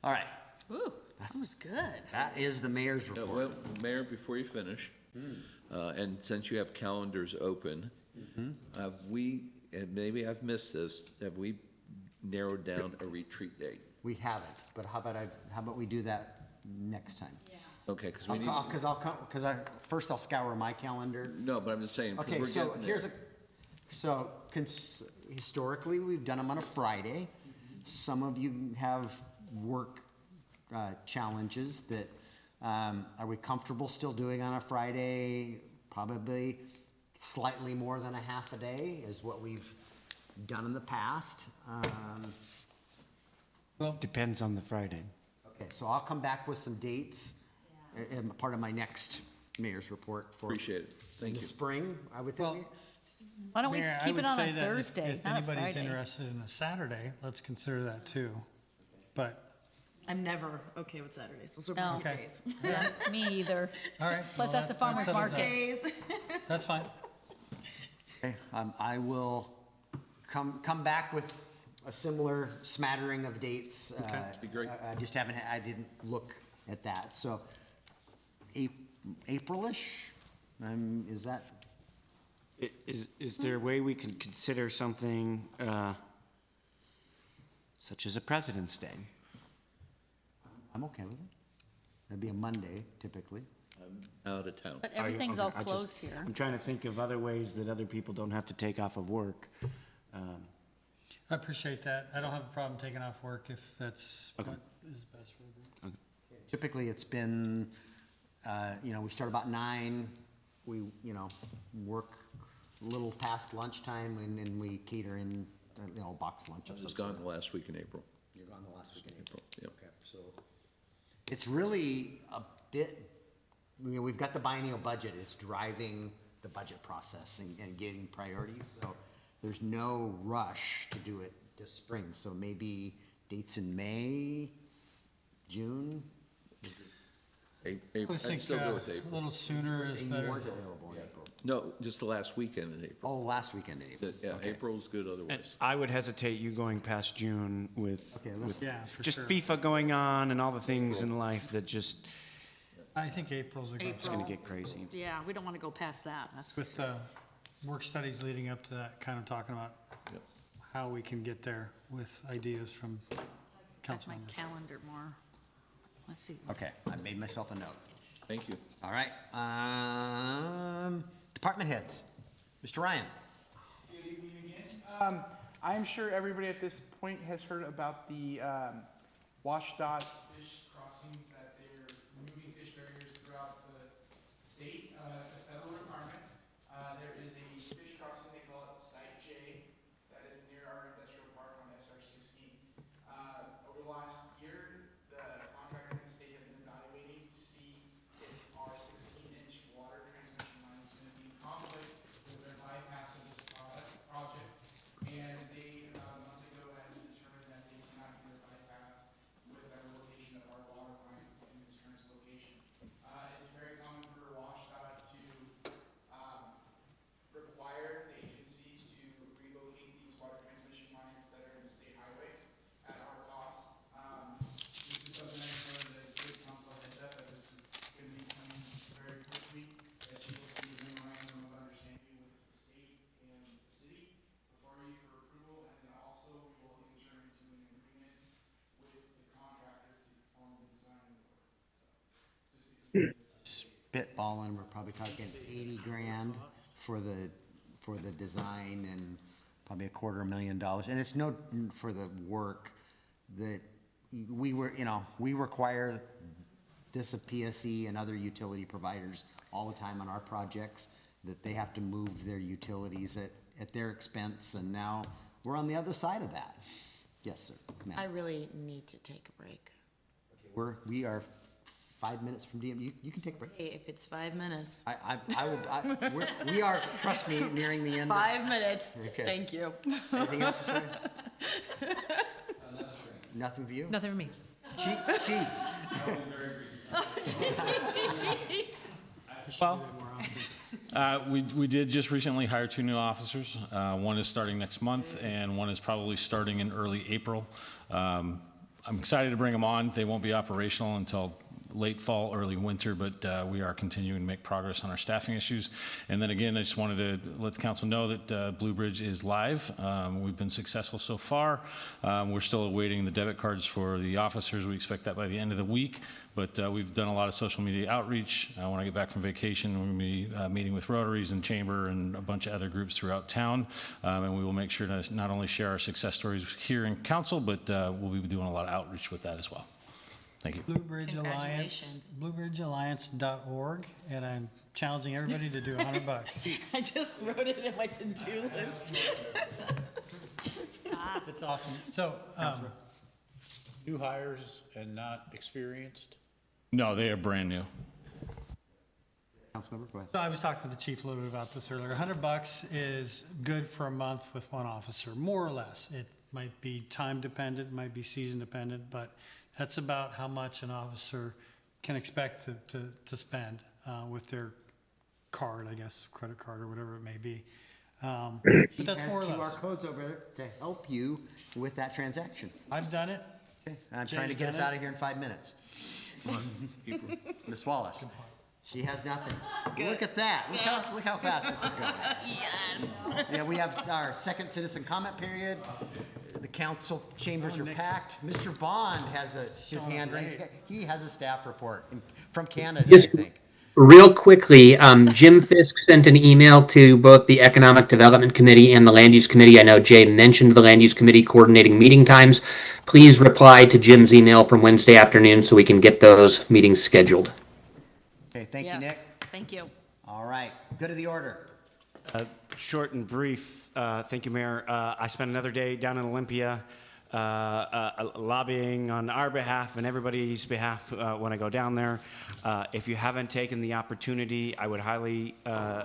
All right, Ooh, that was good. that is the mayor's report. Well, Mayor, before you finish, And since you have calendars open, have we, and maybe I've missed this, have we narrowed down a retreat date? We haven't, but how about we do that next time? Okay, because we need. First I'll scour my calendar. No, but I'm just saying, because Okay, we're so getting there. historically, we've done them on a Friday. Some of you have work challenges that, are we comfortable still doing on a Friday? Probably slightly more than a half a day is what we've done in the past. Depends on the Friday. Okay, so I'll come back with some dates in part of my next mayor's report for. Appreciate it. Thank the you. spring, I would think. Why don't we Mayor, I keep would it on say a that if- Thursday, If not a anybody's Friday? interested in a Saturday, let's consider that too. But, I'm never okay with Saturdays, those are No. my Okay. days. Yeah, me either. all right. Plus, well, that's the that farmer's settles that. market. Days. That's fine. Okay, I will come back with a similar smattering of dates. Okay. Be great. I just I didn't look at that, so April-ish, is that? Is there a way we can consider something such as a President's Day? I'm okay with it. That'd be a Monday typically. I'm out of town. But Are you- everything's okay, all I just- closed here. I'm trying to think of other ways that other people don't have to take off of work. I appreciate that. I don't have a problem taking off work if that's Okay. what is best for the group. Typically, it's been, we start about 9, we, work a little past lunchtime, and then we cater in, box lunch. I of was some gone sort. the last week in April. You're gone the last week in April. Yep. Okay, so it's really a bit, we've got the biennial budget, it's driving the budget process and getting priorities, so there's no rush to do it this spring, so maybe dates in May, June? I I'd was thinking still go a with April. little sooner is You better. weren't available in April. No, just the last weekend in April. Oh, last weekend in April. Yeah, Okay. April's good And otherwise. I would hesitate you going past June with, Okay, let's- with Yeah, for just sure. FIFA going on and all the things in life that just, I think April's a good. it's gonna get crazy. Yeah, we don't want to go past that. That's With the work studies leading up to that, kind of talking about Yep. how we can get there with ideas from that's council my members. calendar more. Let's see. Okay, I made myself a note. Thank you. All right, department heads. Mr. Ryan? Good evening again. I'm sure everybody at this point has heard about the WashDOT fish crossings, that they're removing fish barriers throughout the state. It's a federal requirement. There is a fish crossing, they call it Site J, that is near our industrial park on SR 16. Over the last year, the contractor and the state have been evaluating to see if our 16-inch water transmission line is going to be in conflict with their bypass of this project. And they, a month ago, has determined that they cannot do a bypass with the location of our water line in its current location. It's very common for WashDOT to require the agencies to relocate these water transmission lines that are in the state highway at our cost. This is something I just wanted to give council a heads up, that this is going to be coming very quickly, that you will see a memorandum of understanding with the state and the city before you for approval, and then also we will enter into an agreement with the contractor to perform the design of the work. So, just to keep Spitballing, we're probably talking 80 grand for the design and probably $250,000. And it's no, for the work that we require this of PSE and other utility providers all the time on our projects, that they have to move their utilities at their expense, and now we're on the other side of that. Yes, sir. Ma'am. I really need to take a break. We are 5 minutes from DM. You can take a break. Hey, if it's 5 minutes. We are, trust me, nearing the end. 5 minutes. Okay. Thank you. Anything else to say? Nothing for you? Nothing for me. Chief? Well, we did just recently hire 2 new officers. One is starting next month, and one is probably starting in early April. I'm excited to bring them on. They won't be operational until late fall, early winter, but we are continuing to make progress on our staffing issues. And then again, I just wanted to let the council know that Blue Bridge is live. We've been successful so far. We're still awaiting the debit cards for the officers. We expect that by the end of the week, but we've done a lot of social media outreach. When I get back from vacation, we're going to be meeting with Rotaries and Chamber and a bunch of other groups throughout town, and we will make sure to not only share our success stories here in council, but we'll be doing a lot of outreach with that as well. Thank you. Blue Bridge Alliance, bluebridgealliance.org, and I'm challenging everybody to do $100. I just wrote it in my to-do list. It's awesome. So, New hires and not experienced? No, they are brand new. Councilmember, go ahead. so I was talking with the chief a little bit about this earlier. $100 is good for a month with one officer, more or less. It might be time dependent, might be season dependent, but that's about how much an officer can expect to spend with their card, I guess, credit card or whatever it may be. But that's more or QR less. codes over there to help you with that transaction. I've done it. Okay, I'm trying to get us done it. out of here in 5 minutes. Ms. Wallace, she has nothing. Look at that. Look how fast this is going. Yes. Yeah, we have our second citizen comment period. The council chambers are packed. Mr. Bond has his hand raised. He has a staff report from Canada, Yes. I think. Real quickly, Jim Fisk sent an email to both the Economic Development Committee and the Land Use Committee. I know Jay mentioned the Land Use Committee coordinating meeting times. Please reply to Jim's email from Wednesday afternoon so we can get those meetings scheduled. Okay, thank you, Nick. Thank you. All right, go to the order. Short and brief. Thank you, Mayor. I spent another day down in Olympia lobbying on our behalf and everybody's behalf when I go down there. If you haven't taken the opportunity, I would highly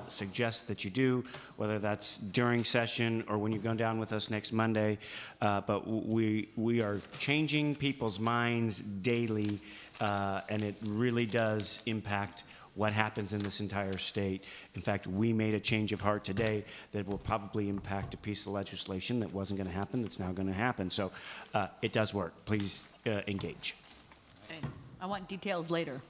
suggest that you do, whether that's during session or when you go down with us next Monday. But we are changing people's minds daily, and it really does impact what happens in this entire state. In fact, we made a change of heart today that will probably impact a piece of legislation that wasn't going to happen, that's now going to happen. So it does work. Please engage. Okay. I want details later.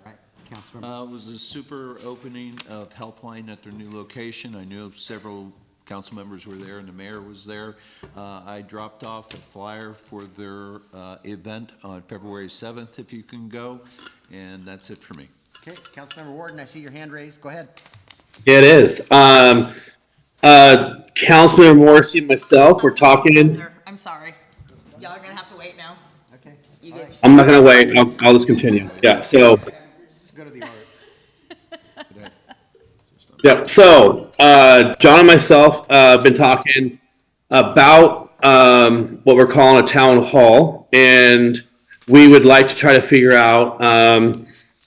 All right, Councilmember. It was a super opening of Helpline at their new location. I knew several council members were there and the mayor was there. I dropped off a flyer for their event on February 7th, if you can go, and that's it for me. Okay, Councilmember Warden, I see your hand raised. Go ahead. It is. Councilman Morrissey and myself, we're talking. Sir, I'm sorry. Y'all are gonna have to wait now. Okay. You get. I'm not going to wait. I'll just continue. Yeah, so. Go to the order. Yep. So, John and myself been talking about what we're calling a town hall, and we would like to try to figure out.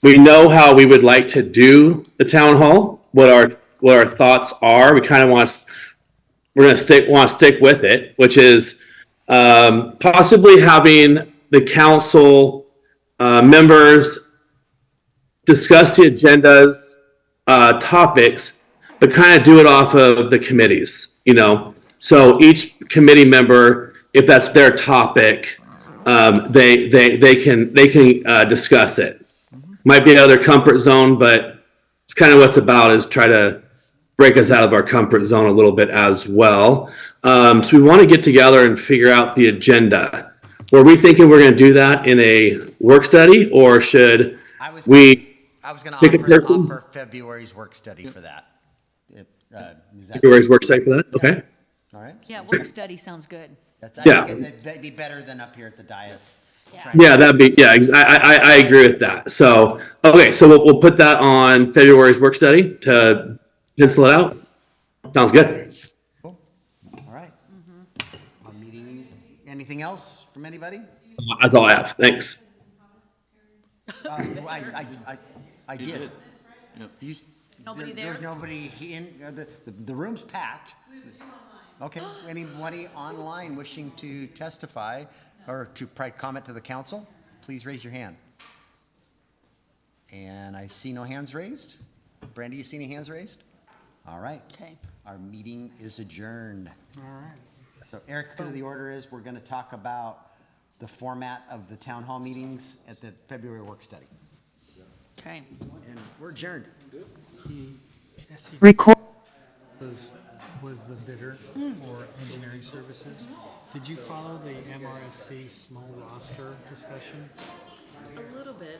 We know how we would like to do the town hall. What our thoughts are. We kind of want to stick with it, which is possibly having the council members discuss the agendas, topics, but kind of do it off of the committees, So each committee member, if that's their topic, they can discuss it. Might be out of their comfort zone, but it's kind of what it's about, is try to break us out of our comfort zone a little bit as well. So we want to get together and figure out the agenda. Were we thinking we're going to do that in a work study, or should we pick a person? Offer February's work study for that. February's work study for that? Okay. All right. Yeah, work study sounds good. Yeah. That'd be better than up here at the dais. Yeah, I agree with that. So, okay, so we'll put that on February's work study to pencil it out. Sounds good. Cool. All right. Our meeting, anything else from anybody? That's all I have. Thanks. I did. Nobody there? There's nobody in, the room's packed. Okay, anybody online wishing to testify or to comment to the council, please raise your hand. And I see no hands raised. Brandy, you see any hands raised? All right. Okay. Our meeting is adjourned. All right. So Eric, go to the order is we're going to talk about the format of the town hall meetings at the February work study. Okay. And we're adjourned. Record. Was the bidder for engineering services. Did you follow the MRSC small roster discussion? A little bit.